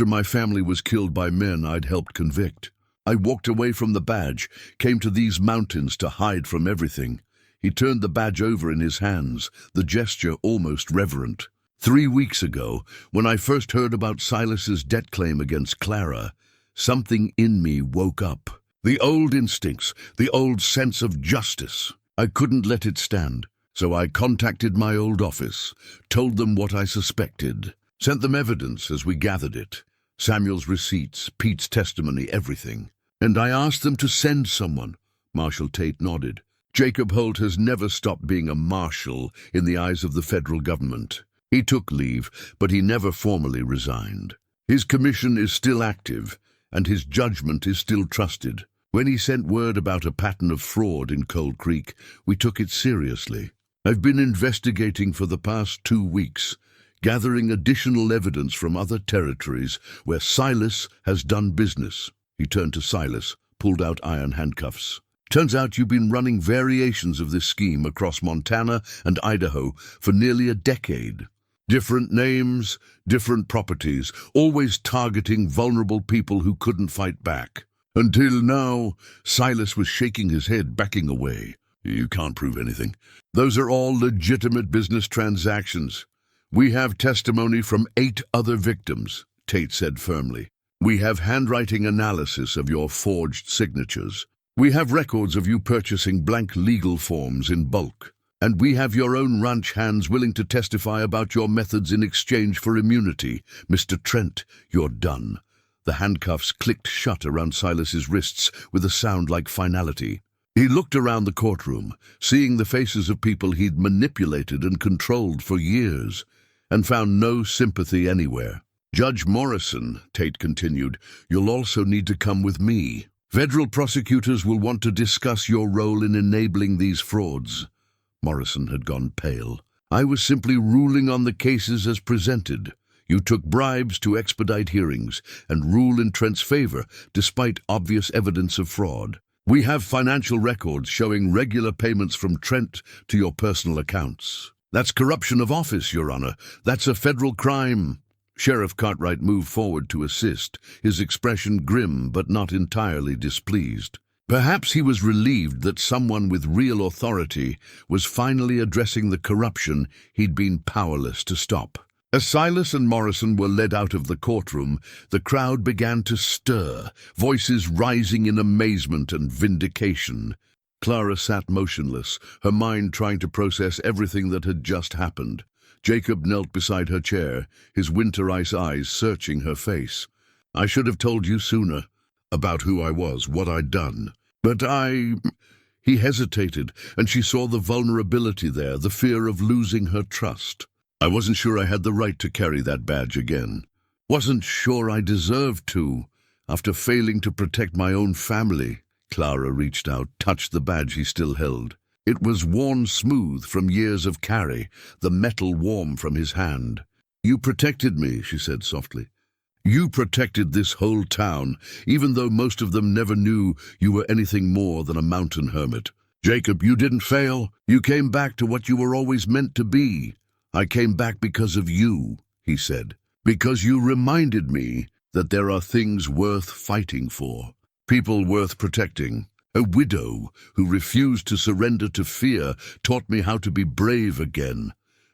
my family was killed by men I'd helped convict. I walked away from the badge, came to these mountains to hide from everything." He turned the badge over in his hands, the gesture almost reverent. 3 weeks ago, when I first heard about Silas's debt claim against Clara, something in me woke up. The old instincts, the old sense of justice. I couldn't let it stand, so I contacted my old office, told them what I suspected, sent them evidence as we gathered it. Samuel's receipts, Pete's testimony, everything. And I asked them to send someone. Marshal Tate nodded. Jacob Holt has never stopped being a marshal in the eyes of the federal government. He took leave, but he never formally resigned. His commission is still active, and his judgment is still trusted. When he sent word about a pattern of fraud in Cold Creek, we took it seriously. I've been investigating for the past 2 weeks, gathering additional evidence from other territories where Silas has done business. He turned to Silas, pulled out iron handcuffs. "Turns out you've been running variations of this scheme across Montana and Idaho for nearly a decade. Different names, different properties, always targeting vulnerable people who couldn't fight back. Until now," Silas was shaking his head, backing away. "You can't prove anything. Those are all legitimate business transactions. We have testimony from 8 other victims," Tate said firmly. "We have handwriting analysis of your forged signatures. We have records of you purchasing blank legal forms in bulk. And we have your own ranch hands willing to testify about your methods in exchange for immunity. Mr. Trent, you're done." The handcuffs clicked shut around Silas's wrists with a sound like finality. He looked around the courtroom, seeing the faces of people he'd manipulated and controlled for years, and found no sympathy anywhere. "Judge Morrison," Tate continued, "you'll also need to come with me. Federal prosecutors will want to discuss your role in enabling these frauds." Morrison had gone pale. "I was simply ruling on the cases as presented. You took bribes to expedite hearings and rule in Trent's favor, despite obvious evidence of fraud. We have financial records showing regular payments from Trent to your personal accounts. That's corruption of office, Your Honor. That's a federal crime." Sheriff Cartwright moved forward to assist, his expression grim but not entirely displeased. Perhaps he was relieved that someone with real authority was finally addressing the corruption he'd been powerless to stop. As Silas and Morrison were led out of the courtroom, the crowd began to stir, voices rising in amazement and vindication. Clara sat motionless, her mind trying to process everything that had just happened. Jacob knelt beside her chair, his winter ice eyes searching her face. "I should have told you sooner about who I was, what I'd done. But He hesitated, and she saw the vulnerability there, the fear of losing her trust. "I wasn't sure I had the right to carry that badge again. Wasn't sure I deserved to, after failing to protect my own family." Clara reached out, touched the badge he still held. It was worn smooth from years of carry, the metal warm from his hand. "You protected me," she said softly. "You protected this whole town, even though most of them never knew you were anything more than a mountain hermit. Jacob, you didn't fail. You came back to what you were always meant to be." "I came back because of you," he said. "Because you reminded me that there are things worth fighting for, people worth protecting. A widow who refused to surrender to fear taught me how to be brave again."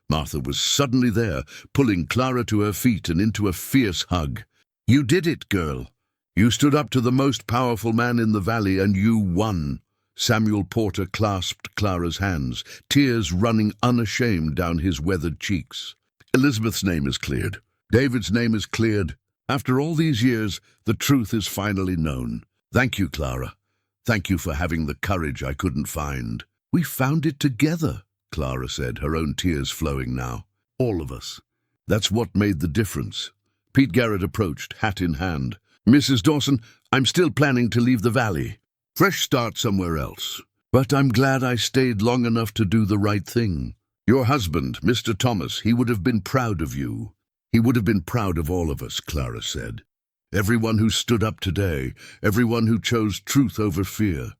Martha was suddenly there, pulling Clara to her feet and into a fierce hug. "You did it, girl. You stood up to the most powerful man in the valley, and you won." Samuel Porter clasped Clara's hands, tears running unashamed down his weathered cheeks. "Elizabeth's name is cleared. David's name is cleared. After all these years, the truth is finally known. Thank you, Clara. Thank you for having the courage I couldn't find." "We found it together," Clara said, her own tears flowing now. "All of us. That's what made the difference." Pete Garrett approached, hat in hand. "Mrs. Dawson, I'm still planning to leave the valley. Fresh start somewhere else. But I'm glad I stayed long enough to do the right thing. Your husband, Mr. Thomas, he would have been proud of you. He would have been proud of all of us," Clara said. "Everyone who stood up today, everyone who chose truth over fear.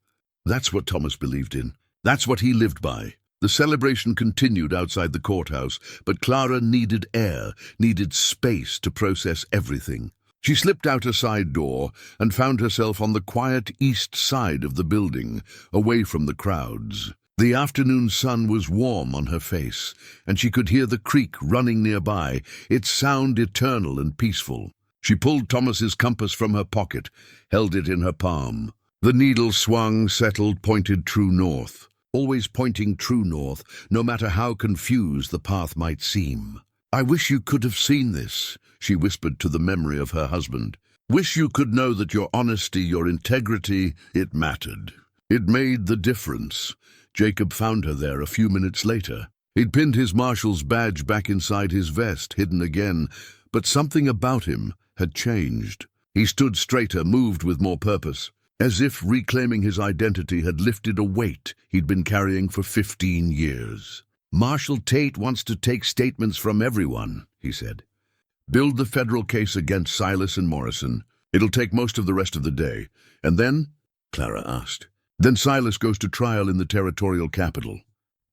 That's what Thomas believed in. That's what he lived by." The celebration continued outside the courthouse, but Clara needed air, needed space to process everything. She slipped out a side door and found herself on the quiet east side of the building, away from the crowds. The afternoon sun was warm on her face, and she could hear the creek running nearby, its sound eternal and peaceful. She pulled Thomas's compass from her pocket, held it in her palm. The needle swung, settled, pointed true north. Always pointing true north, no matter how confused the path might seem. "I wish you could have seen this," she whispered to the memory of her husband. "Wish you could know that your honesty, your integrity, it mattered. It made the difference." Jacob found her there a few minutes later. He'd pinned his marshal's badge back inside his vest, hidden again, but something about him had changed. He stood straighter, moved with more purpose, as if reclaiming his identity had lifted a weight he'd been carrying for 15 years. "Marshal Tate wants to take statements from everyone," he said. "Build the federal case against Silas and Morrison. It'll take most of the rest of the day. And then?" Clara asked. "Then Silas goes to trial in the territorial capital.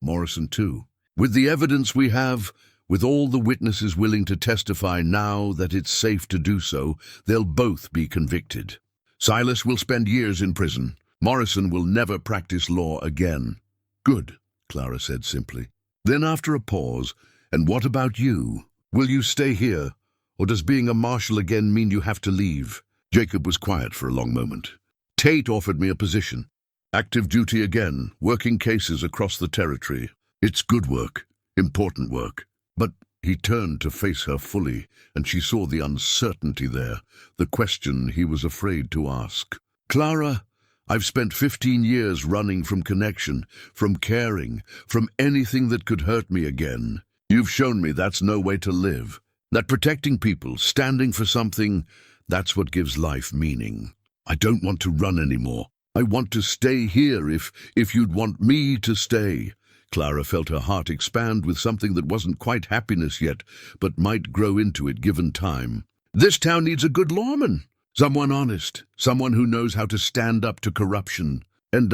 Morrison too. With the evidence we have, with all the witnesses willing to testify now that it's safe to do so, they'll both be convicted. Silas will spend years in prison. Morrison will never practice law again." "Good," Clara said simply. Then after a pause, "And what about you? Will you stay here, or does being a marshal again mean you have to leave?" Jacob was quiet for a long moment. "Tate offered me a position. Active duty again, working cases across the territory. It's good work, important work. But—" He turned to face her fully, and she saw the uncertainty there, the question he was afraid to ask. "Clara, I've spent 15 years running from connection, from caring, from anything that could hurt me again. You've shown me that's no way to live. That protecting people, standing for something, that's what gives life meaning. I don't want to run anymore. I want to stay here if you'd want me to stay." Clara felt her heart expand with something that wasn't quite happiness yet, but might grow into it given time. "This town needs a good lawman. Someone honest, someone who knows how to stand up to corruption. And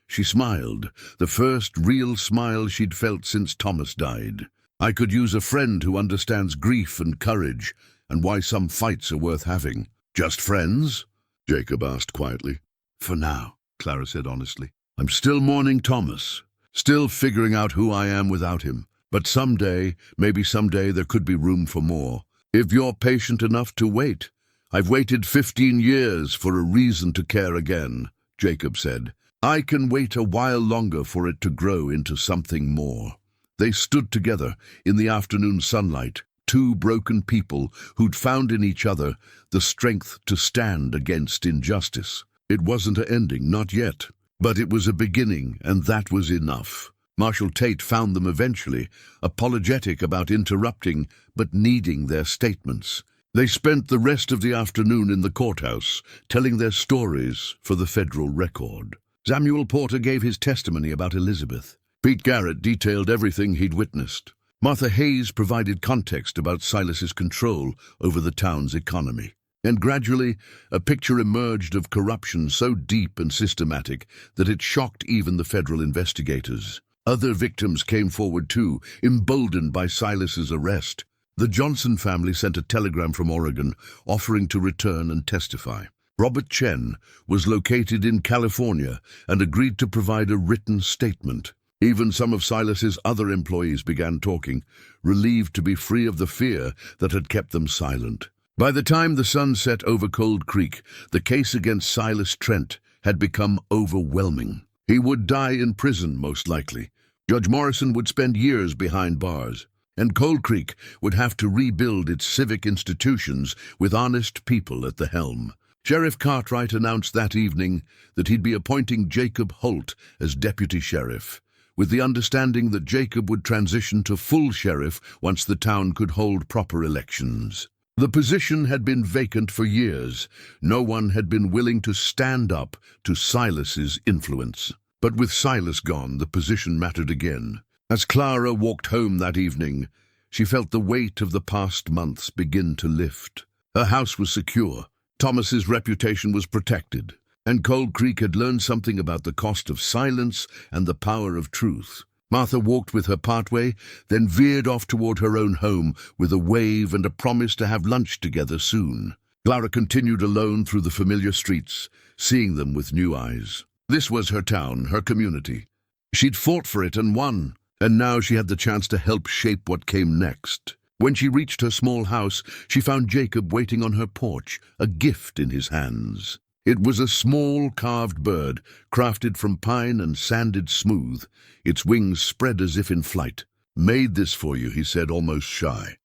she smiled, the first real smile she'd felt since Thomas died. "I could use a friend who understands grief and courage, and why some fights are worth having." "Just friends?" Jacob asked quietly. "For now," Clara said honestly. "I'm still mourning Thomas, still figuring out who I am without him. But someday, maybe someday, there could be room for more. If you're patient enough to wait. I've waited 15 years for a reason to care again, Jacob said. I can wait a while longer for it to grow into something more. They stood together in the afternoon sunlight, two broken people who'd found in each other the strength to stand against injustice. It wasn't an ending, not yet, but it was a beginning, and that was enough. Marshal Tate found them eventually, apologetic about interrupting, but needing their statements. They spent the rest of the afternoon in the courthouse, telling their stories for the federal record. Samuel Porter gave his testimony about Elizabeth. Pete Garrett detailed everything he'd witnessed. Martha Hayes provided context about Silas's control over the town's economy. And gradually, a picture emerged of corruption so deep and systematic that it shocked even the federal investigators. Other victims came forward too, emboldened by Silas's arrest. The Johnson family sent a telegram from Oregon offering to return and testify. Robert Chen was located in California and agreed to provide a written statement. Even some of Silas's other employees began talking, relieved to be free of the fear that had kept them silent. By the time the sun set over Cold Creek, the case against Silas Trent had become overwhelming. He would die in prison, most likely. Judge Morrison would spend years behind bars, and Cold Creek would have to rebuild its civic institutions with honest people at the helm. Sheriff Cartwright announced that evening that he'd be appointing Jacob Holt as deputy sheriff, with the understanding that Jacob would transition to full sheriff once the town could hold proper elections. The position had been vacant for years. No one had been willing to stand up to Silas's influence. But with Silas gone, the position mattered again. As Clara walked home that evening, she felt the weight of the past months begin to lift. Her house was secure, Thomas's reputation was protected, and Cold Creek had learned something about the cost of silence and the power of truth. Martha walked with her partway, then veered off toward her own home with a wave and a promise to have lunch together soon. Clara continued alone through the familiar streets, seeing them with new eyes. This was her town, her community. She'd fought for it and won, and now she had the chance to help shape what came next. When she reached her small house, she found Jacob waiting on her porch, a gift in his hands. It was a small carved bird, crafted from pine and sanded smooth, its wings spread as if in flight. "Made this for you," he said, almost shy.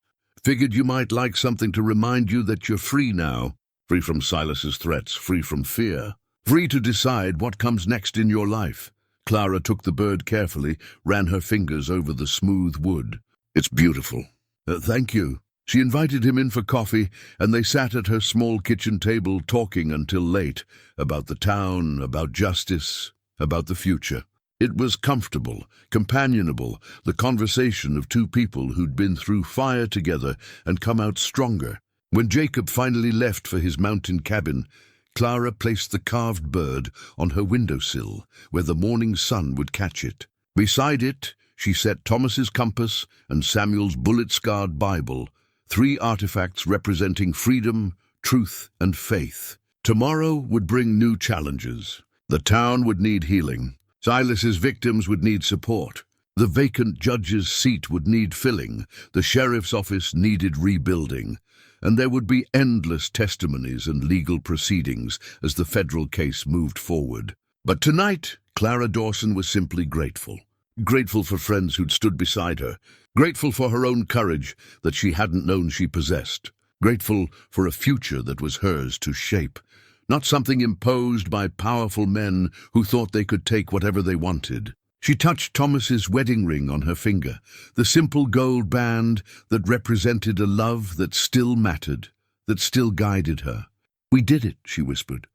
"Figured you might like something to remind you that you're free now, free from Silas's threats, free from fear. Free to decide what comes next in your life." Clara took the bird carefully, ran her fingers over the smooth wood. "It's beautiful." Thank you." She invited him in for coffee, and they sat at her small kitchen table talking until late, about the town, about justice, about the future. It was comfortable, companionable, the conversation of two people who'd been through fire together and come out stronger. When Jacob finally left for his mountain cabin, Clara placed the carved bird on her windowsill, where the morning sun would catch it. Beside it, she set Thomas's compass and Samuel's bullet-scarred Bible, 3 artifacts representing freedom, truth, and faith. Tomorrow would bring new challenges. The town would need healing. Silas's victims would need support. The vacant judge's seat would need filling. The sheriff's office needed rebuilding. And there would be endless testimonies and legal proceedings as the federal case moved forward. But tonight, Clara Dawson was simply grateful. Grateful for friends who'd stood beside her. Grateful for her own courage that she hadn't known she possessed. Grateful for a future that was hers to shape. Not something imposed by powerful men who thought they could take whatever they wanted. She touched Thomas's wedding ring on her finger, the simple gold band that represented a love that still mattered, that still guided her. "We did it," she whispered.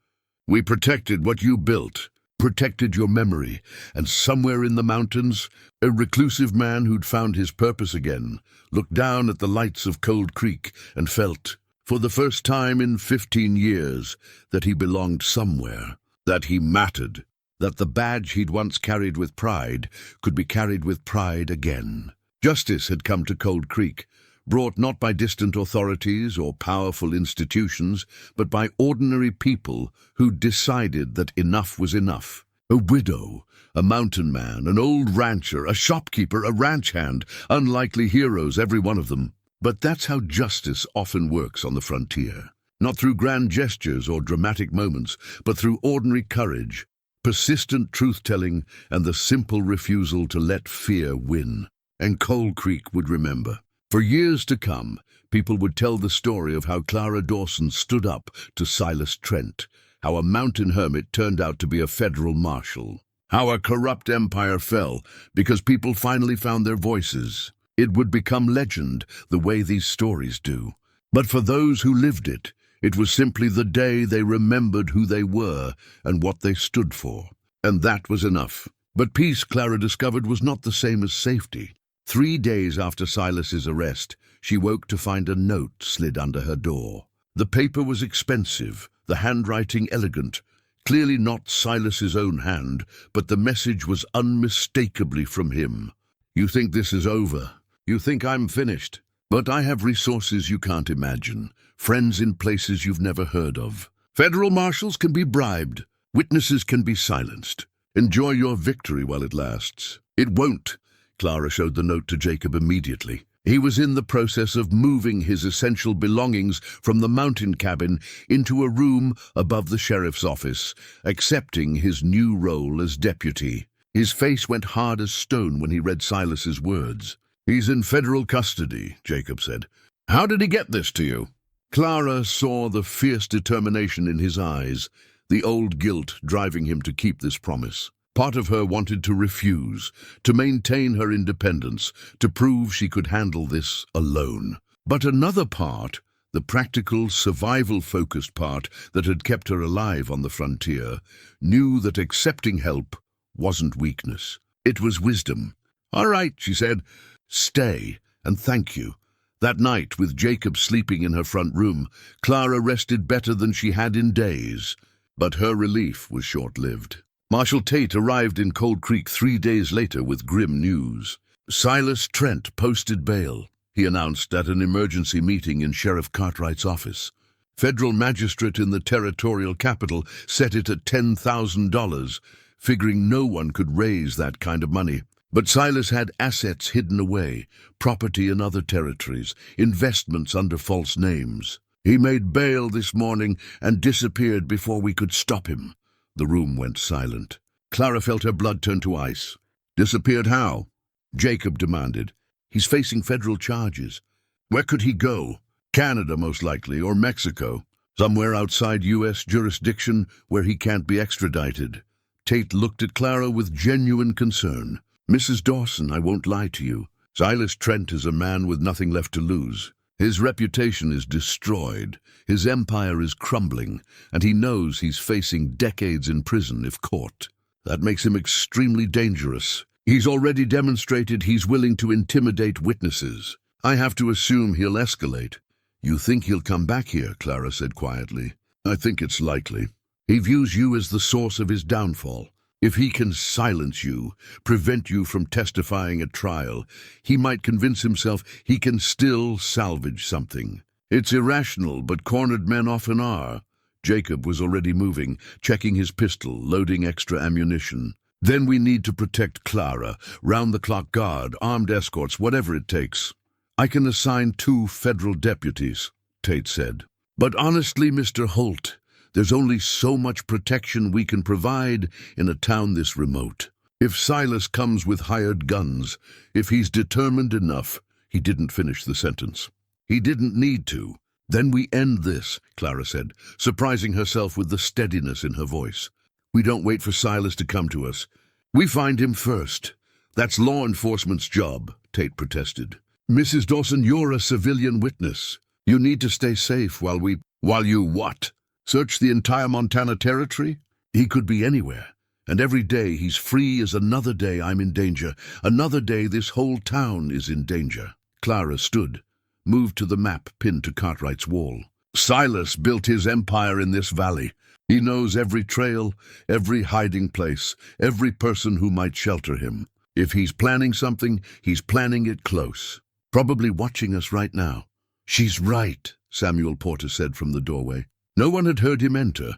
"We protected what you built, protected your memory," and somewhere in the mountains, a reclusive man who'd found his purpose again looked down at the lights of Cold Creek and felt, for the first time in 15 years, that he belonged somewhere, that he mattered, that the badge he'd once carried with pride could be carried with pride again. Justice had come to Cold Creek, brought not by distant authorities or powerful institutions, but by ordinary people who decided that enough was enough. A widow, a mountain man, an old rancher, a shopkeeper, a ranch hand, unlikely heroes, every one of them. But that's how justice often works on the frontier. Not through grand gestures or dramatic moments, but through ordinary courage, persistent truth-telling, and the simple refusal to let fear win. And Cold Creek would remember. For years to come, people would tell the story of how Clara Dawson stood up to Silas Trent, how a mountain hermit turned out to be a federal marshal, how a corrupt empire fell because people finally found their voices. It would become legend the way these stories do. But for those who lived it, it was simply the day they remembered who they were and what they stood for. And that was enough. But peace, Clara discovered, was not the same as safety. 3 days after Silas's arrest, she woke to find a note slid under her door. The paper was expensive, the handwriting elegant, clearly not Silas's own hand, but the message was unmistakably from him. You think this is over. You think I'm finished. But I have resources you can't imagine, friends in places you've never heard of. Federal marshals can be bribed. Witnesses can be silenced. Enjoy your victory while it lasts. It won't. Clara showed the note to Jacob immediately. He was in the process of moving his essential belongings from the mountain cabin into a room above the sheriff's office, accepting his new role as deputy. His face went hard as stone when he read Silas's words. He's in federal custody, Jacob said. How did he get this to you? Clara saw the fierce determination in his eyes, the old guilt driving him to keep this promise. Part of her wanted to refuse, to maintain her independence, to prove she could handle this alone. But another part, the practical, survival-focused part that had kept her alive on the frontier, knew that accepting help wasn't weakness. It was wisdom. All right, she said. Stay, and thank you. That night, with Jacob sleeping in her front room, Clara rested better than she had in days. But her relief was short-lived. Marshal Tate arrived in Cold Creek 3 days later with grim news. Silas Trent posted bail, he announced at an emergency meeting in Sheriff Cartwright's office. Federal magistrate in the territorial capital set it at $10,000, figuring no one could raise that kind of money. But Silas had assets hidden away, property in other territories, investments under false names. He made bail this morning and disappeared before we could stop him. The room went silent. Clara felt her blood turn to ice. Disappeared how? Jacob demanded. He's facing federal charges. Where could he go? Canada, most likely, or Mexico. Somewhere outside U.S. jurisdiction where he can't be extradited. Tate looked at Clara with genuine concern. Mrs. Dawson, I won't lie to you. Silas Trent is a man with nothing left to lose. His reputation is destroyed, his empire is crumbling, and he knows he's facing decades in prison if caught. That makes him extremely dangerous. He's already demonstrated he's willing to intimidate witnesses. I have to assume he'll escalate. You think he'll come back here, Clara said quietly. I think it's likely. He views you as the source of his downfall. If he can silence you, prevent you from testifying at trial, he might convince himself he can still salvage something. It's irrational, but cornered men often are. Jacob was already moving, checking his pistol, loading extra ammunition. Then we need to protect Clara, round-the-clock guard, armed escorts, whatever it takes. I can assign 2 federal deputies, Tate said. But honestly, Mr. Holt, there's only so much protection we can provide in a town this remote. If Silas comes with hired guns, if he's determined enough, he didn't finish the sentence. He didn't need to. Then we end this, Clara said, surprising herself with the steadiness in her voice. We don't wait for Silas to come to us. We find him first. That's law enforcement's job, Tate protested. Mrs. Dawson, you're a civilian witness. You need to stay safe while you what? Search the entire Montana territory? He could be anywhere. And every day he's free is another day I'm in danger. Another day this whole town is in danger. Clara stood, moved to the map pinned to Cartwright's wall. Silas built his empire in this valley. He knows every trail, every hiding place, every person who might shelter him. If he's planning something, he's planning it close. Probably watching us right now. She's right, Samuel Porter said from the doorway. No one had heard him enter,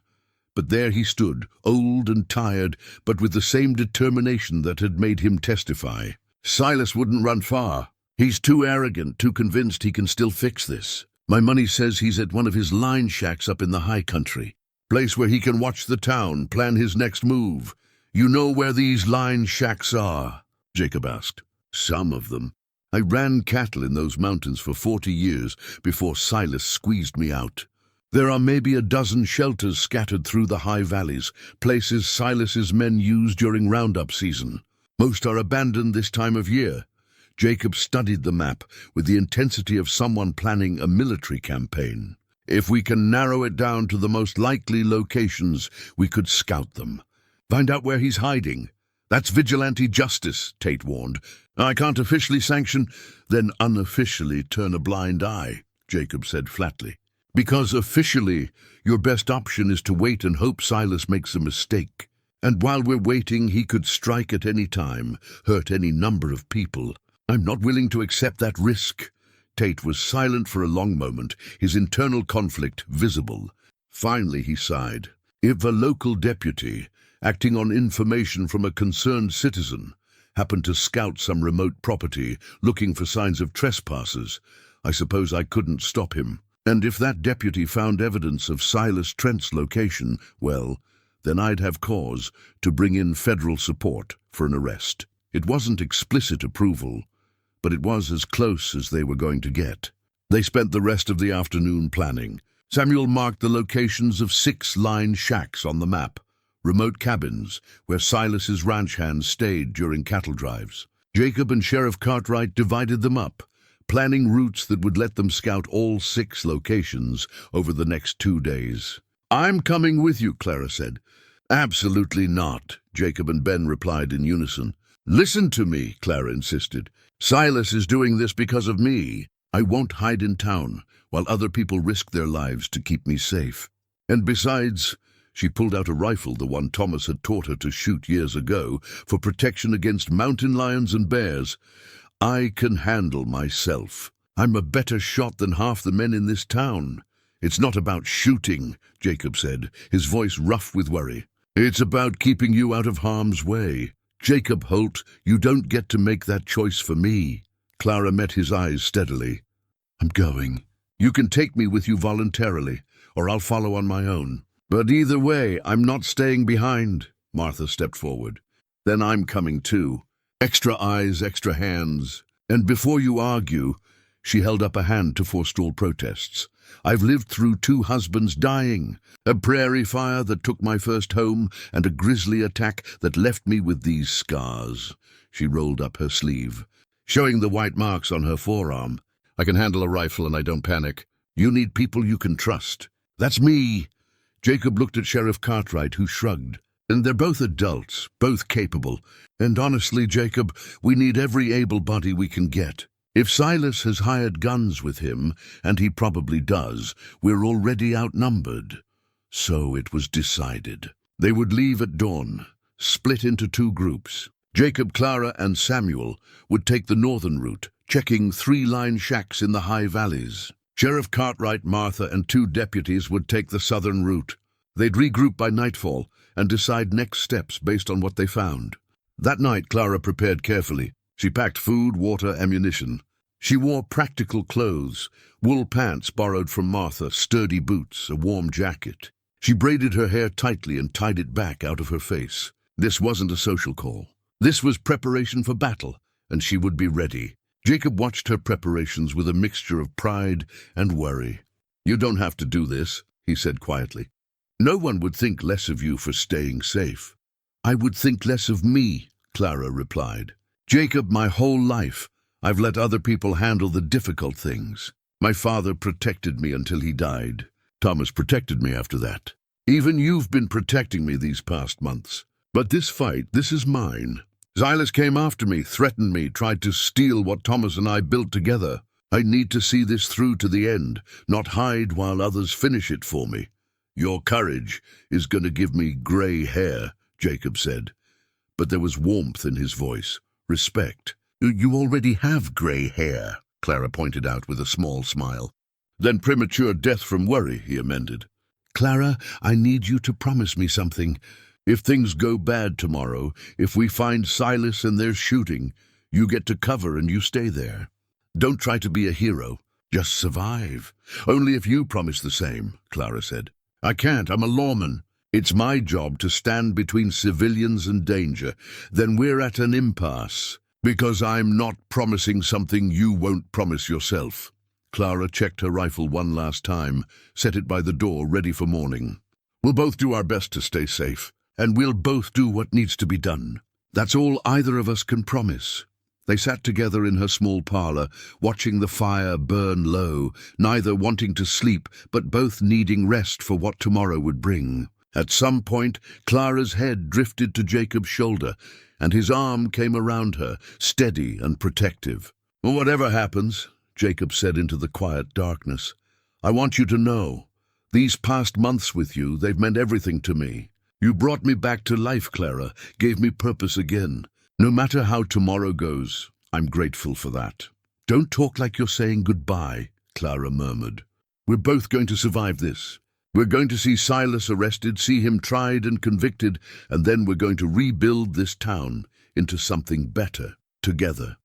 But there he stood, old and tired, but with the same determination that had made him testify. Silas wouldn't run far. He's too arrogant, too convinced he can still fix this. My money says he's at one of his line shacks up in the high country. Place where he can watch the town, plan his next move. You know where these line shacks are? Jacob asked. Some of them. I ran cattle in those mountains for 40 years before Silas squeezed me out. There are maybe a dozen shelters scattered through the high valleys, places Silas's men use during roundup season. Most are abandoned this time of year. Jacob studied the map with the intensity of someone planning a military campaign. If we can narrow it down to the most likely locations, we could scout them. Find out where he's hiding. That's vigilante justice, Tate warned. I can't officially sanction, then unofficially turn a blind eye, Jacob said flatly. Because officially, your best option is to wait and hope Silas makes a mistake. And while we're waiting, he could strike at any time, hurt any number of people. I'm not willing to accept that risk. Tate was silent for a long moment, his internal conflict visible. Finally, he sighed. If a local deputy, acting on information from a concerned citizen, happened to scout some remote property, looking for signs of trespassers, I suppose I couldn't stop him. And if that deputy found evidence of Silas Trent's location, well, then I'd have cause to bring in federal support for an arrest. It wasn't explicit approval, but it was as close as they were going to get. They spent the rest of the afternoon planning. Samuel marked the locations of 6 line shacks on the map, remote cabins where Silas's ranch hands stayed during cattle drives. Jacob and Sheriff Cartwright divided them up, planning routes that would let them scout all 6 locations over the next 2 days. I'm coming with you, Clara said. Absolutely not, Jacob and Ben replied in unison. Listen to me, Clara insisted. Silas is doing this because of me. I won't hide in town while other people risk their lives to keep me safe. And besides, she pulled out a rifle, the one Thomas had taught her to shoot years ago, for protection against mountain lions and bears. I can handle myself. I'm a better shot than half the men in this town. It's not about shooting, Jacob said, his voice rough with worry. It's about keeping you out of harm's way. Jacob Holt, you don't get to make that choice for me. Clara met his eyes steadily. I'm going. You can take me with you voluntarily, or I'll follow on my own. But either way, I'm not staying behind. Martha stepped forward. Then I'm coming too. Extra eyes, extra hands. And before you argue, she held up a hand to forestall protests. I've lived through 2 husbands dying, a prairie fire that took my first home, and a grisly attack that left me with these scars. She rolled up her sleeve, showing the white marks on her forearm. I can handle a rifle and I don't panic. You need people you can trust. That's me. Jacob looked at Sheriff Cartwright, who shrugged. And they're both adults, both capable. And honestly, Jacob, we need every able body we can get. If Silas has hired guns with him, and he probably does, we're already outnumbered. So it was decided. They would leave at dawn, split into 2 groups. Jacob, Clara, and Samuel would take the northern route, checking 3 line shacks in the high valleys. Sheriff Cartwright, Martha, and 2 deputies would take the southern route. They'd regroup by nightfall and decide next steps based on what they found. That night, Clara prepared carefully. She packed food, water, ammunition. She wore practical clothes, wool pants borrowed from Martha, sturdy boots, a warm jacket. She braided her hair tightly and tied it back out of her face. This wasn't a social call. This was preparation for battle, and she would be ready. Jacob watched her preparations with a mixture of pride and worry. You don't have to do this, he said quietly. No one would think less of you for staying safe. I would think less of me, Clara replied. Jacob, my whole life, I've let other people handle the difficult things. My father protected me until he died. Thomas protected me after that. Even you've been protecting me these past months. But this fight, this is mine. Silas came after me, threatened me, tried to steal what Thomas and I built together. I need to see this through to the end, not hide while others finish it for me. Your courage is going to give me gray hair, Jacob said. But there was warmth in his voice, respect. You already have gray hair, Clara pointed out with a small smile. Then premature death from worry, he amended. Clara, I need you to promise me something. If things go bad tomorrow, if we find Silas and there's shooting, you get to cover and you stay there. Don't try to be a hero. Just survive. Only if you promise the same, Clara said. I can't. I'm a lawman. It's my job to stand between civilians and danger. Then we're at an impasse. Because I'm not promising something you won't promise yourself. Clara checked her rifle one last time, set it by the door, ready for morning. We'll both do our best to stay safe, and we'll both do what needs to be done. That's all either of us can promise. They sat together in her small parlor, watching the fire burn low, neither wanting to sleep, but both needing rest for what tomorrow would bring. At some point, Clara's head drifted to Jacob's shoulder, and his arm came around her, steady and protective. Whatever happens, Jacob said into the quiet darkness, I want you to know, these past months with you, they've meant everything to me. You brought me back to life, Clara, gave me purpose again. No matter how tomorrow goes, I'm grateful for that. Don't talk like you're saying goodbye, Clara murmured. We're both going to survive this. We're going to see Silas arrested, see him tried and convicted, and then we're going to rebuild this town into something better. Together,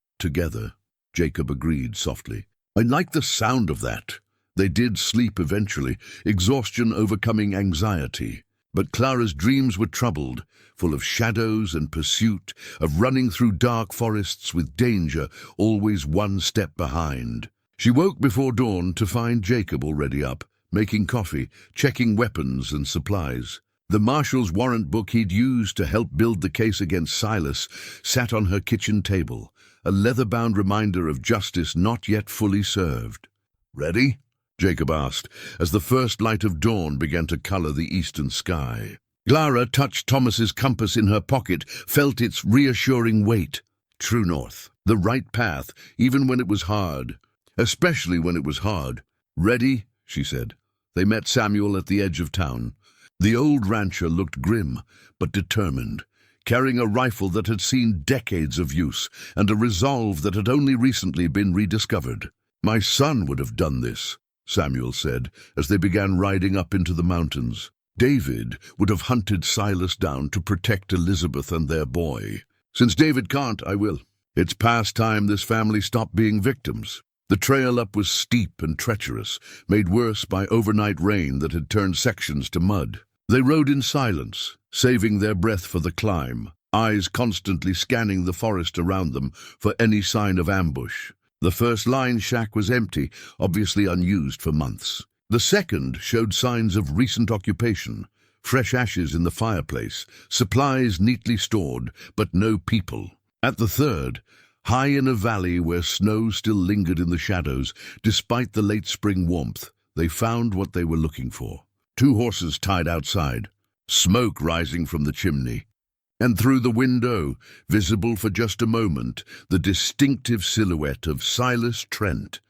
Jacob agreed softly. I like the sound of that. They did sleep eventually, exhaustion overcoming anxiety. But Clara's dreams were troubled, full of shadows and pursuit, of running through dark forests with danger always one step behind. She woke before dawn to find Jacob already up, making coffee, checking weapons and supplies. The marshal's warrant book he'd used to help build the case against Silas sat on her kitchen table, a leather-bound reminder of justice not yet fully served. Ready? Jacob asked, as the first light of dawn began to color the eastern sky. Clara touched Thomas's compass in her pocket, felt its reassuring weight. True north, the right path, even when it was hard. Especially when it was hard. Ready? She said. They met Samuel at the edge of town. The old rancher looked grim, but determined, carrying a rifle that had seen decades of use and a resolve that had only recently been rediscovered. My son would have done this, Samuel said, as they began riding up into the mountains. David would have hunted Silas down to protect Elizabeth and their boy. Since David can't, I will. It's past time this family stopped being victims. The trail up was steep and treacherous, made worse by overnight rain that had turned sections to mud. They rode in silence, saving their breath for the climb, eyes constantly scanning the forest around them for any sign of ambush. The first line shack was empty, obviously unused for months. The second showed signs of recent occupation, fresh ashes in the fireplace, supplies neatly stored, but no people. At the third, high in a valley where snow still lingered in the shadows, despite the late spring warmth, they found what they were looking for. 2 horses tied outside, smoke rising from the chimney. And through the window, visible for just a moment, the distinctive silhouette of Silas Trent.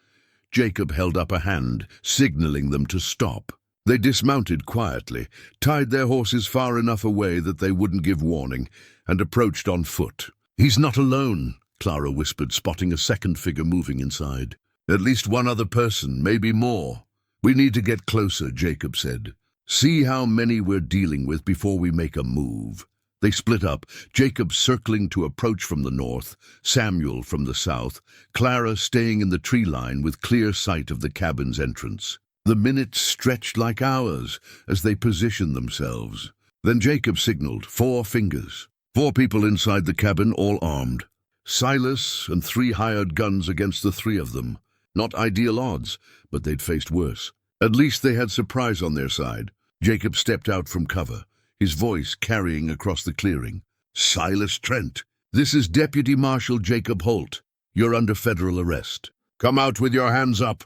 Jacob held up a hand, signaling them to stop. They dismounted quietly, tied their horses far enough away that they wouldn't give warning, and approached on foot. He's not alone, Clara whispered, spotting a second figure moving inside. At least one other person, maybe more. We need to get closer, Jacob said. See how many we're dealing with before we make a move. They split up, Jacob circling to approach from the north, Samuel from the south, Clara staying in the tree line with clear sight of the cabin's entrance. The minutes stretched like hours as they positioned themselves. Then Jacob signaled, 4 fingers. 4 people inside the cabin, all armed. Silas and 3 hired guns against the 3 of them. Not ideal odds, but they'd faced worse. At least they had surprise on their side. Jacob stepped out from cover, his voice carrying across the clearing. Silas Trent, this is Deputy Marshal Jacob Holt. You're under federal arrest. Come out with your hands up.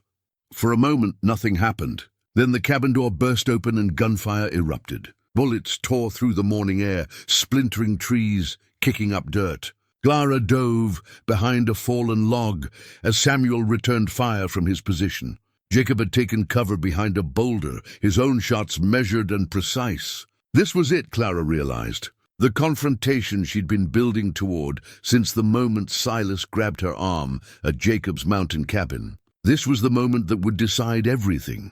For a moment, nothing happened. Then the cabin door burst open and gunfire erupted. Bullets tore through the morning air, splintering trees, kicking up dirt. Clara dove behind a fallen log as Samuel returned fire from his position. Jacob had taken cover behind a boulder, his own shots measured and precise. This was it, Clara realized. The confrontation she'd been building toward since the moment Silas grabbed her arm at Jacob's mountain cabin. This was the moment that would decide everything.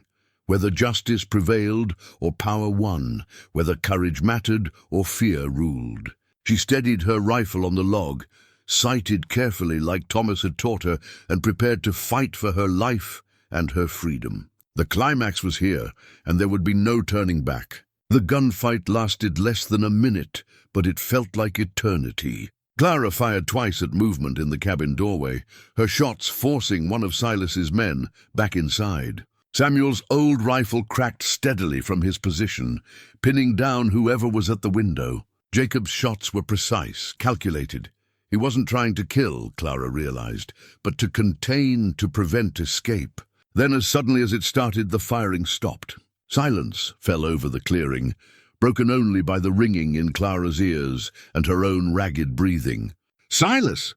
whether justice prevailed or power won, whether courage mattered or fear ruled. She steadied her rifle on the log, sighted carefully like Thomas had taught her, and prepared to fight for her life and her freedom. The climax was here, and there would be no turning back. The gunfight lasted less than a minute, but it felt like eternity. Clara fired twice at movement in the cabin doorway, her shots forcing one of Silas's men back inside. Samuel's old rifle cracked steadily from his position, pinning down whoever was at the window. Jacob's shots were precise, calculated. He wasn't trying to kill, Clara realized, but to contain, to prevent escape. Then, as suddenly as it started, the firing stopped. Silence fell over the clearing, broken only by the ringing in Clara's ears and her own ragged breathing. "Silas!"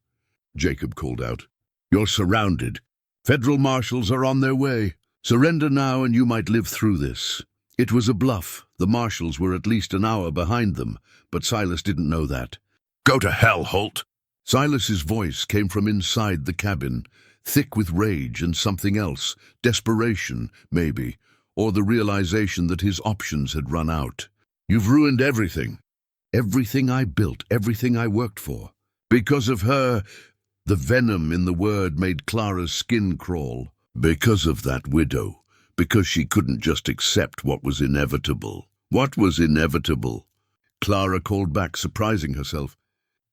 Jacob called out. "You're surrounded. Federal marshals are on their way. Surrender now and you might live through this." It was a bluff. The marshals were at least an hour behind them, but Silas didn't know that. "Go to hell, Holt!" Silas's voice came from inside the cabin, thick with rage and something else, desperation, maybe, or the realization that his options had run out. "You've ruined everything. Everything I built, everything I worked for. Because of her." The venom in the word made Clara's skin crawl. Because of that widow. Because she couldn't just accept what was inevitable. What was inevitable? Clara called back, surprising herself.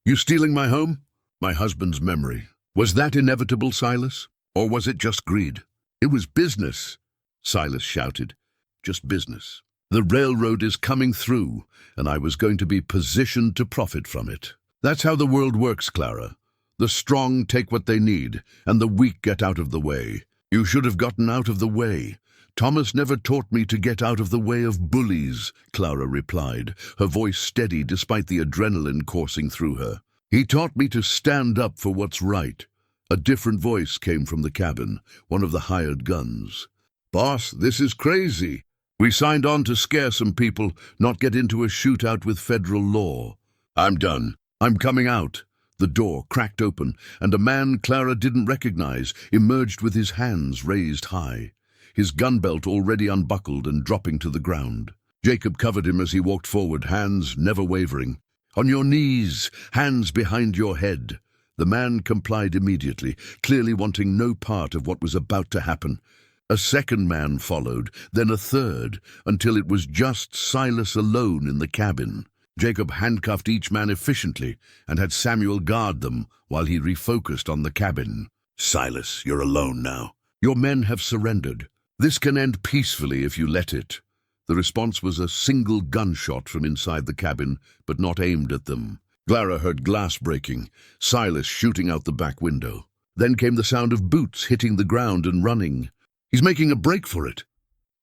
"You stealing my home?" "My husband's memory." "Was that inevitable, Silas? Or was it just greed?" "It was business," Silas shouted. "Just business. The railroad is coming through, and I was going to be positioned to profit from it. That's how the world works, Clara. The strong take what they need, and the weak get out of the way. You should have gotten out of the way. Thomas never taught me to get out of the way of bullies," Clara replied, her voice steady despite the adrenaline coursing through her. "He taught me to stand up for what's right." A different voice came from the cabin, one of the hired guns. "Boss, this is crazy. We signed on to scare some people, not get into a shootout with federal law." "I'm done. I'm coming out." The door cracked open, and a man Clara didn't recognize emerged with his hands raised high, his gun belt already unbuckled and dropping to the ground. Jacob covered him as he walked forward, hands never wavering. "On your knees, hands behind your head." The man complied immediately, clearly wanting no part of what was about to happen. A second man followed, then a third, until it was just Silas alone in the cabin. Jacob handcuffed each man efficiently and had Samuel guard them while he refocused on the cabin. "Silas, you're alone now. Your men have surrendered. This can end peacefully if you let it." The response was a single gunshot from inside the cabin, but not aimed at them. Clara heard glass breaking, Silas shooting out the back window. Then came the sound of boots hitting the ground and running. "He's making a break for it,"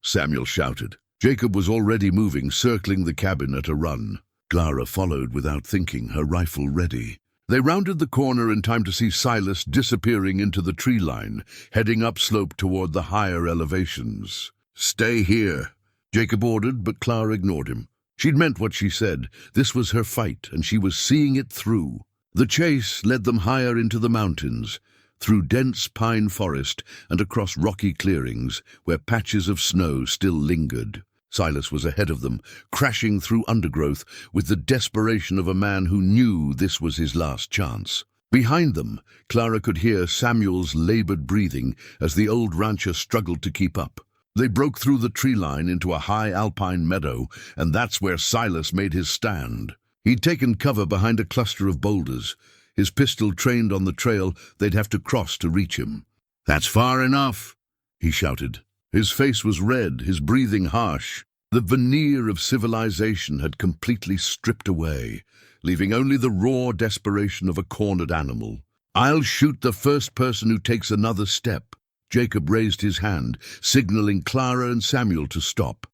Samuel shouted. Jacob was already moving, circling the cabin at a run. Clara followed without thinking, her rifle ready. They rounded the corner in time to see Silas disappearing into the tree line, heading upslope toward the higher elevations. "Stay here," Jacob ordered, but Clara ignored him. She'd meant what she said. This was her fight, and she was seeing it through. The chase led them higher into the mountains, through dense pine forest and across rocky clearings where patches of snow still lingered. Silas was ahead of them, crashing through undergrowth with the desperation of a man who knew this was his last chance. Behind them, Clara could hear Samuel's labored breathing as the old rancher struggled to keep up. They broke through the tree line into a high alpine meadow, and that's where Silas made his stand. He'd taken cover behind a cluster of boulders, his pistol trained on the trail they'd have to cross to reach him. "That's far enough," he shouted. His face was red, his breathing harsh. The veneer of civilization had completely stripped away, leaving only the raw desperation of a cornered animal. "I'll shoot the first person who takes another step." Jacob raised his hand, signaling Clara and Samuel to stop.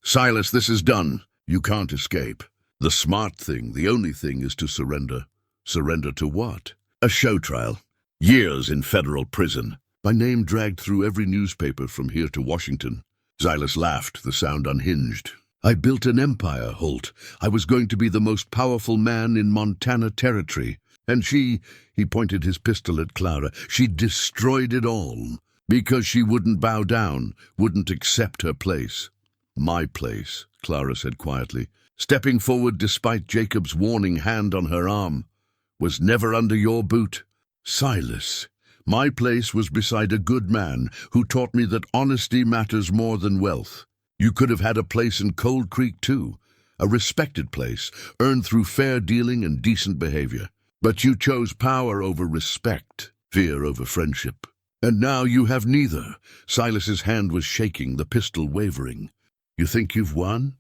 "Silas, this is done. You can't escape. The smart thing, the only thing, is to surrender." "Surrender to what?" "A show trial. Years in federal prison. My name dragged through every newspaper from here to Washington." Silas laughed, the sound unhinged. "I built an empire, Holt. I was going to be the most powerful man in Montana Territory. And she," he pointed his pistol at Clara, "she destroyed it all. Because she wouldn't bow down, wouldn't accept her place. My place, Clara said quietly, stepping forward despite Jacob's warning hand on her arm, was never under your boot. Silas, my place was beside a good man who taught me that honesty matters more than wealth. You could have had a place in Cold Creek too, a respected place, earned through fair dealing and decent behavior. But you chose power over respect, fear over friendship. And now you have neither. Silas's hand was shaking, the pistol wavering. You think you've won?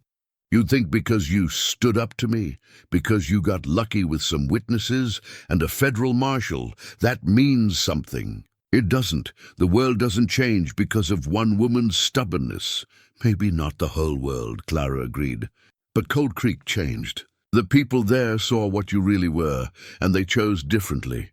You'd think because you stood up to me, because you got lucky with some witnesses and a federal marshal, that means something. It doesn't. The world doesn't change because of one woman's stubbornness. Maybe not the whole world, Clara agreed. But Cold Creek changed. The people there saw what you really were, and they chose differently.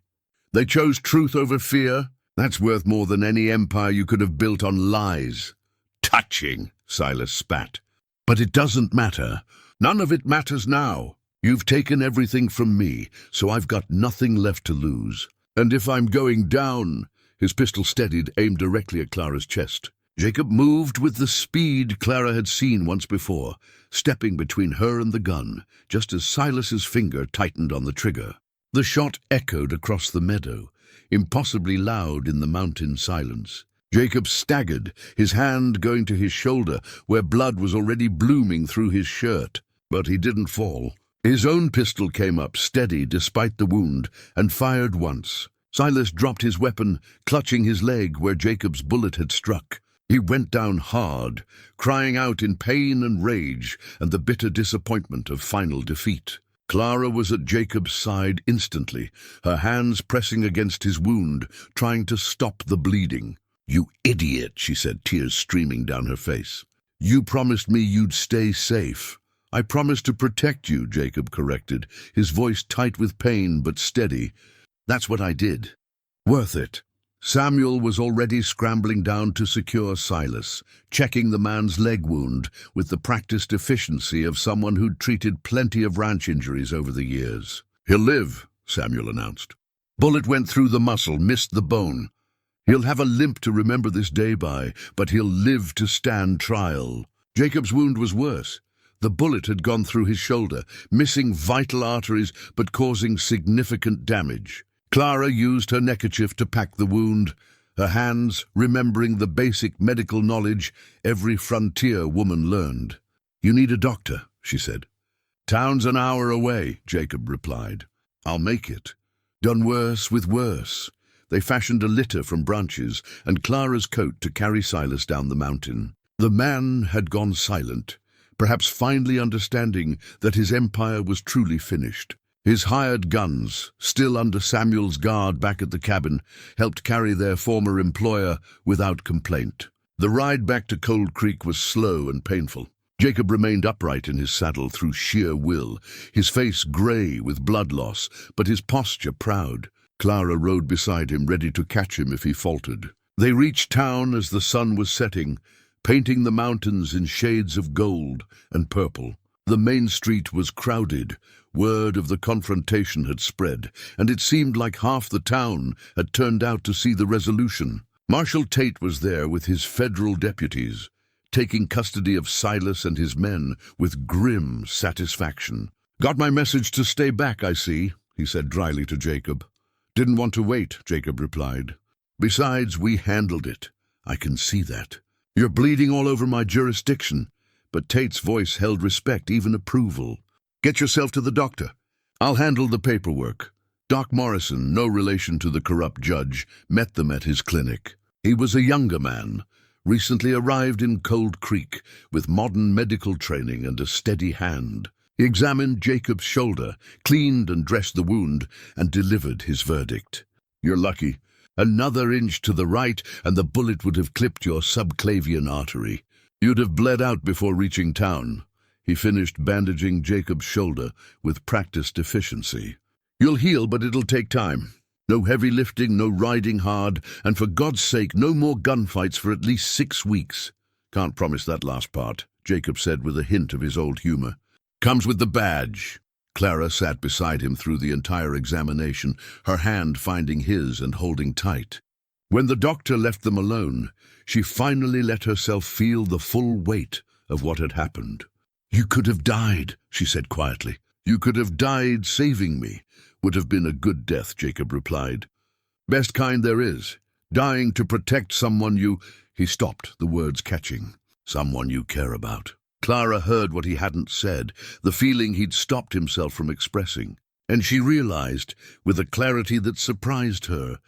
They chose truth over fear. That's worth more than any empire you could have built on lies. Touching, Silas spat. But it doesn't matter. None of it matters now. You've taken everything from me, so I've got nothing left to lose. And if I'm going down... His pistol steadied, aimed directly at Clara's chest. Jacob moved with the speed Clara had seen once before, stepping between her and the gun, just as Silas's finger tightened on the trigger. The shot echoed across the meadow, impossibly loud in the mountain silence. Jacob staggered, his hand going to his shoulder, where blood was already blooming through his shirt. But he didn't fall. His own pistol came up, steady despite the wound, and fired once. Silas dropped his weapon, clutching his leg where Jacob's bullet had struck. He went down hard, crying out in pain and rage and the bitter disappointment of final defeat. Clara was at Jacob's side instantly, her hands pressing against his wound, trying to stop the bleeding. "You idiot," she said, tears streaming down her face. "You promised me you'd stay safe." "I promised to protect you," Jacob corrected, his voice tight with pain but steady. "That's what I did." "Worth it." Samuel was already scrambling down to secure Silas, checking the man's leg wound with the practiced efficiency of someone who'd treated plenty of ranch injuries over the years. "He'll live," Samuel announced. "Bullet went through the muscle, missed the bone. He'll have a limp to remember this day by, but he'll live to stand trial." Jacob's wound was worse. The bullet had gone through his shoulder, missing vital arteries but causing significant damage. Clara used her neckerchief to pack the wound, her hands remembering the basic medical knowledge every frontier woman learned. "You need a doctor," she said. "Town's an hour away," Jacob replied. "I'll make it." Done worse with worse. They fashioned a litter from branches and Clara's coat to carry Silas down the mountain. The man had gone silent, perhaps finally understanding that his empire was truly finished. His hired guns, still under Samuel's guard back at the cabin, helped carry their former employer without complaint. The ride back to Cold Creek was slow and painful. Jacob remained upright in his saddle through sheer will, his face gray with blood loss, but his posture proud. Clara rode beside him, ready to catch him if he faltered. They reached town as the sun was setting, painting the mountains in shades of gold and purple. The main street was crowded. Word of the confrontation had spread, and it seemed like half the town had turned out to see the resolution. Marshal Tate was there with his federal deputies, taking custody of Silas and his men with grim satisfaction. "Got my message to stay back, I see," he said dryly to Jacob. "Didn't want to wait," Jacob replied. "Besides, we handled it. I can see that. You're bleeding all over my jurisdiction." But Tate's voice held respect, even approval. "Get yourself to the doctor. I'll handle the paperwork." Doc Morrison, no relation to the corrupt judge, met them at his clinic. He was a younger man, recently arrived in Cold Creek, with modern medical training and a steady hand. He examined Jacob's shoulder, cleaned and dressed the wound, and delivered his verdict. "You're lucky. Another inch to the right, and the bullet would have clipped your subclavian artery. You'd have bled out before reaching town." He finished bandaging Jacob's shoulder with practiced efficiency. "You'll heal, but it'll take time. No heavy lifting, no riding hard, and for God's sake, no more gunfights for at least 6 weeks. Can't promise that last part," Jacob said with a hint of his old humor. "Comes with the badge." Clara sat beside him through the entire examination, her hand finding his and holding tight. When the doctor left them alone, she finally let herself feel the full weight of what had happened. "You could have died," she said quietly. "You could have died saving me. Would have been a good death," Jacob replied. "Best kind there is. Dying to protect someone you—" He stopped, the words catching. "Someone you care about." Clara heard what he hadn't said, the feeling he'd stopped himself from expressing. And she realized, with a clarity that surprised her,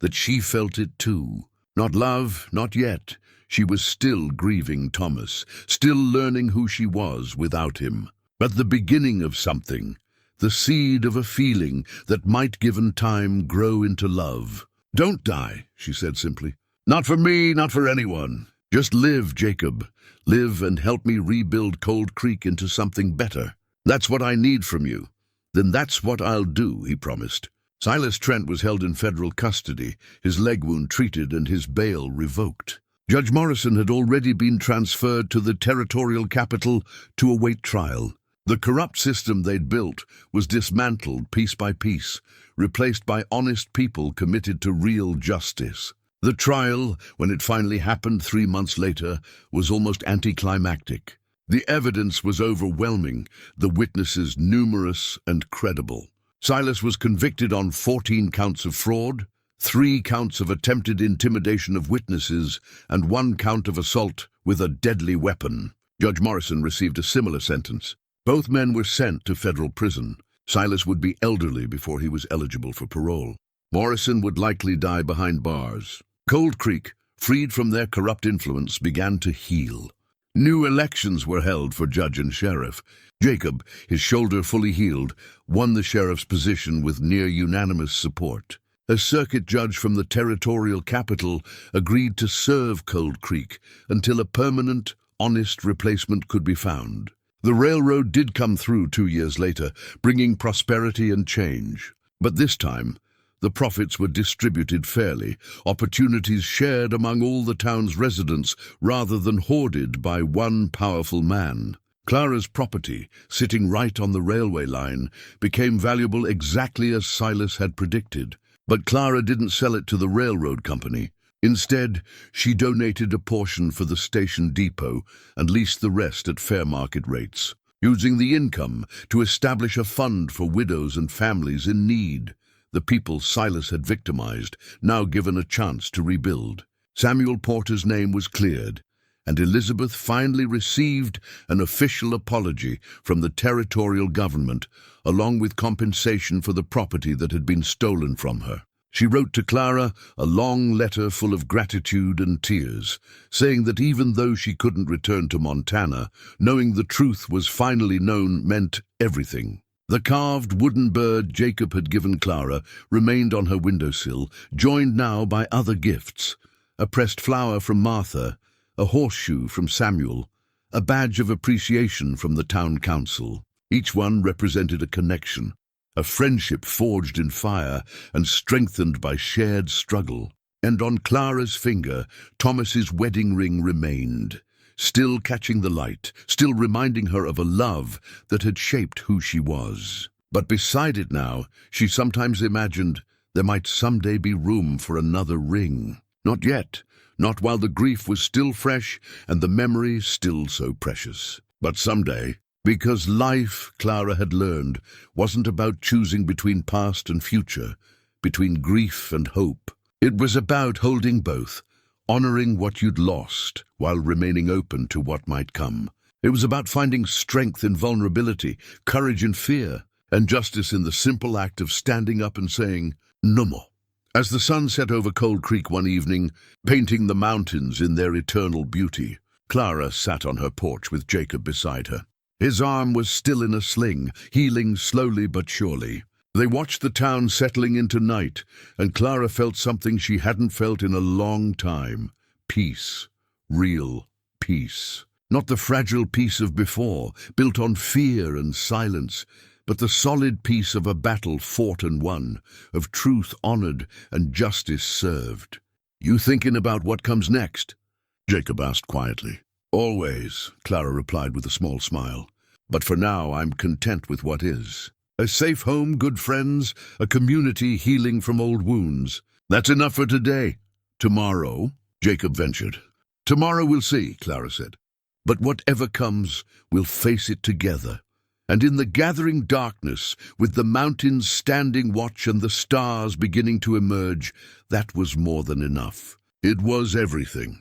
that she felt it too. Not love, not yet. She was still grieving Thomas, still learning who she was without him. But the beginning of something, the seed of a feeling that might, given time, grow into love. "Don't die," she said simply. "Not for me, not for anyone. Just live, Jacob. Live and help me rebuild Cold Creek into something better. That's what I need from you." "Then that's what I'll do," he promised. Silas Trent was held in federal custody, his leg wound treated and his bail revoked. Judge Morrison had already been transferred to the territorial capital to await trial. The corrupt system they'd built was dismantled piece by piece, replaced by honest people committed to real justice. The trial, when it finally happened 3 months later, was almost anticlimactic. The evidence was overwhelming, the witnesses numerous and credible. Silas was convicted on 14 counts of fraud, 3 counts of attempted intimidation of witnesses, and 1 count of assault with a deadly weapon. Judge Morrison received a similar sentence. Both men were sent to federal prison. Silas would be elderly before he was eligible for parole. Morrison would likely die behind bars. Cold Creek, freed from their corrupt influence, began to heal. New elections were held for judge and sheriff. Jacob, his shoulder fully healed, won the sheriff's position with near-unanimous support. A circuit judge from the territorial capital agreed to serve Cold Creek until a permanent, honest replacement could be found. The railroad did come through 2 years later, bringing prosperity and change. But this time, the profits were distributed fairly, opportunities shared among all the town's residents rather than hoarded by one powerful man. Clara's property, sitting right on the railway line, became valuable exactly as Silas had predicted. But Clara didn't sell it to the railroad company. Instead, she donated a portion for the station depot and leased the rest at fair market rates, using the income to establish a fund for widows and families in need. The people Silas had victimized, now given a chance to rebuild. Samuel Porter's name was cleared, and Elizabeth finally received an official apology from the territorial government, along with compensation for the property that had been stolen from her. She wrote to Clara a long letter full of gratitude and tears, saying that even though she couldn't return to Montana, knowing the truth was finally known meant everything. The carved wooden bird Jacob had given Clara remained on her windowsill, joined now by other gifts: a pressed flower from Martha, a horseshoe from Samuel, a badge of appreciation from the town council. Each one represented a connection, a friendship forged in fire and strengthened by shared struggle. And on Clara's finger, Thomas's wedding ring remained, still catching the light, still reminding her of a love that had shaped who she was. But beside it now, she sometimes imagined there might someday be room for another ring. Not yet, not while the grief was still fresh and the memory still so precious. But someday, because life, Clara had learned, wasn't about choosing between past and future, between grief and hope. It was about holding both, honoring what you'd lost while remaining open to what might come. It was about finding strength in vulnerability, courage in fear, and justice in the simple act of standing up and saying, "No more." As the sun set over Cold Creek one evening, painting the mountains in their eternal beauty, Clara sat on her porch with Jacob beside her. His arm was still in a sling, healing slowly but surely. They watched the town settling into night, and Clara felt something she hadn't felt in a long time: peace, real peace. Not the fragile peace of before, built on fear and silence, but the solid peace of a battle fought and won, of truth honored and justice served. "You thinking about what comes next?" Jacob asked quietly. "Always," Clara replied with a small smile. "But for now, I'm content with what is. A safe home, good friends, a community healing from old wounds. That's enough for today. Tomorrow, Jacob ventured. Tomorrow we'll see, Clara said. But whatever comes, we'll face it together. And in the gathering darkness, with the mountains standing watch and the stars beginning to emerge, that was more than enough. It was everything.